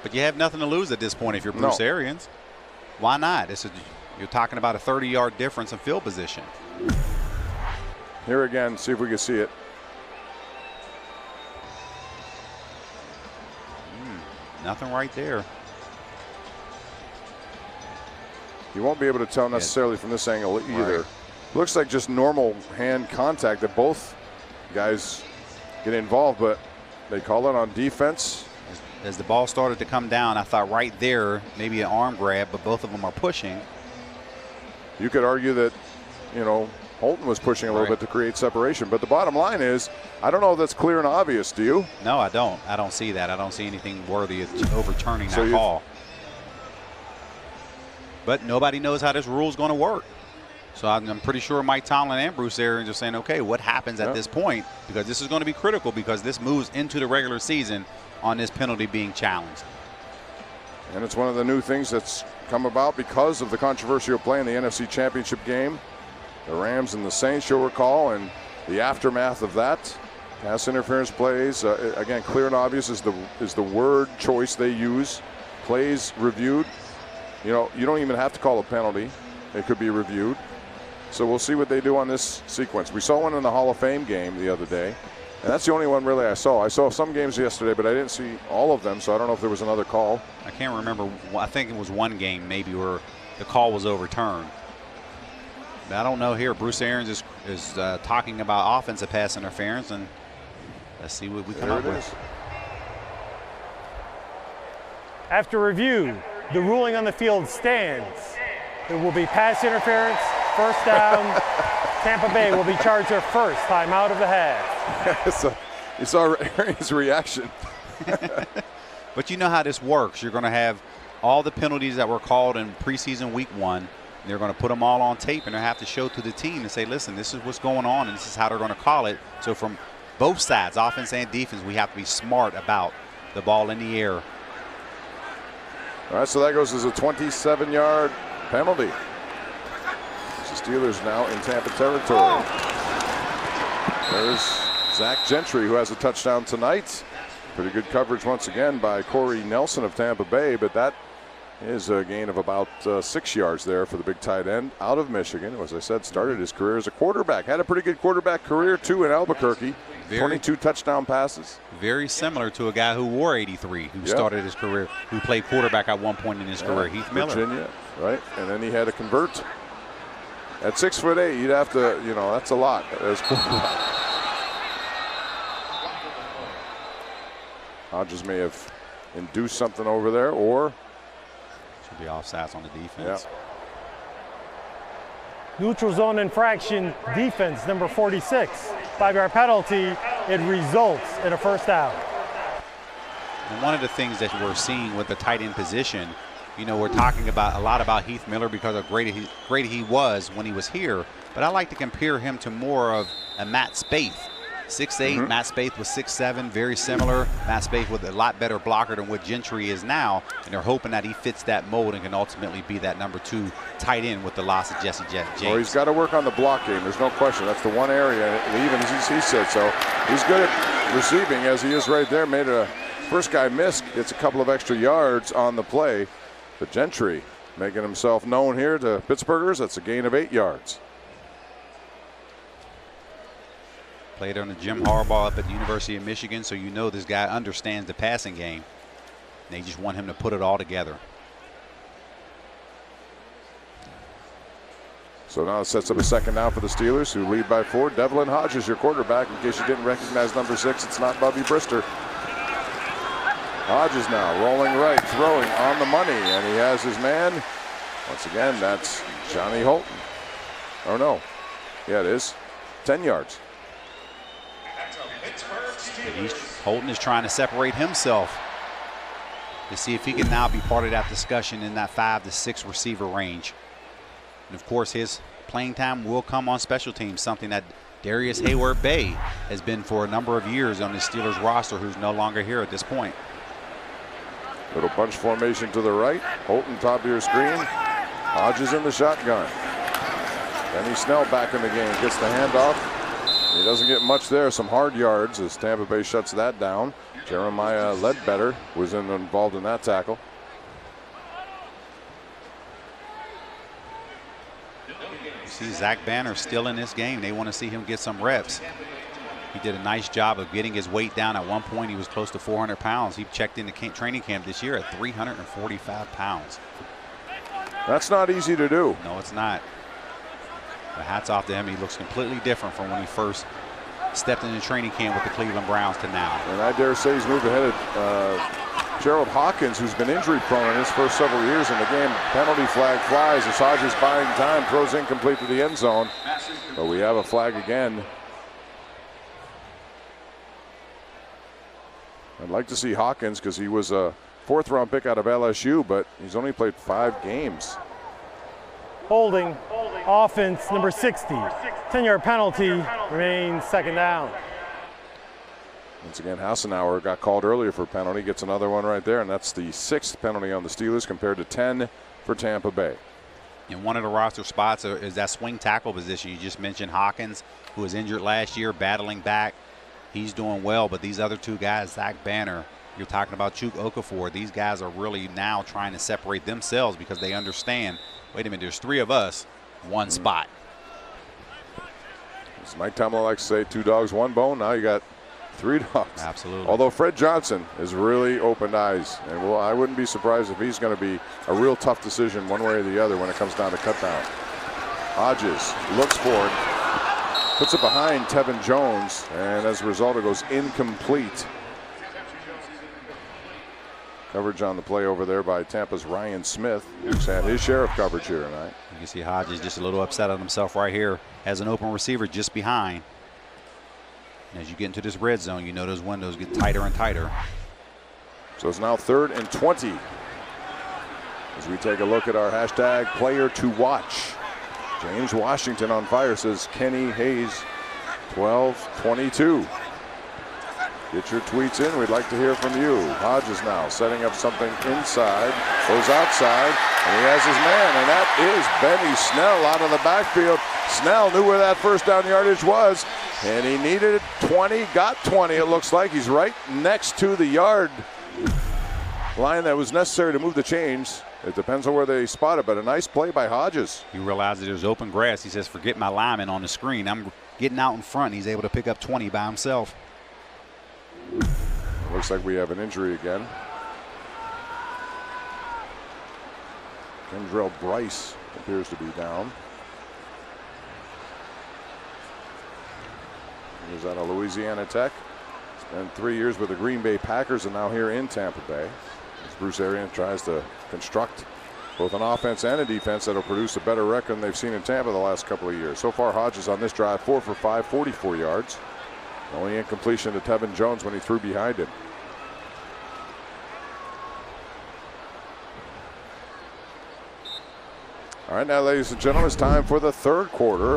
S2: But you have nothing to lose at this point if you're Bruce Arians. Why not? You're talking about a 30-yard difference in field position.
S1: Here again, see if we can see it.
S2: Nothing right there.
S1: You won't be able to tell necessarily from this angle either.
S2: Right.
S1: Looks like just normal hand contact that both guys get involved, but they call it on defense.
S2: As the ball started to come down, I thought right there, maybe an arm grab, but both of them are pushing.
S1: You could argue that, Holton was pushing a little bit to create separation. But the bottom line is, I don't know if that's clear and obvious. Do you?
S2: No, I don't. I don't see that. I don't see anything worthy of overturning that call. But nobody knows how this rule is going to work. So I'm pretty sure Mike Tomlin and Bruce Arians are saying, okay, what happens at this point? Because this is going to be critical, because this moves into the regular season on this penalty being challenged.
S1: And it's one of the new things that's come about because of the controversial play in the NFC Championship game. The Rams and the Saints, you'll recall, and the aftermath of that. Pass interference plays, again, clear and obvious is the word choice they use. Plays reviewed. You know, you don't even have to call a penalty. It could be reviewed. So we'll see what they do on this sequence. We saw one in the Hall of Fame game the other day, and that's the only one really I saw. I saw some games yesterday, but I didn't see all of them, so I don't know if there was another call.
S2: I can't remember. I think it was one game maybe where the call was overturned. But I don't know here. Bruce Arians is talking about offensive pass interference, and let's see what we come up with.
S4: After review, the ruling on the field stands. It will be pass interference, first down. Tampa Bay will be charged their first timeout of the half.
S1: So you saw Arians' reaction.
S2: But you know how this works. You're going to have all the penalties that were called in preseason week 1. They're going to put them all on tape, and they'll have to show to the team and say, listen, this is what's going on, and this is how they're going to call it. So from both sides, offense and defense, we have to be smart about the ball in the air.
S1: All right, so that goes as a 27-yard penalty. The Steelers now in Tampa territory. There's Zach Gentry, who has a touchdown tonight. Pretty good coverage once again by Corey Nelson of Tampa Bay, but that is a gain of about 6 yards there for the big tight end out of Michigan. As I said, started his career as a quarterback. Had a pretty good quarterback career, too, in Albuquerque. 22 touchdown passes.
S2: Very similar to a guy who wore 83, who started his career, who played quarterback at one point in his career, Heath Miller.
S1: Virginia, right? And then he had to convert. At 6'8", you'd have to, you know, that's a lot as quarterback. Hodges may have induced something over there, or
S2: should be offsides on the defense.
S4: Neutral zone infraction, defense number 46. 5-yard penalty. It results in a first down.
S2: And one of the things that we're seeing with the tight end position, you know, we're talking about a lot about Heath Miller because of great he was when he was here, but I like to compare him to more of a Matt Spaeth. 6'8", Matt Spaeth was 6'7", very similar. Matt Spaeth with a lot better blocker than what Gentry is now, and they're hoping that he fits that mold and can ultimately be that number 2 tight end with the loss of Jesse James.
S1: Well, he's got to work on the block game. There's no question. That's the one area, even as he said so. He's good at receiving, as he is right there. Made a first guy miss. Gets a couple of extra yards on the play. But Gentry making himself known here to Pittsburghers. That's a gain of 8 yards.
S2: Played under Jim Harbaugh up at the University of Michigan, so you know this guy understands the passing game. They just want him to put it all together.
S1: So now it sets up a second down for the Steelers, who lead by 4. Devlin Hodges, your quarterback. In case you didn't recognize number 6, it's not Bubby Brister. Hodges now rolling right, throwing on the money, and he has his man. Once again, that's Johnny Holton. Oh, no. Yeah, it is. 10 yards.
S2: Holton is trying to separate himself to see if he can now be part of that discussion in that 5 to 6 receiver range. And of course, his playing time will come on special teams, something that Darius Hayward-Bay has been for a number of years on the Steelers roster, who's no longer here at this point.
S1: Little bunch formation to the right. Holton top of your screen. Hodges in the shotgun. Benny Snell back in the game. Gets the handoff. He doesn't get much there. Some hard yards as Tampa Bay shuts that down. Jeremiah Ledbetter was involved in that tackle.
S2: You see Zach Banner still in this game. They want to see him get some reps. He did a nice job of getting his weight down. At one point, he was close to 400 pounds. He checked into training camp this year at 345 pounds.
S1: That's not easy to do.
S2: No, it's not. But hats off to him. He looks completely different from when he first stepped into training camp with the Cleveland Browns to now.
S1: And I dare say he's moved ahead of Gerald Hawkins, who's been injury prone in his first several years in the game. Penalty flag flies as Hodges buying time, throws incomplete to the end zone. But we have a flag again. I'd like to see Hawkins because he was a 4th-round pick out of LSU, but he's only played 5 games.
S4: Holding, offense, number 60. 10-yard penalty, remains 2nd down.
S1: Once again, Hassenauer got called earlier for a penalty, gets another one right there, and that's the 6th penalty on the Steelers compared to 10 for Tampa Bay.
S2: And one of the roster spots is that swing tackle position. You just mentioned Hawkins, who was injured last year, battling back. He's doing well, but these other 2 guys, Zach Banner, you're talking about Chuk Okafor, these guys are really now trying to separate themselves because they understand, wait a minute, there's 3 of us, 1 spot.
S1: As Mike Tomlin likes to say, 2 dogs, 1 bone. Now you got 3 dogs.
S2: Absolutely.
S1: Although Fred Johnson has really opened eyes, and I wouldn't be surprised if he's going to be a real tough decision one way or the other when it comes down to cut down. Hodges looks for it, puts it behind Tevin Jones, and as a result, it goes incomplete. Coverage on the play over there by Tampa's Ryan Smith, who's had his share of coverage here tonight.
S2: You can see Hodges just a little upset on himself right here. Has an open receiver just behind. And as you get into this red zone, you know those windows get tighter and tighter.
S1: So it's now 3rd and 20. As we take a look at our hashtag player to watch. James Washington on fire says Kenny Hayes 12-22. Get your tweets in. We'd like to hear from you. Hodges now setting up something inside, goes outside, and he has his man, and that is Benny Snell out of the backfield. Snell knew where that first down yardage was, and he needed 20, got 20. It looks like he's right next to the yard line that was necessary to move the chains. It depends on where they spot it, but a nice play by Hodges.
S2: He realized that there's open grass. He says, forget my lineman on the screen. I'm getting out in front. He's able to pick up 20 by himself.
S1: Looks like we have an injury again. Kendrell Bryce appears to be down. He was out of Louisiana Tech. Spent 3 years with the Green Bay Packers and now here in Tampa Bay. As Bruce Arians tries to construct both an offense and a defense that will produce a better record than they've seen in Tampa the last couple of years. So far, Hodges on this drive, 4 for 5, 44 yards. Only incompletion to Tevin Jones when he threw behind him. All right, now, ladies and gentlemen, it's time for the 3rd quarter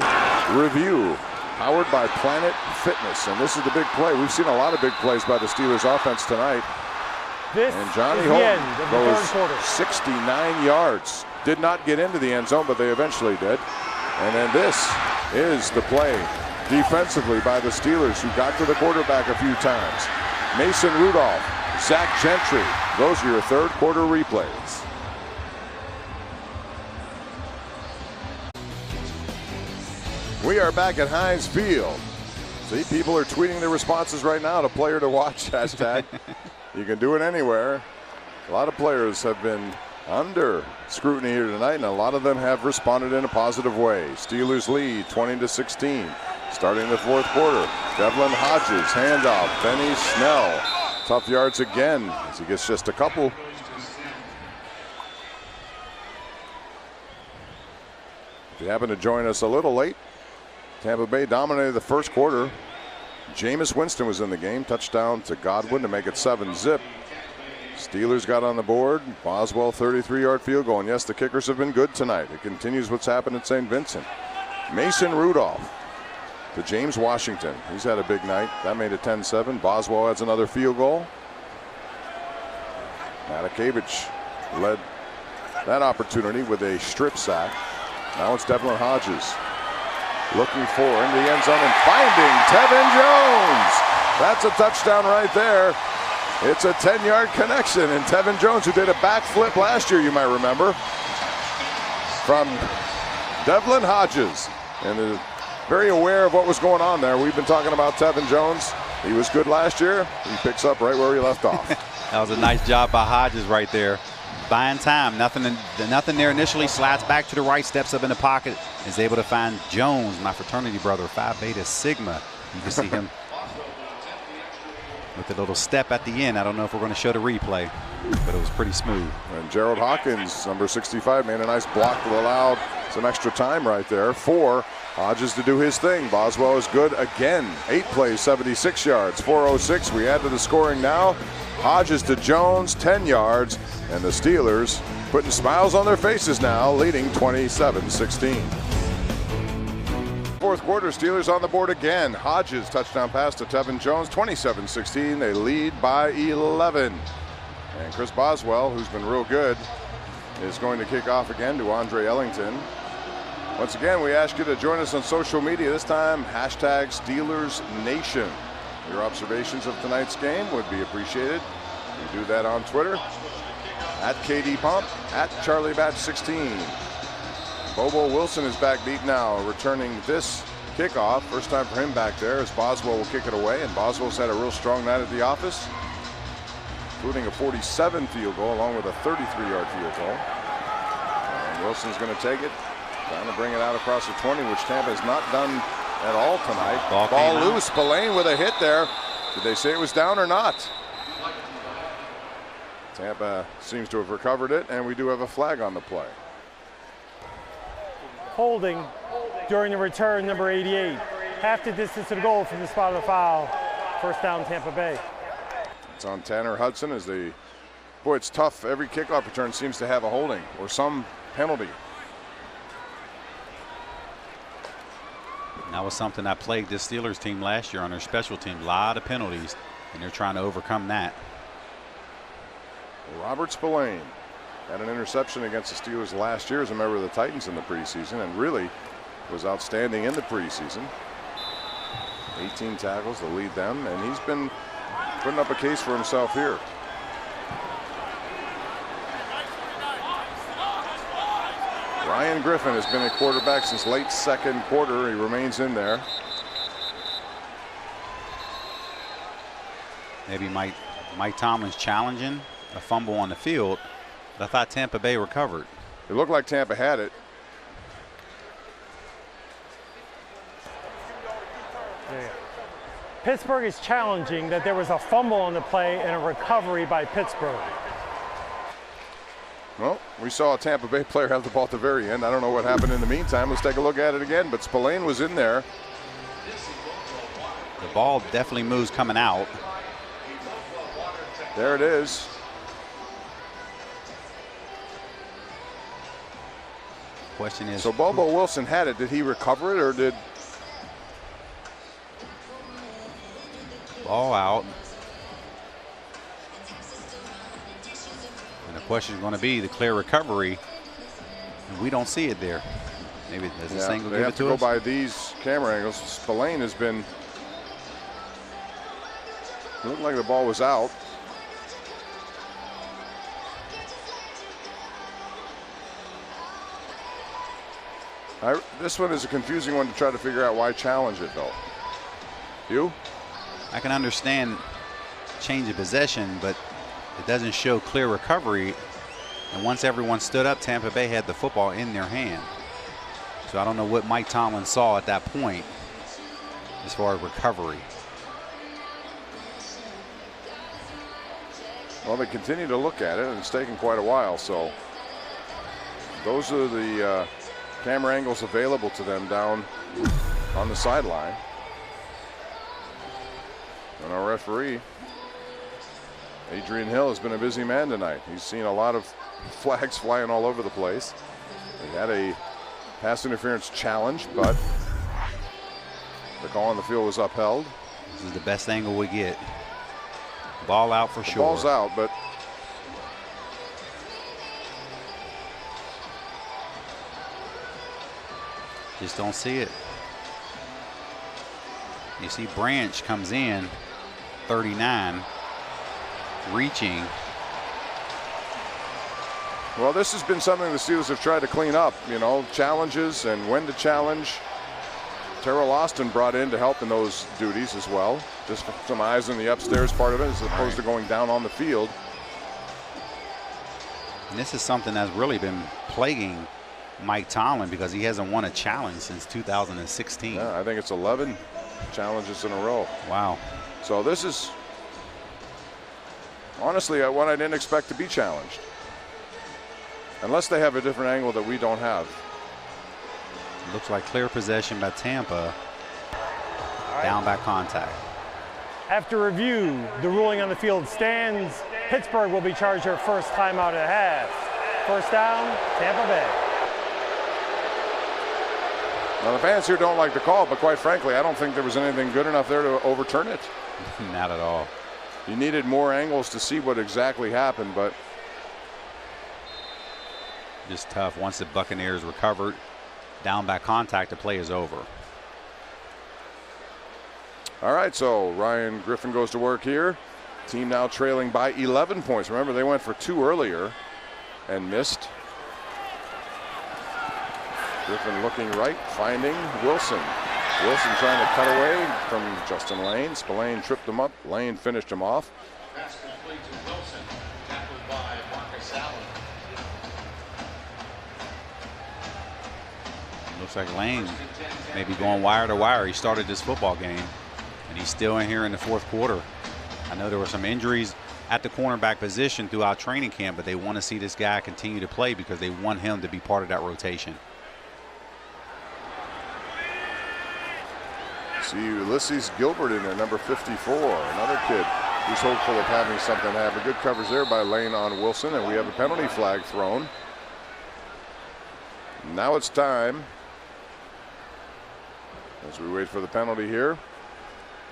S1: review, powered by Planet Fitness. And this is the big play. We've seen a lot of big plays by the Steelers offense tonight. And Johnny Holton goes 69 yards. Did not get into the end zone, but they eventually did. And then this is the play defensively by the Steelers, who got to the quarterback a few times. Mason Rudolph, Zach Gentry. Those are your 3rd quarter replays. We are back at Heinz Field. See, people are tweeting their responses right now to player to watch hashtag. You can do it anywhere. A lot of players have been under scrutiny here tonight, and a lot of them have responded in a positive way. Steelers lead 20-16. Starting the 4th quarter, Devlin Hodges, handoff, Benny Snell. Tough yards again as he gets just a couple. If you happen to join us a little late, Tampa Bay dominated the 1st quarter. Jameis Winston was in the game. Touchdown to Godwin to make it 7-zip. Steelers got on the board. Boswell 33-yard field goal. And yes, the kickers have been good tonight. It continues what's happened at St. Vincent. Mason Rudolph to James Washington. He's had a big night. That made it 10-7. Boswell adds another field goal. Matakevich led that opportunity with a strip sack. Now it's Devlin Hodges looking for into the end zone and finding Tevin Jones. That's a touchdown right there. It's a 10-yard connection, and Tevin Jones, who did a backflip last year, you might remember, from Devlin Hodges, and is very aware of what was going on there. We've been talking about Tevin Jones. He was good last year. He picks up right where he left off.
S2: That was a nice job by Hodges right there. Buying time, nothing there initially, slides back to the right, steps up in the pocket, is able to find Jones, my fraternity brother, Phi Beta Sigma. You can see him with a little step at the end. I don't know if we're going to show the replay, but it was pretty smooth.
S1: And Gerald Hawkins, number 65, made a nice block that allowed some extra time right there for Hodges to do his thing. Boswell is good again. 8 plays, 76 yards, 4:06. We add to the scoring now. Hodges to Jones, 10 yards, and the Steelers putting smiles on their faces now, leading 27-16. Fourth quarter, Steelers on the board again. Hodges touchdown pass to Tevin Jones, 27-16. They lead by 11. And Chris Boswell, who's been real good, is going to kick off again to Andre Ellington. Once again, we ask you to join us on social media. This time, hashtag Steelers Nation. Your observations of tonight's game would be appreciated. You do that on Twitter, at KD Pump, at CharlieBatch16. Bobo Wilson is back deep now, returning this kickoff. First time for him back there as Boswell will kick it away. And Boswell's had a real strong night at the office, including a 47 field goal along with a 33-yard field goal. And Wilson's going to take it, trying to bring it out across the 20, which Tampa has not done at all tonight. Ball loose. Spillane with a hit there. Did they say it was down or not? Tampa seems to have recovered it, and we do have a flag on the play.
S4: Holding during the return, number 88. Half the distance to the goal from the spot of the foul. First down, Tampa Bay.
S1: It's on Tanner Hudson as the, boy, it's tough. Every kickoff return seems to have a holding or some penalty.
S2: And that was something that plagued this Steelers team last year on their special team. A lot of penalties, and they're trying to overcome that.
S1: Robert Spillane had an interception against the Steelers last year as a member of the Titans in the preseason, and really was outstanding in the preseason. 18 tackles to lead them, and he's been putting up a case for himself here. Ryan Griffin has been a quarterback since late second quarter. He remains in there.
S2: Maybe Mike Tomlin's challenging a fumble on the field, but I thought Tampa Bay recovered.
S1: It looked like Tampa had it.
S4: Pittsburgh is challenging that there was a fumble on the play and a recovery by Pittsburgh.
S1: Well, we saw a Tampa Bay player have the ball at the very end. I don't know what happened in the meantime. Let's take a look at it again. But Spillane was in there.
S2: The ball definitely moves coming out.
S1: There it is.
S2: Question is,
S1: so Bobo Wilson had it. Did he recover it, or did
S2: ball out? And the question is going to be the clear recovery, and we don't see it there. Maybe does this angle give it to us?
S1: They have to go by these camera angles. Spillane has been. It looked like the ball was out. This one is a confusing one to try to figure out why challenge it, though. You?
S2: I can understand change of possession, but it doesn't show clear recovery. And once everyone stood up, Tampa Bay had the football in their hand. So I don't know what Mike Tomlin saw at that point as far as recovery.
S1: Well, they continue to look at it, and it's taken quite a while. So those are the camera angles available to them down on the sideline. And our referee, Adrian Hill, has been a busy man tonight. He's seen a lot of flags flying all over the place. He had a pass interference challenge, but the call on the field was upheld.
S2: This is the best angle we get. Ball out for sure.
S1: Ball's out, but
S2: just don't see it. You see Branch comes in, 39, reaching.
S1: Well, this has been something the Steelers have tried to clean up, you know, challenges and when to challenge. Terrell Austin brought in to help in those duties as well. Just some eyes on the upstairs part of it as opposed to going down on the field.
S2: And this is something that's really been plaguing Mike Tomlin because he hasn't won a challenge since 2016.
S1: Yeah, I think it's 11 challenges in a row.
S2: Wow.
S1: So this is honestly, one I didn't expect to be challenged. Unless they have a different angle that we don't have.
S2: Looks like clear possession by Tampa. Down by contact.
S4: After review, the ruling on the field stands. Pittsburgh will be charged their first timeout at half. First down, Tampa Bay.
S1: Now the fans here don't like the call, but quite frankly, I don't think there was anything good enough there to overturn it.
S2: Not at all.
S1: You needed more angles to see what exactly happened, but
S2: just tough. Once the Buccaneers recovered, down by contact, the play is over.
S1: All right, so Ryan Griffin goes to work here. Team now trailing by 11 points. Remember, they went for 2 earlier and missed. Griffin looking right, finding Wilson. Wilson trying to cut away from Justin Layne. Spillane tripped him up. Layne finished him off.
S7: Pass complete to Wilson, tackled by Marcus Allen.
S2: Looks like Layne may be going wire to wire. He started this football game, and he's still in here in the 4th quarter. I know there were some injuries at the cornerback position throughout training camp, but they want to see this guy continue to play because they want him to be part of that rotation.
S1: See Ulysses Gilbert in there, number 54, another kid who's hopeful of having something happen. Good coverage there by Layne on Wilson, and we have a penalty flag thrown. Now it's time, as we wait for the penalty here,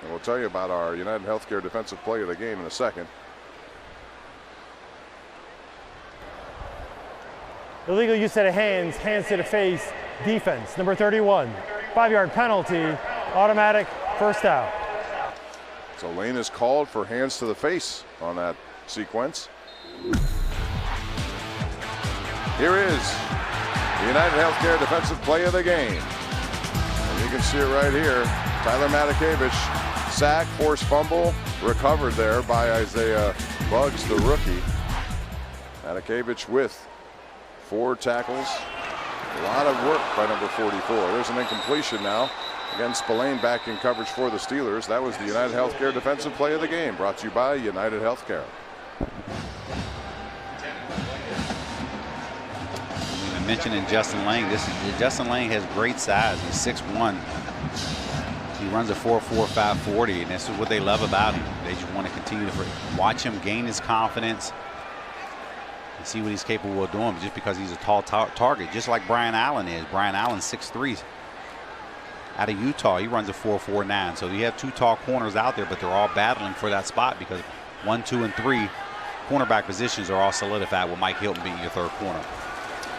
S1: and we'll tell you about our United Healthcare defensive play of the game in a second.
S4: Illegal use of hands, hands to the face, defense, number 31. 5-yard penalty, automatic first down.
S1: So Layne is called for hands to the face on that sequence. Here is the United Healthcare defensive play of the game. And you can see it right here. Tyler Matakevich, sack, forced fumble, recovered there by Isaiah Buggs, the rookie. Matakevich with 4 tackles. A lot of work by number 44. There's an incompletion now. Again, Spillane back in coverage for the Steelers. That was the United Healthcare defensive play of the game, brought to you by United Healthcare.
S2: Mentioning Justin Layne, Justin Layne has great size. He's 6'1". He runs a 4.45 40, and this is what they love about him. They just want to continue to watch him gain his confidence and see what he's capable of doing. Just because he's a tall target, just like Brian Allen is. Brian Allen's 6'3". Out of Utah, he runs a 4.49. So you have 2 tall corners out there, but they're all battling for that spot because 1, 2, and 3 cornerback positions are all solidified with Mike Hilton being your 3rd corner.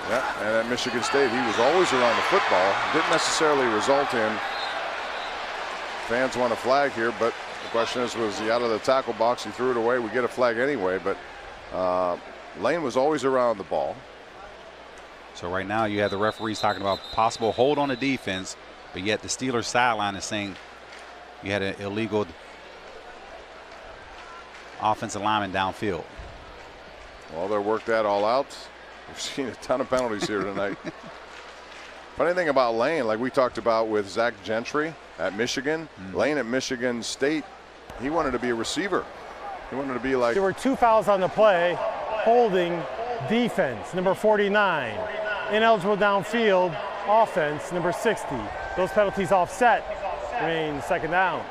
S1: Yeah, and at Michigan State, he was always around the football. Didn't necessarily result in fans want a flag here, but the question is, was he out of the tackle box? He threw it away. We get a flag anyway, but Layne was always around the ball.
S2: So right now you have the referees talking about possible hold on the defense, but yet the Steelers sideline is saying you had an illegal offensive lineman downfield.
S1: Well, they worked that all out. We've seen a ton of penalties here tonight. Funny thing about Layne, like we talked about with Zach Gentry at Michigan, Layne at Michigan State, he wanted to be a receiver. He wanted to be like...
S4: There were 2 fouls on the play, holding, defense, number 49. Ineligible downfield, offense, number 60. Those penalties offset, remain 2nd down.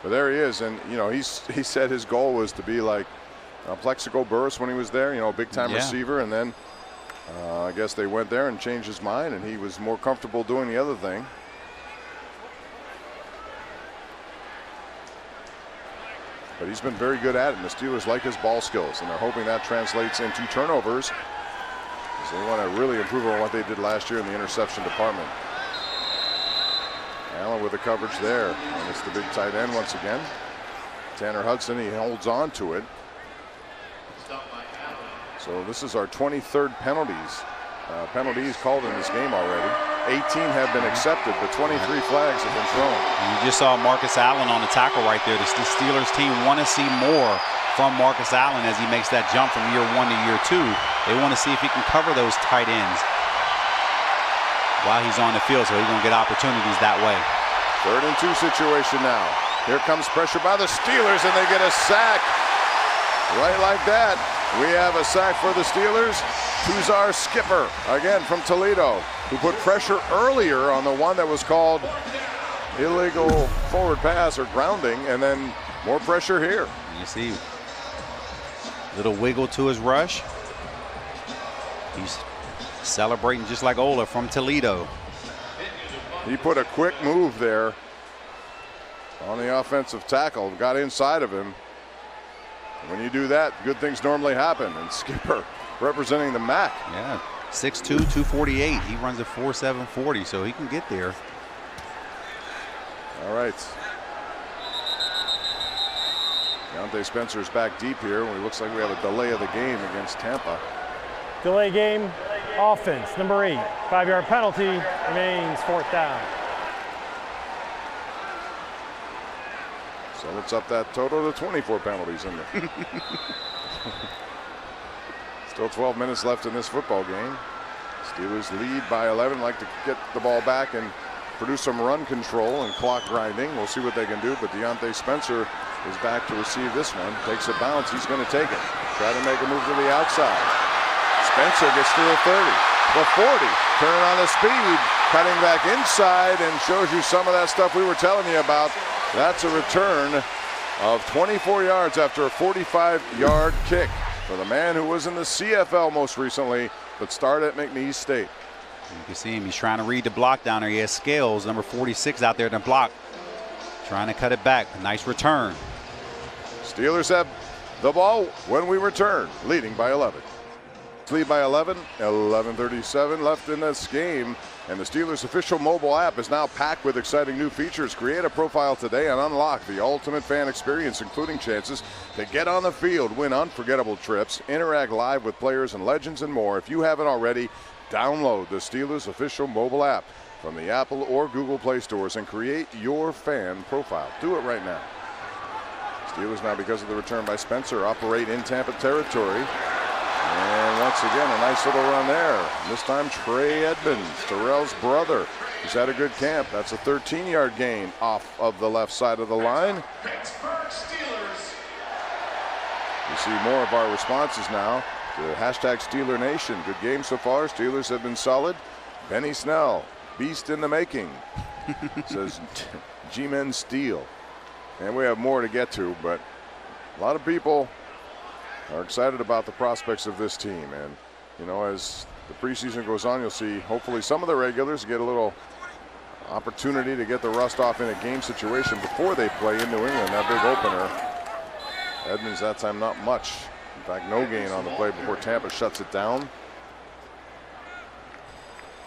S1: But there he is, and you know he said his goal was to be like Plexico Burris when he was there, you know, big time receiver, and then I guess they went there and changed his mind, and he was more comfortable doing the other thing. But he's been very good at it, and the Steelers like his ball skills, and they're hoping that translates into turnovers. So they want to really improve on what they did last year in the interception department. Allen with the coverage there, and it's the big tight end once again. Tanner Hudson, he holds on to it. So this is our 23rd penalties called in this game already. 18 have been accepted, but 23 flags have been thrown.
S2: And you just saw Marcus Allen on the tackle right there. The Steelers team want to see more from Marcus Allen as he makes that jump from year 1 to year 2. They want to see if he can cover those tight ends while he's on the field, so he's going to get opportunities that way.
S1: 3rd and 2 situation now. Here comes pressure by the Steelers, and they get a sack. Right like that. We have a sack for the Steelers. Tuzar Skipper, again from Toledo, who put pressure earlier on the one that was called illegal forward pass or grounding, and then more pressure here.
S2: You see, little wiggle to his rush. He's celebrating just like Ola from Toledo.
S1: He put a quick move there on the offensive tackle, got inside of him. When you do that, good things normally happen. And Skipper representing the MAC.
S2: Yeah, 6'2", 248. He runs a 4.740, so he can get there.
S1: All right. Deontay Spencer's back deep here. It looks like we have a delay of the game against Tampa.
S4: Delay game, offense, number 8. 5-yard penalty, remains 4th down.
S1: So let's up that total to 24 penalties in there. Still 12 minutes left in this football game. Steelers lead by 11. Like to get the ball back and produce some run control and clock grinding. We'll see what they can do, but Deontay Spencer is back to receive this one. Takes a bounce. He's going to take it. Try to make a move to the outside. Spencer gets to the 30, the 40. Turning on the speed, cutting back inside, and shows you some of that stuff we were telling you about. That's a return of 24 yards after a 45-yard kick for the man who was in the CFL most recently, but started at McNeese State.
S2: You can see him. He's trying to read the block down there. He has Scales, number 46, out there in the block, trying to cut it back. A nice return.
S1: Steelers have the ball when we return, leading by 11. Lead by 11, 11:37 left in this game, and the Steelers official mobile app is now packed with exciting new features. Create a profile today and unlock the ultimate fan experience, including chances to get on the field, win unforgettable trips, interact live with players and legends, and more. If you haven't already, download the Steelers official mobile app from the Apple or Google Play stores and create your fan profile. Do it right now. Steelers now, because of the return by Spencer, operate in Tampa territory. And once again, a nice little run there. This time, Trey Edmonds, Terrell's brother. He's had a good camp. That's a 13-yard gain off of the left side of the line. You see more of our responses now to hashtag Steeler Nation. Good game so far. Steelers have been solid. Benny Snell, beast in the making, says G-Men Steel. And we have more to get to, but a lot of people are excited about the prospects of this team. And, you know, as the preseason goes on, you'll see hopefully some of the regulars get a little opportunity to get the rust off in a game situation before they play in New England, that big opener. Edmonds that time not much. In fact, no gain on the play before Tampa shuts it down.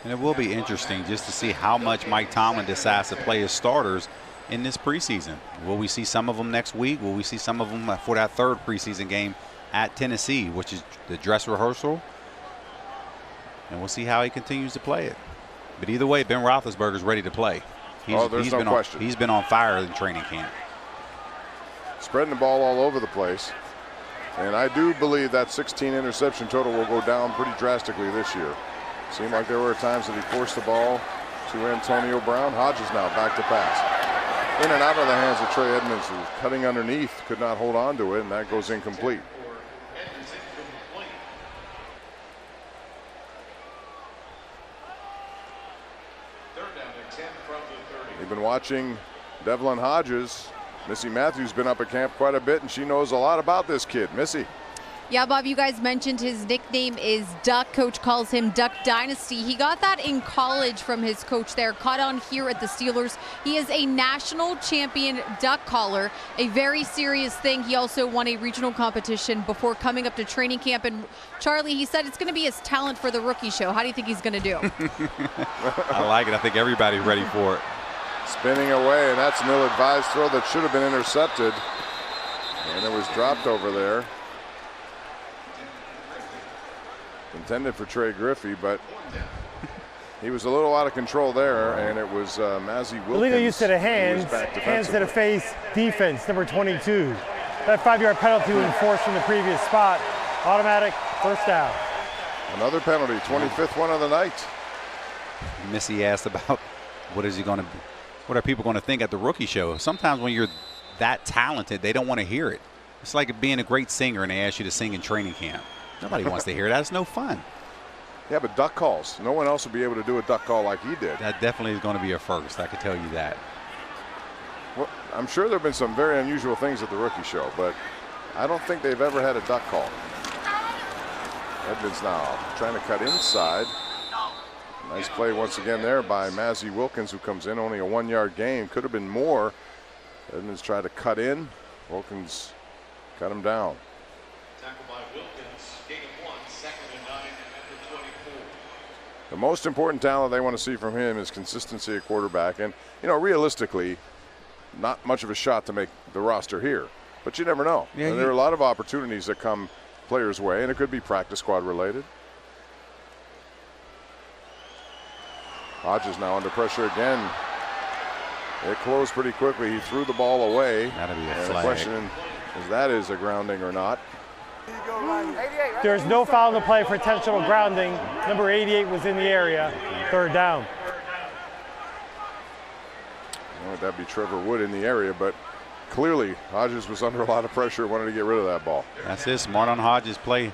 S2: And it will be interesting just to see how much Mike Tomlin decides to play his starters in this preseason. Will we see some of them next week? Will we see some of them for that third preseason game at Tennessee, which is the dress rehearsal? And we'll see how he continues to play it. But either way, Ben Roethlisberger's ready to play.
S1: There's no question.
S2: He's been on fire in training camp.
S1: Spreading the ball all over the place. And I do believe that 16 interception total will go down pretty drastically this year. Seemed like there were times that he forced the ball to Antonio Brown. Hodges now back to pass. In and out of the hands of Trey Edmonds, who's cutting underneath, could not hold on to it, and that goes incomplete. We've been watching Devlin Hodges. Missy Matthews been up at camp quite a bit, and she knows a lot about this kid. Missy.
S3: Yeah, Bob, you guys mentioned his nickname is Duck. Coach calls him Duck Dynasty. He got that in college from his coach there, caught on here at the Steelers. He is a national champion duck caller, a very serious thing. He also won a regional competition before coming up to training camp. And Charlie, he said it's going to be his talent for the rookie show. How do you think he's going to do?
S2: I like it. I think everybody's ready for it.
S1: Spinning away, and that's an ill-advised throw that should have been intercepted. And it was dropped over there. Intended for Trey Griffey, but he was a little out of control there, and it was Mazzy Wilkins.
S4: Illegal use of the hands to the face, defense, number 22. That 5-yard penalty was enforced from the previous spot. Automatic first down.
S1: Another penalty, 25th one of the night.
S2: Missy asked about what are people going to think at the rookie show. Sometimes when you're that talented, they don't want to hear it. It's like being a great singer and they ask you to sing in training camp. Nobody wants to hear that. It's no fun.
S1: Yeah, but duck calls. No one else will be able to do a duck call like he did.
S2: That definitely is going to be a first. I can tell you that.
S1: Well, I'm sure there have been some very unusual things at the rookie show, but I don't think they've ever had a duck call. Edmonds now trying to cut inside. Nice play once again there by Mazzy Wilkins, who comes in. Only a 1-yard gain. Could have been more. Edmonds tried to cut in. Wilkins cut him down.
S7: Tackled by Wilkins. Gain of 1, 2nd and 9 at the 24.
S1: The most important talent they want to see from him is consistency at quarterback. And, you know, realistically, not much of a shot to make the roster here. But you never know.
S2: Yeah,
S1: there are a lot of opportunities that come players' way, and it could be practice squad related. Hodges now under pressure again. It closed pretty quickly. He threw the ball away.
S2: That'll be a
S1: and
S2: flag.
S1: The question is that is a grounding or not.
S4: There's no foul in the play for intentional grounding. Number 88 was in the area. 3rd down.
S1: Well, that'd be Trevor Wood in the area, but clearly Hodges was under a lot of pressure, wanted to get rid of that ball.
S2: That's it. Smart on Hodges' play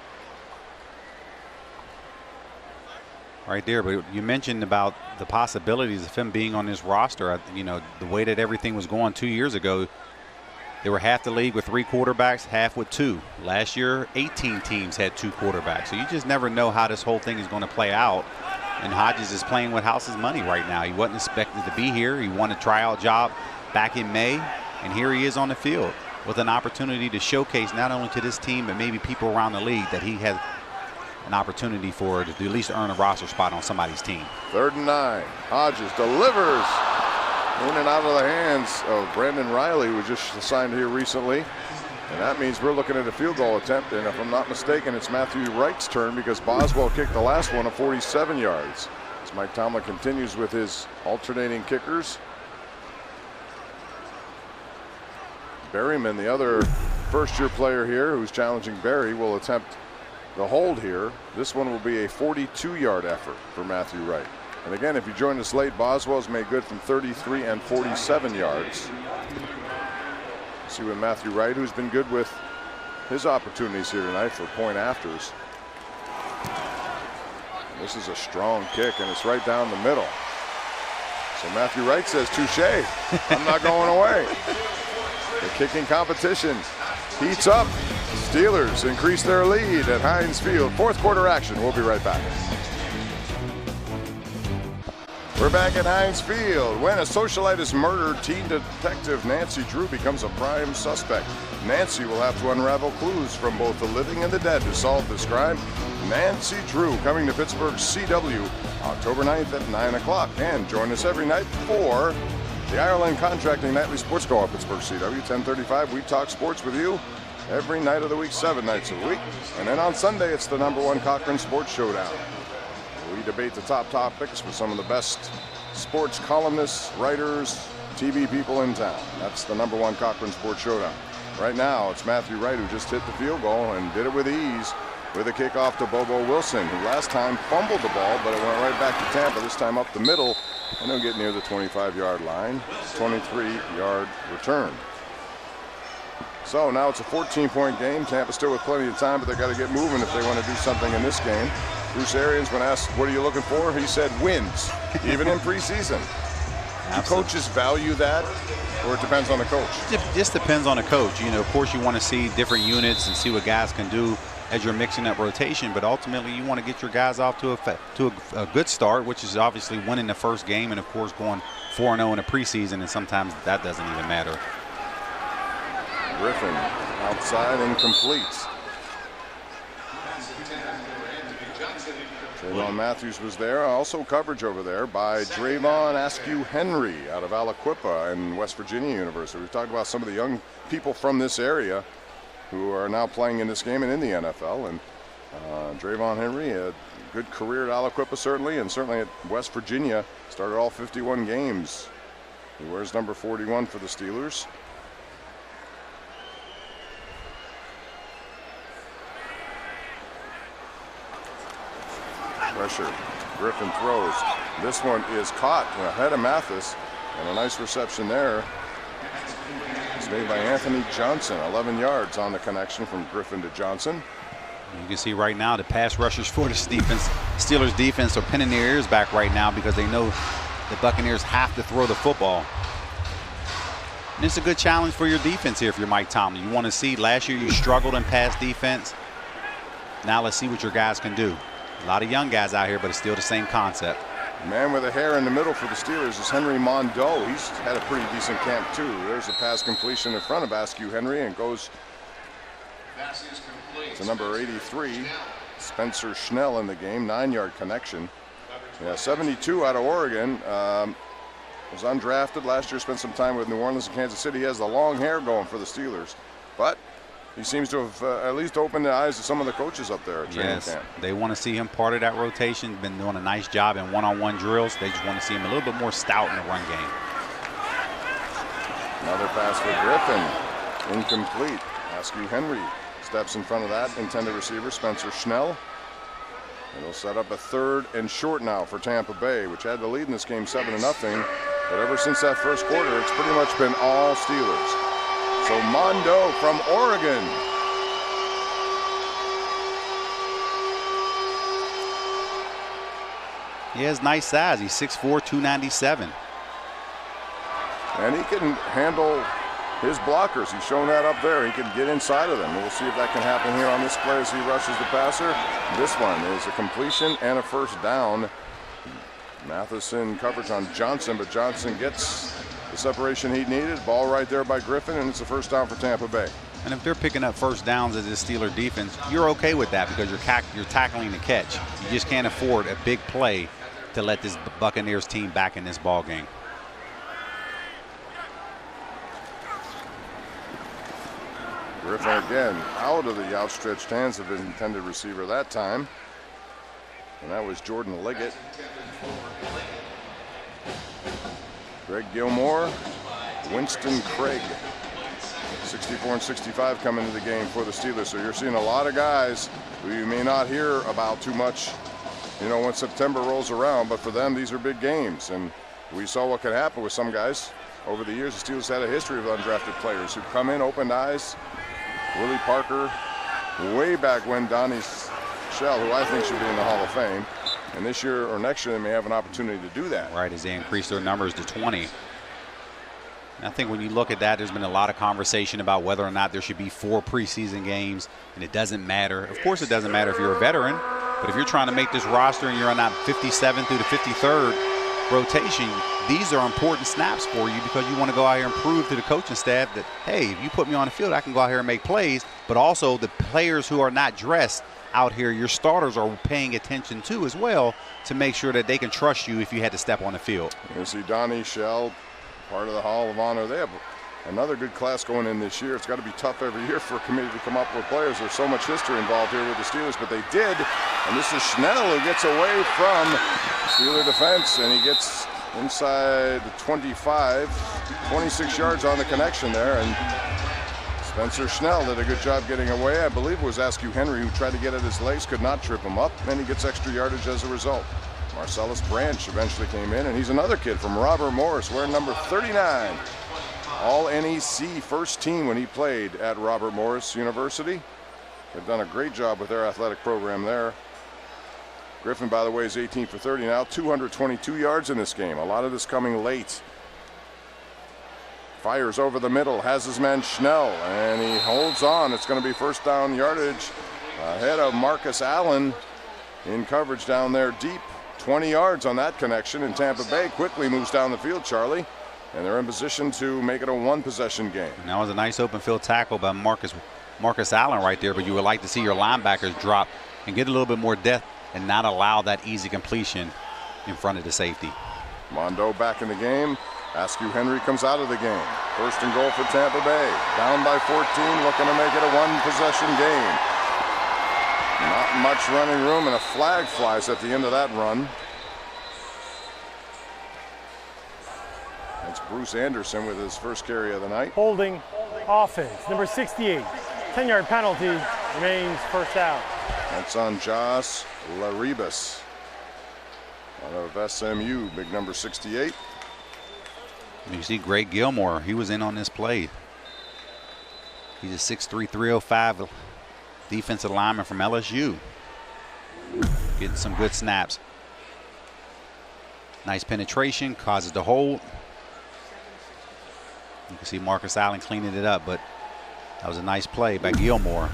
S2: right there. But you mentioned about the possibilities of him being on this roster. You know, the way that everything was going 2 years ago, they were half the league with 3 quarterbacks, half with 2. Last year, 18 teams had 2 quarterbacks. So you just never know how this whole thing is going to play out. And Hodges is playing with house's money right now. He wasn't expected to be here. He won a tryout job back in May. And here he is on the field with an opportunity to showcase not only to this team, but maybe people around the league that he has an opportunity for to at least earn a roster spot on somebody's team.
S1: 3rd and 9. Hodges delivers in and out of the hands of Brandon Riley, who was just signed here recently. And that means we're looking at a field goal attempt. And if I'm not mistaken, it's Matthew Wright's turn because Boswell kicked the last one of 47 yards. As Mike Tomlin continues with his alternating kickers. Berryman, the other first-year player here who's challenging Barry, will attempt the hold here. This one will be a 42-yard effort for Matthew Wright. And again, if you join us late, Boswell's made good from 33 and 47 yards. See with Matthew Wright, who's been good with his opportunities here tonight for point afters. This is a strong kick, and it's right down the middle. So Matthew Wright says, touche, I'm not going away. The kicking competition heats up. Steelers increase their lead at Heinz Field. 4th quarter action. We'll be right back. We're back at Heinz Field. When a socialite is murdered, teen detective Nancy Drew becomes a prime suspect. Nancy will have to unravel clues from both the living and the dead to solve this crime. Nancy Drew coming to Pittsburgh's CW October 9th at 9 o'clock. And join us every night for the Ireland Contracting Nightly Sports Call at Pittsburgh CW 1035. We talk sports with you every night of the week, 7 nights a week. And then on Sunday, it's the #1 Cochran Sports Showdown. We debate the top topics with some of the best sports columnists, writers, TV people in town. That's the #1 Cochran Sports Showdown. Right now, it's Matthew Wright who just hit the field goal and did it with ease with a kickoff to Bobo Wilson, who last time fumbled the ball, but it went right back to Tampa, this time up the middle, and they'll get near the 25-yard line. 23-yard return. So now it's a 14-point game. Tampa still with plenty of time, but they've got to get moving if they want to do something in this game. Bruce Arians, when asked, what are you looking for? He said wins, even in preseason. Do coaches value that, or it depends on the coach?
S2: It just depends on the coach. You know, of course, you want to see different units and see what guys can do as you're mixing up rotation, but ultimately you want to get your guys off to a good start, which is obviously winning the first game and, of course, going 4-0 in the preseason, and sometimes that doesn't even matter.
S1: Griffin outside, incomplete. Trayvon Matthews was there. Also coverage over there by Drayvon Askew Henry out of Aliquippa and West Virginia University. We've talked about some of the young people from this area who are now playing in this game and in the NFL. And Drayvon Henry had a good career at Aliquippa, certainly, and certainly at West Virginia. Started all 51 games. He wears number 41 for the Steelers. Pressure. Griffin throws. This one is caught ahead of Mathis, and a nice reception there. It's made by Anthony Johnson. 11 yards on the connection from Griffin to Johnson.
S2: You can see right now the pass rushers for this defense, Steelers defense, are pinning their ears back right now because they know the Buccaneers have to throw the football. And it's a good challenge for your defense here if you're Mike Tomlin. You want to see, last year you struggled in pass defense. Now let's see what your guys can do. A lot of young guys out here, but it's still the same concept.
S1: Man with a hair in the middle for the Steelers is Henry Mondeau. He's had a pretty decent camp too. There's a pass completion in front of Askew Henry and goes to number 83, Spencer Schnell in the game, 9-yard connection. Yeah, 72 out of Oregon. Was undrafted last year, spent some time with New Orleans and Kansas City. He has the long hair going for the Steelers, but he seems to have at least opened the eyes of some of the coaches up there at training camp.
S2: They want to see him part of that rotation. Been doing a nice job in one-on-one drills. They just want to see him a little bit more stout in the run game.
S1: Another pass for Griffin, incomplete. Askew Henry steps in front of that intended receiver, Spencer Schnell. It'll set up a 3rd and short now for Tampa Bay, which had the lead in this game 7-0. But ever since that first quarter, it's pretty much been all Steelers. So Mondeau from Oregon.
S2: He has nice size. He's 6'4", 297.
S1: And he can handle his blockers. He's shown that up there. He can get inside of them. We'll see if that can happen here on this play as he rushes the passer. This one is a completion and a first down. Matheson coverage on Johnson, but Johnson gets the separation he needed. Ball right there by Griffin, and it's a first down for Tampa Bay.
S2: And if they're picking up first downs as this Steeler defense, you're okay with that because you're tackling the catch. You just can't afford a big play to let this Buccaneers team back in this ball game.
S1: Griffin again out of the outstretched hands of his intended receiver that time. And that was Jordan Liggett. Greg Gilmore, Winston Craig. 64 and 65 coming into the game for the Steelers. So you're seeing a lot of guys who you may not hear about too much, you know, when September rolls around. But for them, these are big games. And we saw what could happen with some guys. Over the years, the Steelers had a history of undrafted players who come in, opened eyes. Willie Parker, way back when, Donnie Shell, who I think should be in the Hall of Fame. And this year or next year, they may have an opportunity to do that.
S2: Right, as they increase their numbers to 20. And I think when you look at that, there's been a lot of conversation about whether or not there should be 4 preseason games, and it doesn't matter. Of course it doesn't matter if you're a veteran, but if you're trying to make this roster and you're on that 57th through the 53rd rotation, these are important snaps for you because you want to go out here and prove to the coaching staff that, hey, if you put me on the field, I can go out here and make plays. But also the players who are not dressed out here, your starters are paying attention to as well to make sure that they can trust you if you had to step on the field.
S1: You see Donnie Shell, part of the Hall of Honor. They have another good class going in this year. It's got to be tough every year for a committee to come up with players. There's so much history involved here with the Steelers, but they did. And this is Schnell who gets away from Steeler defense, and he gets inside the 25, 26 yards on the connection there. And Spencer Schnell did a good job getting away. I believe it was Askew Henry who tried to get at his legs, could not trip him up, and he gets extra yardage as a result. Marcellus Branch eventually came in, and he's another kid from Robert Morris, wearing number 39. All NEC first team when he played at Robert Morris University. They've done a great job with their athletic program there. Griffin, by the way, is 18 for 30 now, 222 yards in this game. A lot of this coming late. Fires over the middle, has his man Schnell, and he holds on. It's going to be first down yardage ahead of Marcus Allen in coverage down there deep. 20 yards on that connection, and Tampa Bay quickly moves down the field, Charlie, and they're in position to make it a one-possession game.
S2: And that was a nice open field tackle by Marcus Allen right there, but you would like to see your linebackers drop and get a little bit more depth and not allow that easy completion in front of the safety.
S1: Mondeau back in the game. Askew Henry comes out of the game. First and goal for Tampa Bay. Down by 14, looking to make it a one-possession game. Not much running room, and a flag flies at the end of that run. That's Bruce Anderson with his first carry of the night.
S4: Holding offense, number 68. 10-yard penalty, remains first down.
S1: That's on Josh Laribas out of SMU, big number 68.
S2: You see Greg Gilmore, he was in on this play. He's a 6'3", 305 defensive lineman from LSU. Getting some good snaps. Nice penetration, causes the hold. You can see Marcus Allen cleaning it up, but that was a nice play by Gilmore,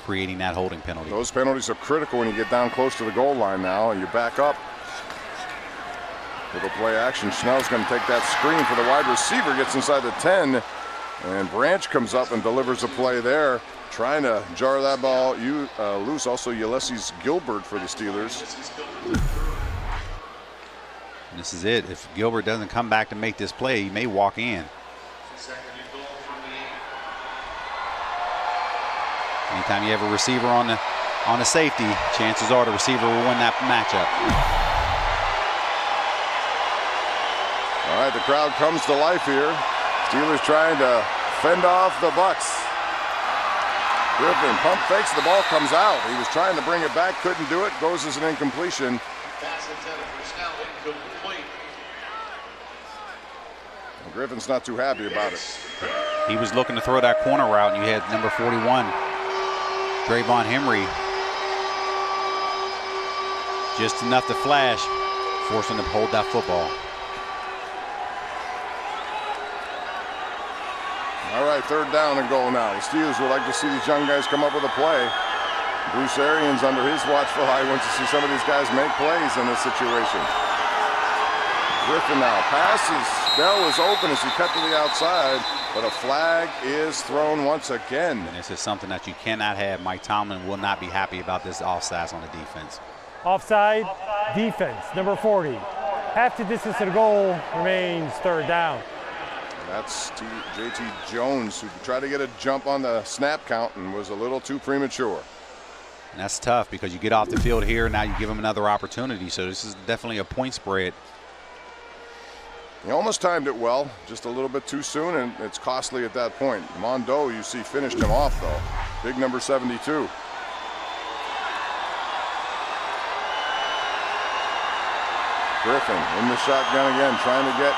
S2: creating that holding penalty.
S1: Those penalties are critical when you get down close to the goal line now, and you back up. Little play action. Schnell's going to take that screen for the wide receiver, gets inside the 10, and Branch comes up and delivers a play there, trying to jar that ball loose. Also, Ulysses Gilbert for the Steelers.
S2: And this is it. If Gilbert doesn't come back to make this play, he may walk in. Anytime you have a receiver on a safety, chances are the receiver will win that matchup.
S1: All right, the crowd comes to life here. Steelers trying to fend off the Bucks. Griffin pump fakes, the ball comes out. He was trying to bring it back, couldn't do it, goes as an incompletion. Well, Griffin's not too happy about it.
S2: He was looking to throw that corner route, and you had number 41, Drayvon Henry, just enough to flash, forcing him to hold that football.
S1: All right, 3rd down and goal now. The Steelers would like to see these young guys come up with a play. Bruce Arians, under his watchful eye, wants to see some of these guys make plays in this situation. Griffin now passes. Bell is open as he cut to the outside, but a flag is thrown once again.
S2: And this is something that you cannot have. Mike Tomlin will not be happy about this offsides on the defense.
S4: Offside, defense, number 40. Half the distance to the goal remains 3rd down.
S1: That's J.T. Jones, who tried to get a jump on the snap count and was a little too premature.
S2: And that's tough because you get off the field here, now you give him another opportunity. So this is definitely a point spread.
S1: He almost timed it well, just a little bit too soon, and it's costly at that point. Mondo, you see, finished him off, though. Big number 72. Griffin in the shotgun again, trying to get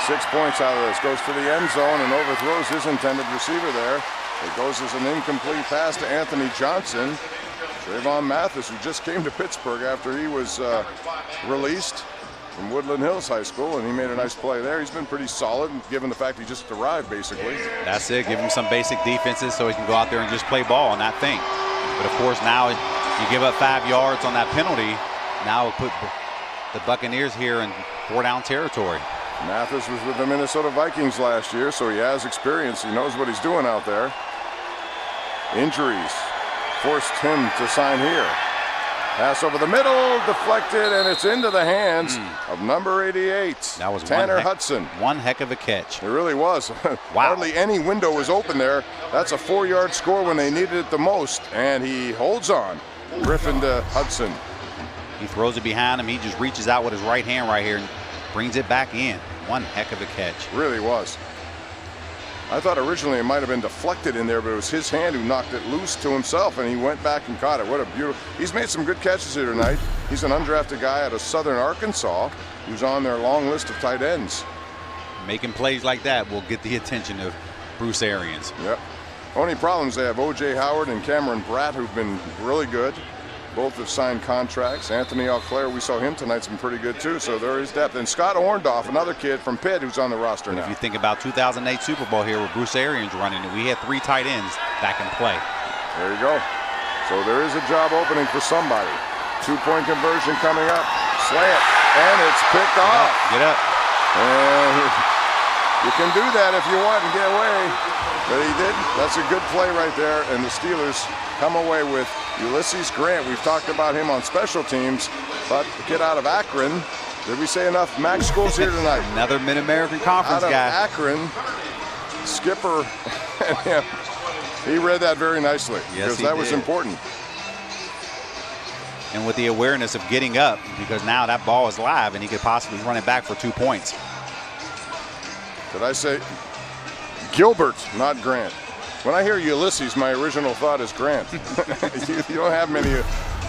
S1: 6 points out of this. Goes to the end zone and overthrows his intended receiver there. It goes as an incomplete pass to Anthony Johnson. Trayvon Mathis, who just came to Pittsburgh after he was released from Woodland Hills High School, and he made a nice play there. He's been pretty solid, given the fact he just arrived, basically.
S2: That's it. Give him some basic defenses so he can go out there and just play ball and not think. But, of course, now you give up 5 yards on that penalty. Now put the Buccaneers here in 4-down territory.
S1: Mathis was with the Minnesota Vikings last year, so he has experience. He knows what he's doing out there. Injuries forced him to sign here. Pass over the middle, deflected, and it's into the hands of number 88.
S2: That was
S1: Tanner Hudson.
S2: One heck of a catch.
S1: It really was. Wow. Hardly any window was open there. That's a 4-yard score when they needed it the most, and he holds on. Griffin to Hudson.
S2: He throws it behind him. He just reaches out with his right hand right here and brings it back in. One heck of a catch.
S1: Really was. I thought originally it might have been deflected in there, but it was his hand who knocked it loose to himself, and he went back and caught it. What a beautiful. He's made some good catches here tonight. He's an undrafted guy out of Southern Arkansas who's on their long list of tight ends.
S2: Making plays like that will get the attention of Bruce Arians.
S1: Yep. Only problems, they have O.J. Howard and Cameron Bratt, who've been really good. Both have signed contracts. Anthony Auclair, we saw him tonight's been pretty good too, so there is depth. And Scott Orndorff, another kid from Pitt who's on the roster now.
S2: If you think about 2008 Super Bowl here with Bruce Arians running it, we had 3 tight ends back in play.
S1: There you go. So there is a job opening for somebody. 2-point conversion coming up. Slant, and it's picked off.
S2: Get up.
S1: And you can do that if you want and get away. But he didn't. That's a good play right there, and the Steelers come away with Ulysses Grant. We've talked about him on special teams, but the kid out of Akron. Did we say enough MAC schools here tonight?
S2: Another Mid-American Conference
S1: guy.
S2: Out
S1: of Akron, Skipper, he read that very nicely.
S2: Yes,
S1: because that was important.
S2: And with the awareness of getting up, because now that ball is live and he could possibly run it back for 2 points.
S1: Did I say Gilbert, not Grant? When I hear Ulysses, my original thought is Grant. you don't have many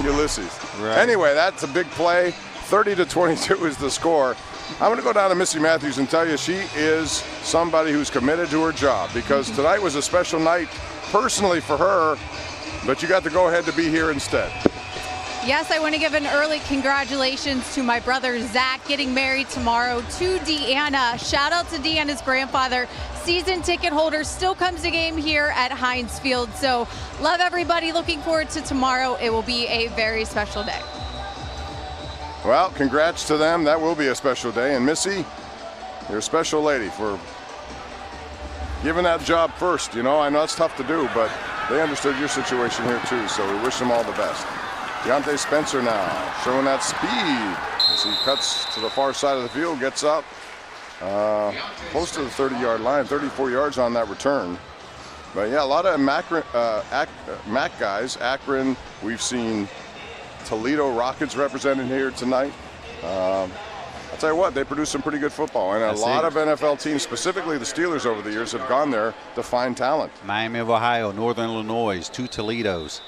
S1: Ulysses.
S2: Right.
S1: Anyway, that's a big play. 30-22 is the score. I'm going to go down to Missy Matthews and tell you she is somebody who's committed to her job, because tonight was a special night personally for her, but you got the go-ahead to be here instead.
S3: Yes, I want to give an early congratulations to my brother Zach getting married tomorrow, to Deanna. Shout out to Deanna's grandfather. Season ticket holder, still comes to game here at Heinz Field. So love everybody. Looking forward to tomorrow. It will be a very special day.
S1: Well, congrats to them. That will be a special day. And Missy, you're a special lady for giving that job first. You know, I know it's tough to do, but they understood your situation here too. So we wish them all the best. Deontay Spencer now showing that speed as he cuts to the far side of the field, gets up close to the 30-yard line, 34 yards on that return. But yeah, a lot of MAC guys. Akron, we've seen Toledo Rockets represented here tonight. I'll tell you what, they produce some pretty good football, and a lot of NFL teams, specifically the Steelers over the years, have gone there to find talent.
S2: Miami of Ohio, Northern Illinois, 2 Toledos,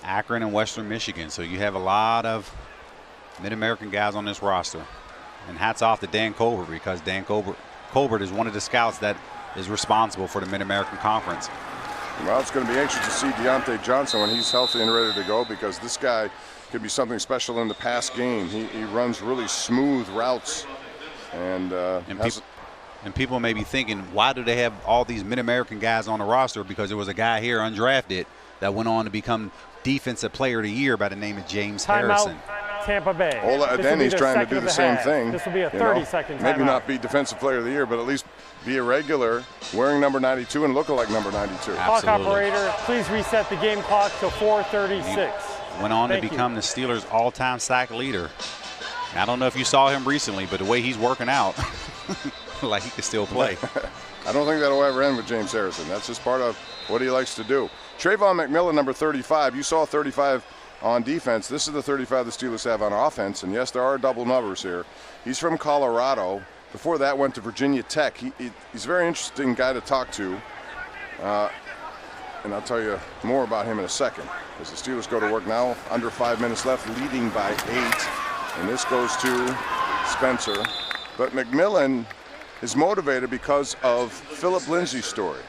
S2: Akron and Western Michigan. So you have a lot of Mid-American guys on this roster. And hats off to Dan Colbert, because Dan Colbert is one of the scouts that is responsible for the Mid-American Conference.
S1: Well, it's going to be anxious to see Deontay Johnson when he's healthy and ready to go, because this guy could be something special in the pass game. He runs really smooth routes. And
S2: people may be thinking, why do they have all these Mid-American guys on the roster? Because there was a guy here undrafted that went on to become Defensive Player of the Year by the name of James Harrison.
S4: Tampa Bay.
S1: Ola Adeni's trying to do the same thing.
S4: This will be a 30-second timeout.
S1: Maybe not be Defensive Player of the Year, but at least be a regular, wearing number 92 and looking like number 92.
S4: Clock operator, please reset the game clock to 4:36.
S2: Went on to become the Steelers' all-time sack leader. I don't know if you saw him recently, but the way he's working out, like he could still play.
S1: I don't think that'll ever end with James Harrison. That's just part of what he likes to do. Trayvon McMillan, number 35. You saw 35 on defense. This is the 35 the Steelers have on offense. And yes, there are double numbers here. He's from Colorado. Before that, went to Virginia Tech. He's a very interesting guy to talk to. And I'll tell you more about him in a second, as the Steelers go to work now. Under 5 minutes left, leading by 8. And this goes to Spencer. But McMillan is motivated because of Philip Lindsay's story.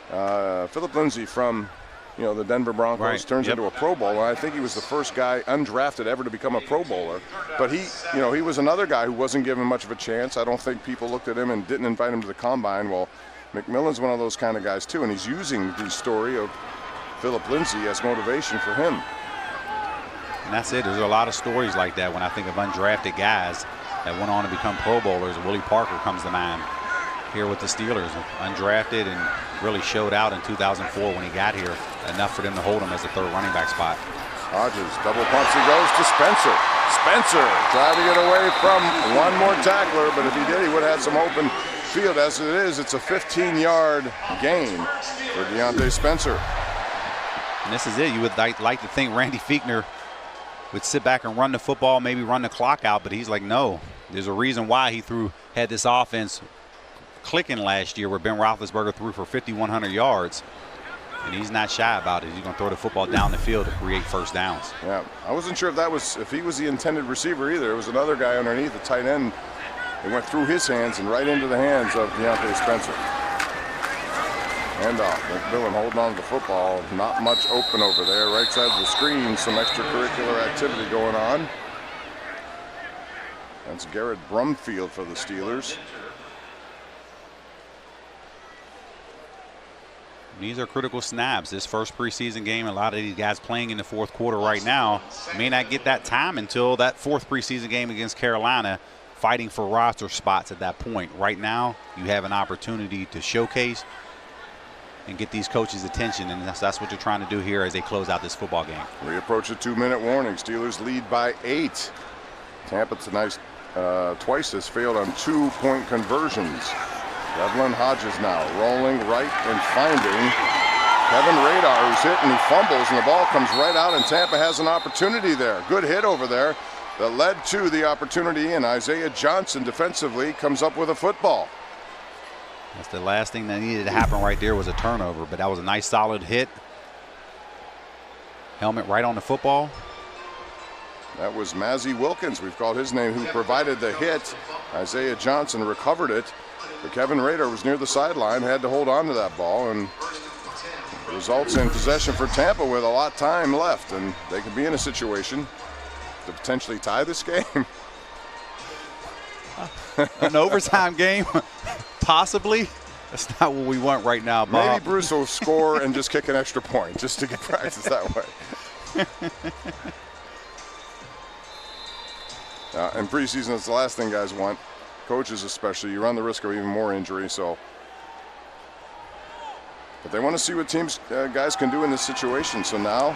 S1: Philip Lindsay from the Denver Broncos turns into a Pro Bowler. I think he was the first guy undrafted ever to become a Pro Bowler. But he was another guy who wasn't given much of a chance. I don't think people looked at him and didn't invite him to the combine. Well, McMillan's one of those kind of guys too, and he's using the story of Philip Lindsay as motivation for him.
S2: And that's it. There's a lot of stories like that when I think of undrafted guys that went on to become Pro Bowlers. Willie Parker comes to mind here with the Steelers, undrafted, and really showed out in 2004 when he got here, enough for them to hold him as the third running back spot.
S1: Hodges double pumps, he goes to Spencer. Spencer trying to get away from one more tackler, but if he did, he would have had some open field. As it is, it's a 15-yard gain for Deontay Spencer.
S2: And this is it. You would like to think Randy Fichtner would sit back and run the football, maybe run the clock out, but he's like, no. There's a reason why he had this offense clicking last year, where Ben Roethlisberger threw for 5,100 yards, and he's not shy about it. He's going to throw the football down the field to create first downs.
S1: Yeah, I wasn't sure if he was the intended receiver either. It was another guy underneath, the tight end. It went through his hands and right into the hands of Deontay Spencer. Handoff. McMillan holding on to the football. Not much open over there. Right side of the screen, some extracurricular activity going on. That's Garrett Brumfield for the Steelers.
S2: These are critical snaps. This first preseason game, a lot of these guys playing in the fourth quarter right now may not get that time until that fourth preseason game against Carolina, fighting for roster spots at that point. Right now, you have an opportunity to showcase and get these coaches' attention, and that's what you're trying to do here as they close out this football game.
S1: We approach a 2-minute warning. Steelers lead by 8. Tampa tonight twice has failed on 2-point conversions. Devlin Hodges now rolling right and finding Kevin Radar, who's hit and he fumbles, and the ball comes right out, and Tampa has an opportunity there. Good hit over there that led to the opportunity, and Isaiah Johnson defensively comes up with a football.
S2: That's the last thing that needed to happen right there, was a turnover, but that was a nice solid hit. Helmet right on the football.
S1: That was Mazzy Wilkins, we've called his name, who provided the hit. Isaiah Johnson recovered it, but Kevin Rader was near the sideline, had to hold on to that ball, and results in possession for Tampa with a lot of time left, and they could be in a situation to potentially tie this game.
S2: An overtime game, possibly. That's not what we want right now, Bob.
S1: Maybe Bruce will score and just kick an extra point just to get practice that way. In preseason, it's the last thing guys want. Coaches especially, you run the risk of even more injury. So, but they want to see what teams, guys can do in this situation. So now we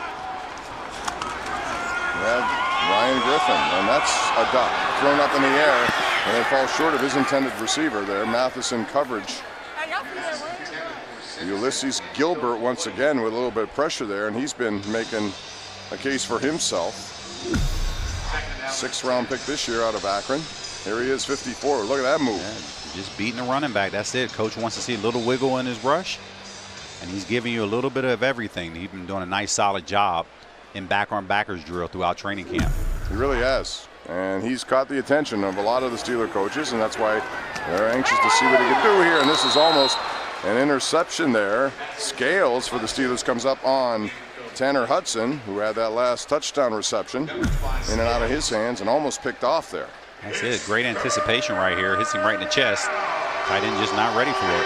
S1: have Ryan Griffin, and that's a duck thrown up in the air, and it falls short of his intended receiver there. Matheson coverage. Ulysses Gilbert once again with a little bit of pressure there, and he's been making a case for himself. 6th round pick this year out of Akron. Here he is, 54. Look at that move.
S2: Yeah, just beating the running back. That's it. Coach wants to see a little wiggle in his rush, and he's giving you a little bit of everything. He's been doing a nice, solid job in back-arm backers drill throughout training camp.
S1: He really has. And he's caught the attention of a lot of the Steeler coaches, and that's why they're anxious to see what he can do here. And this is almost an interception there. Scales for the Steelers comes up on Tanner Hudson, who had that last touchdown reception in and out of his hands and almost picked off there.
S2: That's it. Great anticipation right here. Hits him right in the chest. Tight end just not ready for it.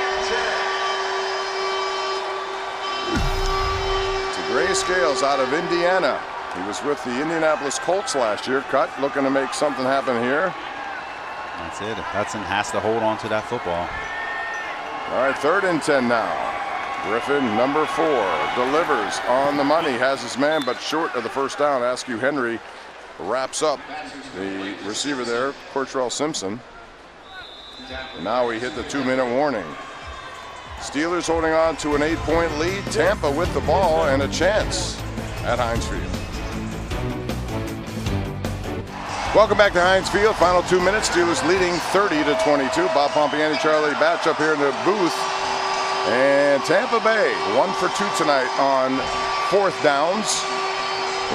S1: It's a Gray Scales out of Indiana. He was with the Indianapolis Colts last year. Cut, looking to make something happen here.
S2: That's it. Hudson has to hold on to that football.
S1: All right, 3rd and 10 now. Griffin, number 4, delivers on the money, has his man, but short of the first down. Askew Henry wraps up the receiver there, Cortrell Simpson. And now we hit the 2-minute warning. Steelers holding on to an 8-point lead. Tampa with the ball and a chance at Heinz Field. Welcome back to Heinz Field. Final 2 minutes. Steelers leading 30-22. Bob Pompiani, Charlie Batch up here in the booth. And Tampa Bay 1 for 2 tonight on 4th downs.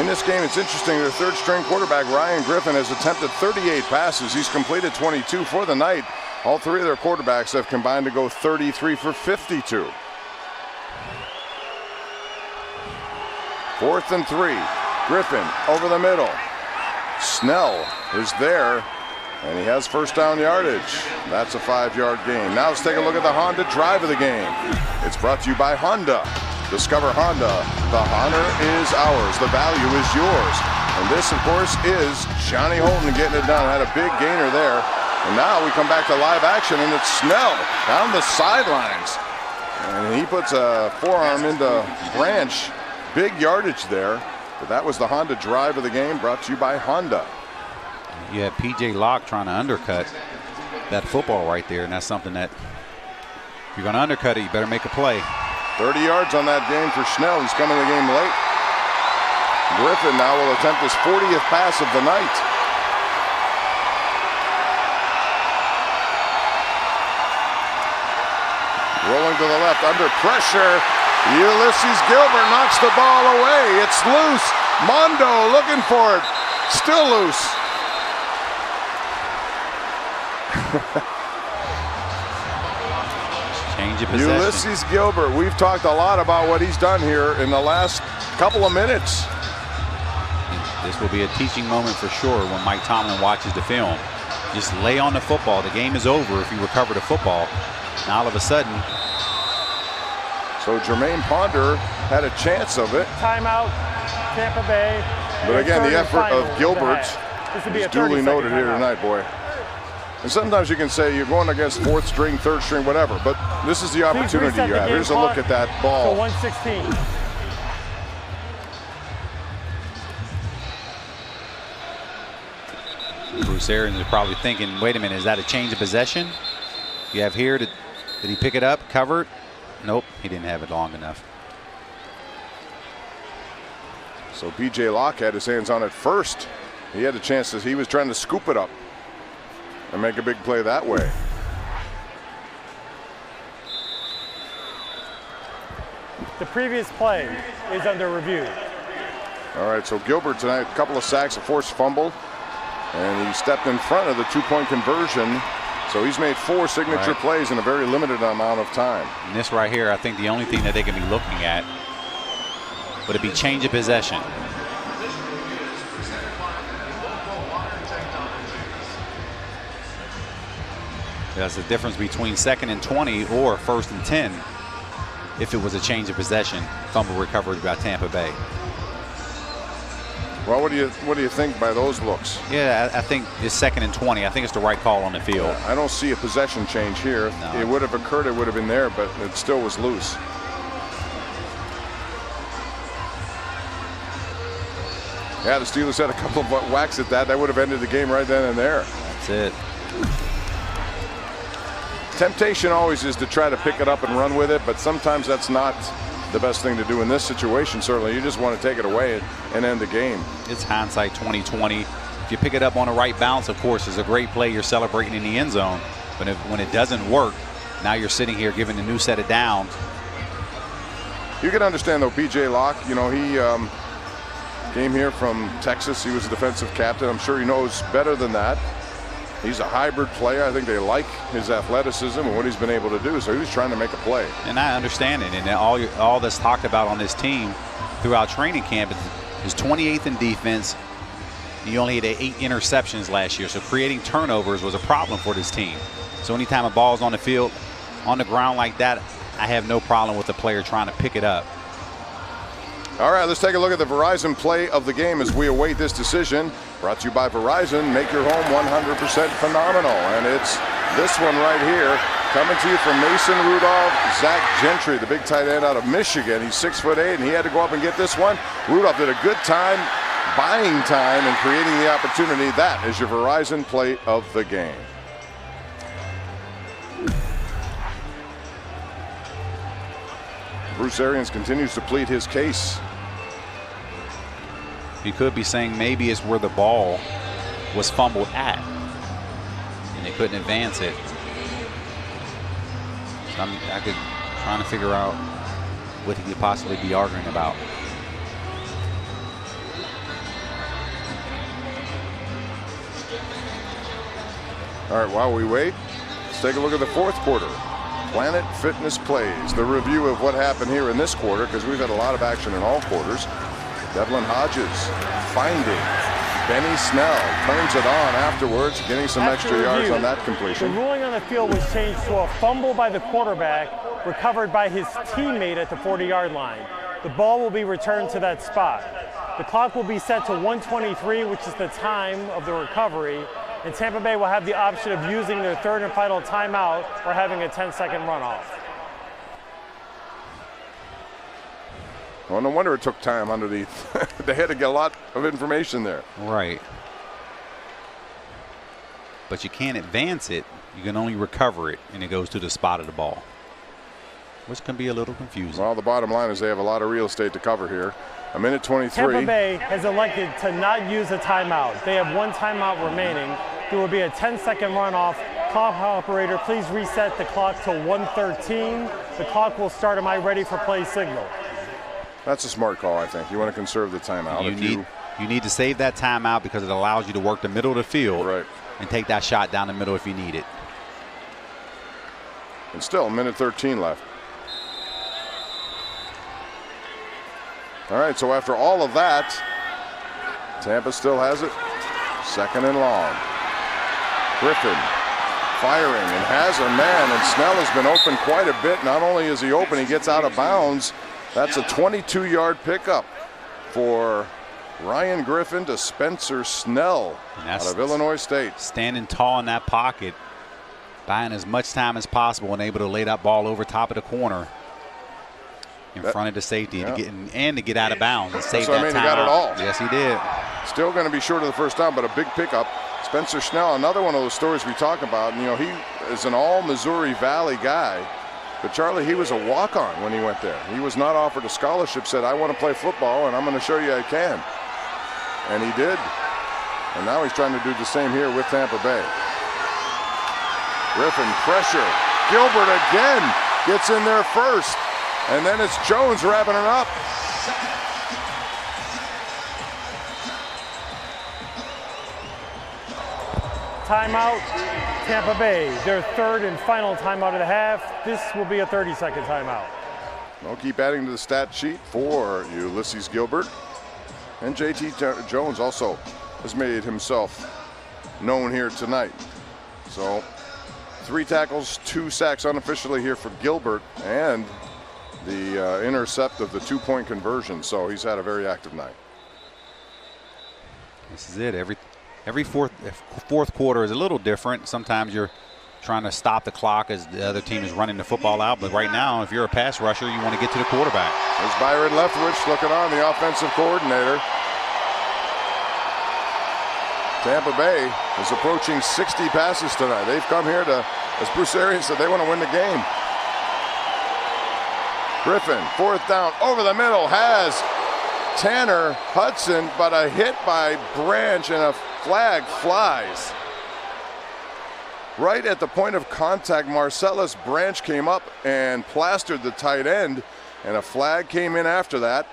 S1: In this game, it's interesting. Their 3rd string quarterback, Ryan Griffin, has attempted 38 passes. He's completed 22 for the night. All 3 of their quarterbacks have combined to go 33 for 52. 4th and 3. Griffin over the middle. Snell is there, and he has first down yardage. That's a 5-yard gain. Now let's take a look at the Honda drive of the game. It's brought to you by Honda. Discover Honda. The honor is ours. The value is yours. And this, of course, is Johnny Holton getting it done. Had a big gainer there. And now we come back to live action, and it's Snell down the sidelines. And he puts a forearm into Branch. Big yardage there. But that was the Honda drive of the game, brought to you by Honda.
S2: You have P.J. Locke trying to undercut that football right there, and that's something that if you're going to undercut it, you better make a play.
S1: 30 yards on that game for Snell. He's coming to the game late. Griffin now will attempt his 40th pass of the night. Rolling to the left, under pressure. Ulysses Gilbert knocks the ball away. It's loose. Mondo looking for it. Still loose.
S2: Change of possession.
S1: Ulysses Gilbert. We've talked a lot about what he's done here in the last couple of minutes.
S2: This will be a teaching moment for sure when Mike Tomlin watches the film. Just lay on the football. The game is over if you recover the football. Now all of a sudden.
S1: So Jermaine Ponder had a chance of it.
S4: Timeout, Tampa Bay.
S1: But again, the effort of Gilbert is duly noted here tonight, boy. And sometimes you can say you're going against 4th string, 3rd string, whatever, but this is the opportunity you have. Here's a look at that ball.
S4: 116.
S2: Bruce Arians is probably thinking, wait a minute, is that a change of possession? You have here, did he pick it up, cover it? Nope, he didn't have it long enough.
S1: So P.J. Locke had his hands on it first. He had a chance as he was trying to scoop it up and make a big play that way.
S4: The previous play is under review.
S1: All right, so Gilbert tonight, a couple of sacks, a forced fumble, and he stepped in front of the two-point conversion. So he's made 4 signature plays in a very limited amount of time.
S2: And this right here, I think the only thing that they can be looking at would it be change of possession. That's the difference between 2nd and 20 or 1st and 10 if it was a change of possession. Fumble recovery by Tampa Bay.
S1: Well, what do you think by those looks?
S2: Yeah, I think it's 2nd and 20. I think it's the right call on the field.
S1: I don't see a possession change here.
S2: No.
S1: It would have occurred, it would have been there, but it still was loose. Yeah, the Steelers had a couple of whacks at that. That would have ended the game right then and there.
S2: That's it.
S1: Temptation always is to try to pick it up and run with it, but sometimes that's not the best thing to do in this situation. Certainly, you just want to take it away and end the game.
S2: It's hindsight 2020. If you pick it up on the right bounce, of course, it's a great play. You're celebrating in the end zone. But when it doesn't work, now you're sitting here giving a new set of downs.
S1: You can understand, though, P.J. Locke, you know, he came here from Texas. He was a defensive captain. I'm sure he knows better than that. He's a hybrid player. I think they like his athleticism and what he's been able to do. So he was trying to make a play.
S2: And I understand it. And all that's talked about on this team throughout training camp is 28th in defense. You only had 8 interceptions last year. So creating turnovers was a problem for this team. So anytime a ball's on the field, on the ground like that, I have no problem with the player trying to pick it up.
S1: All right, let's take a look at the Verizon play of the game as we await this decision. Brought to you by Verizon. Make your home 100% phenomenal. And it's this one right here, coming to you from Mason Rudolph, Zach Gentry, the big tight end out of Michigan. He's 6'8", and he had to go up and get this one. Rudolph did a good time, buying time and creating the opportunity. That is your Verizon play of the game. Bruce Arians continues to plead his case.
S2: You could be saying maybe it's where the ball was fumbled at and they couldn't advance it. So I could trying to figure out what he could possibly be arguing about.
S1: All right, while we wait, let's take a look at the 4th quarter. Planet Fitness Plays, the review of what happened here in this quarter, because we've had a lot of action in all quarters. Devlin Hodges finding Benny Snell, turns it on afterwards, getting some extra yards on that completion.
S4: The ruling on the field was changed to a fumble by the quarterback, recovered by his teammate at the 40-yard line. The ball will be returned to that spot. The clock will be set to 1:23, which is the time of the recovery, and Tampa Bay will have the option of using their 3rd and final timeout or having a 10-second runoff.
S1: Well, no wonder it took time underneath. They had to get a lot of information there.
S2: Right. But you can't advance it. You can only recover it, and it goes to the spot of the ball, which can be a little confusing.
S1: Well, the bottom line is they have a lot of real estate to cover here. A minute 23.
S4: Tampa Bay has elected to not use a timeout. They have 1 timeout remaining. There will be a 10-second runoff. Clock operator, please reset the clock to 1:13. The clock will start. Am I ready for play signal?
S1: That's a smart call, I think. You want to conserve the timeout.
S2: You need to save that timeout because it allows you to work the middle of the field
S1: and
S2: take that shot down the middle if you need it.
S1: And still, a minute 13 left. All right, so after all of that, Tampa still has it. 2nd and long. Griffin firing and has a man, and Snell has been open quite a bit. Not only is he open, he gets out of bounds. That's a 22-yard pickup for Ryan Griffin to Spencer Snell out of Illinois State.
S2: Standing tall in that pocket, buying as much time as possible and able to lay that ball over top of the corner in front of the safety to get out of bounds and save that time.
S1: He got it all.
S2: Yes, he did.
S1: Still going to be short of the first down, but a big pickup. Spencer Snell, another one of those stories we talk about. You know, he is an all-Missouri Valley guy. But Charlie, he was a walk-on when he went there. He was not offered a scholarship, said, I want to play football, and I'm going to show you I can. And he did. And now he's trying to do the same here with Tampa Bay. Griffin, pressure. Gilbert again gets in there first. And then it's Jones wrapping it up.
S4: Timeout, Tampa Bay. Their third and final timeout of the half. This will be a 30-second timeout.
S1: We'll keep adding to the stat sheet for Ulysses Gilbert. And JT Jones also has made himself known here tonight. So 3 tackles, 2 sacks unofficially here for Gilbert, and the intercept of the 2-point conversion. So he's had a very active night.
S2: This is it. Every fourth quarter is a little different. Sometimes you're trying to stop the clock as the other team is running the football out. But right now, if you're a pass rusher, you want to get to the quarterback.
S1: There's Byron Leftwich looking on, the offensive coordinator. Tampa Bay is approaching 60 passes tonight. They've come here to, as Bruce Arians said, they want to win the game. Griffin, 4th down, over the middle, has Tanner Hudson, but a hit by Branch and a flag flies. Right at the point of contact, Marcellus Branch came up and plastered the tight end, and a flag came in after that.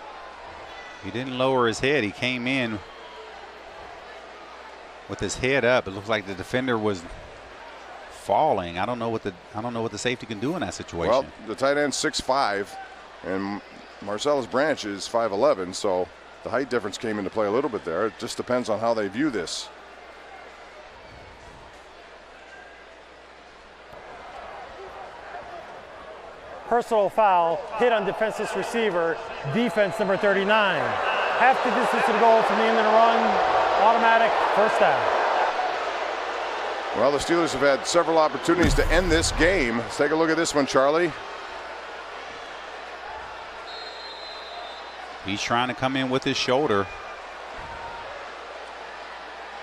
S2: He didn't lower his head. He came in with his head up. It looks like the defender was falling. I don't know what the safety can do in that situation.
S1: Well, the tight end's 6'5", and Marcellus Branch is 5'11", so the height difference came into play a little bit there. It just depends on how they view this.
S4: Personal foul, hit on defenseless receiver, defense number 39. Half the distance to the goal from the end of the run, automatic, first down.
S1: Well, the Steelers have had several opportunities to end this game. Let's take a look at this one, Charlie.
S2: He's trying to come in with his shoulder.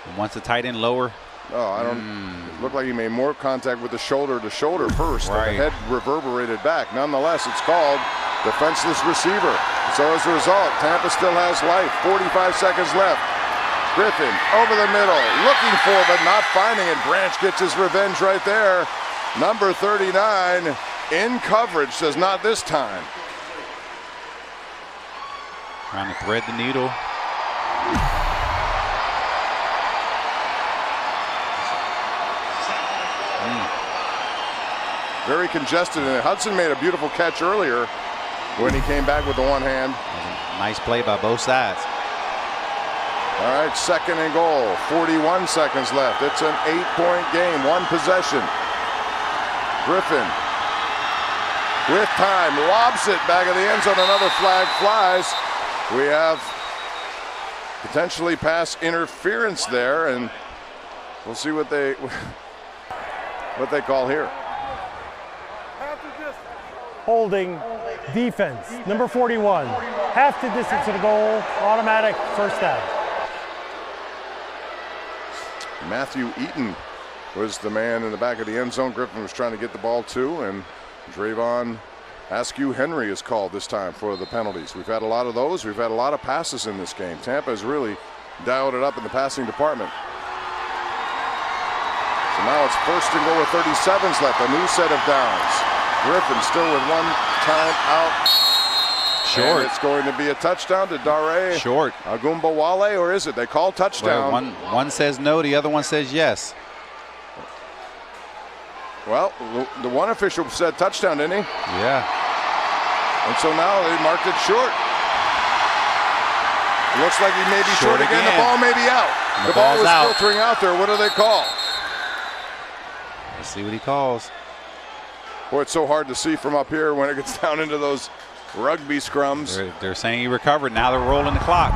S2: And once the tight end lower.
S1: Oh, I don't. It looked like he made more contact with the shoulder to shoulder first.
S2: Right.
S1: The head reverberated back. Nonetheless, it's called defenseless receiver. So as a result, Tampa still has life. 45 seconds left. Griffin over the middle, looking for but not finding it. Branch gets his revenge right there. Number 39 in coverage, says not this time.
S2: Trying to thread the needle.
S1: Very congested, and Hudson made a beautiful catch earlier when he came back with the one hand.
S2: Nice play by both sides.
S1: All right, 2nd and goal, 41 seconds left. It's an 8-point game, 1 possession. Griffin with time, lobs it back of the end zone, another flag flies. We have potentially pass interference there, and we'll see what they call here.
S4: Holding defense, number 41. Half the distance to the goal, automatic, first down.
S1: Matthew Eaton was the man in the back of the end zone. Griffin was trying to get the ball to, and Drayvon Askew Henry is called this time for the penalties. We've had a lot of those. We've had a lot of passes in this game. Tampa has really dialed it up in the passing department. So now it's 1st and goal with 30 seconds left. A new set of downs. Griffin still with 1 time out.
S2: Short.
S1: And it's going to be a touchdown to Dare
S2: Short.
S1: Agumbawale, or is it? They call touchdown.
S2: Well, one says no, the other one says yes.
S1: Well, the one official said touchdown, didn't he?
S2: Yeah.
S1: And so now they marked it short. It looks like he may be short again. The ball may be out. The ball is filtering out there. What do they call?
S2: Let's see what he calls.
S1: Boy, it's so hard to see from up here when it gets down into those rugby scrums.
S2: They're saying he recovered. Now they're rolling the clock.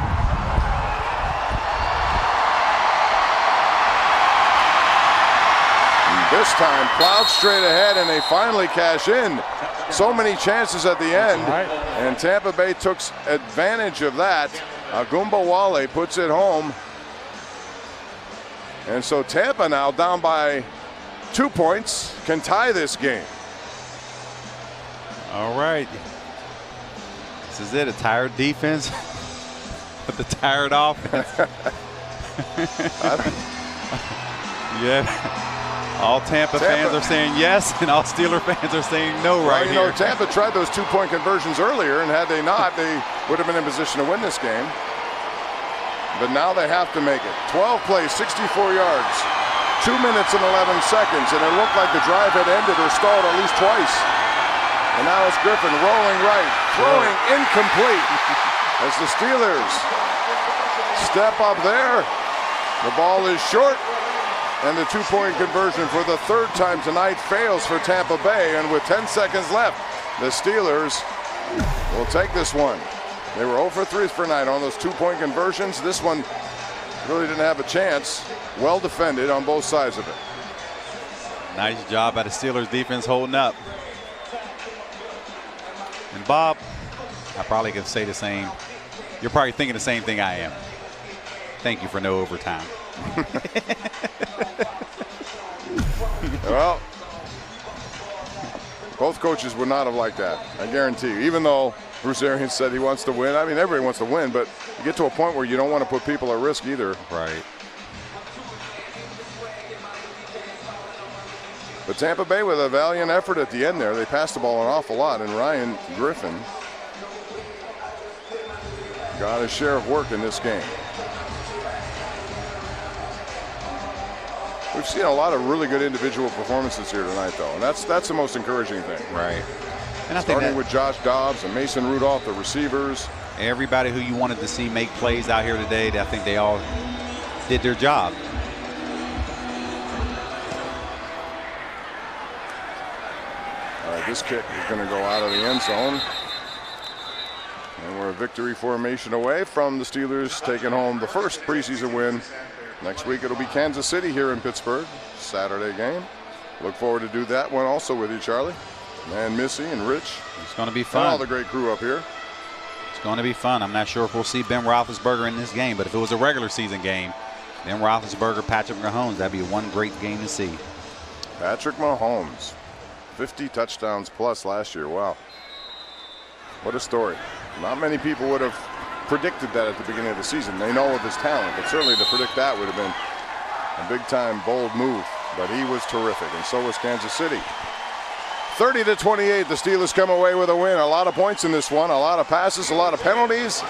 S1: And this time, plowed straight ahead, and they finally cash in. So many chances at the end, and Tampa Bay took advantage of that. Agumbawale puts it home. And so Tampa now down by 2 points, can tie this game.
S2: All right. This is it, a tired defense with the tired offense. Yeah. All Tampa fans are saying yes, and all Steeler fans are saying no right here.
S1: Well, Tampa tried those 2-point conversions earlier, and had they not, they would have been in position to win this game. But now they have to make it. 12 plays, 64 yards. 2 minutes and 11 seconds, and it looked like the drive had ended or stalled at least twice. And now it's Griffin rolling right, throwing incomplete as the Steelers step up there. The ball is short, and the two-point conversion for the third time tonight fails for Tampa Bay. And with 10 seconds left, the Steelers will take this one. They were 0 for 3 for 9 on those two-point conversions. This one really didn't have a chance. Well defended on both sides of it.
S2: Nice job by the Steelers defense holding up. And Bob, I probably could say the same. You're probably thinking the same thing I am. Thank you for no overtime.
S1: Well, both coaches would not have liked that, I guarantee you. Even though Bruce Arians said he wants to win. I mean, everybody wants to win, but you get to a point where you don't want to put people at risk either.
S2: Right.
S1: But Tampa Bay with a valiant effort at the end there. They passed the ball an awful lot, and Ryan Griffin got his share of work in this game. We've seen a lot of really good individual performances here tonight, though, and that's the most encouraging thing.
S2: Right. And I think
S1: starting with Josh Dobbs and Mason Rudolph, the receivers.
S2: Everybody who you wanted to see make plays out here today, I think they all did their job.
S1: All right, this kick is going to go out of the end zone. And we're a victory formation away from the Steelers taking home the first preseason win. Next week it'll be Kansas City here in Pittsburgh. Saturday game. Look forward to do that one also with you, Charlie. And Missy and Rich.
S2: It's going to be fun.
S1: And all the great crew up here.
S2: It's going to be fun. I'm not sure if we'll see Ben Roethlisberger in this game, but if it was a regular season game, Ben Roethlisberger, Patrick Mahomes, that'd be one great game to see.
S1: Patrick Mahomes, 50 touchdowns plus last year. Wow. What a story. Not many people would have predicted that at the beginning of the season. They know of his talent, but certainly to predict that would have been a big-time, bold move. But he was terrific, and so was Kansas City. 30-28, the Steelers come away with a win. A lot of points in this one, a lot of passes, a lot of penalties,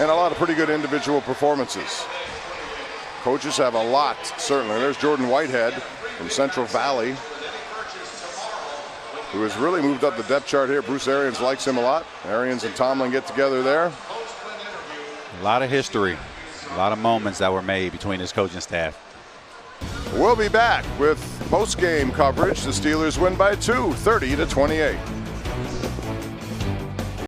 S1: and a lot of pretty good individual performances. Coaches have a lot, certainly. There's Jordan Whitehead from Central Valley, who has really moved up the depth chart here. Bruce Arians likes him a lot. Arians and Tomlin get together there.
S2: A lot of history, a lot of moments that were made between his coaching staff.
S1: We'll be back with post-game coverage. The Steelers win by 2, 30-28.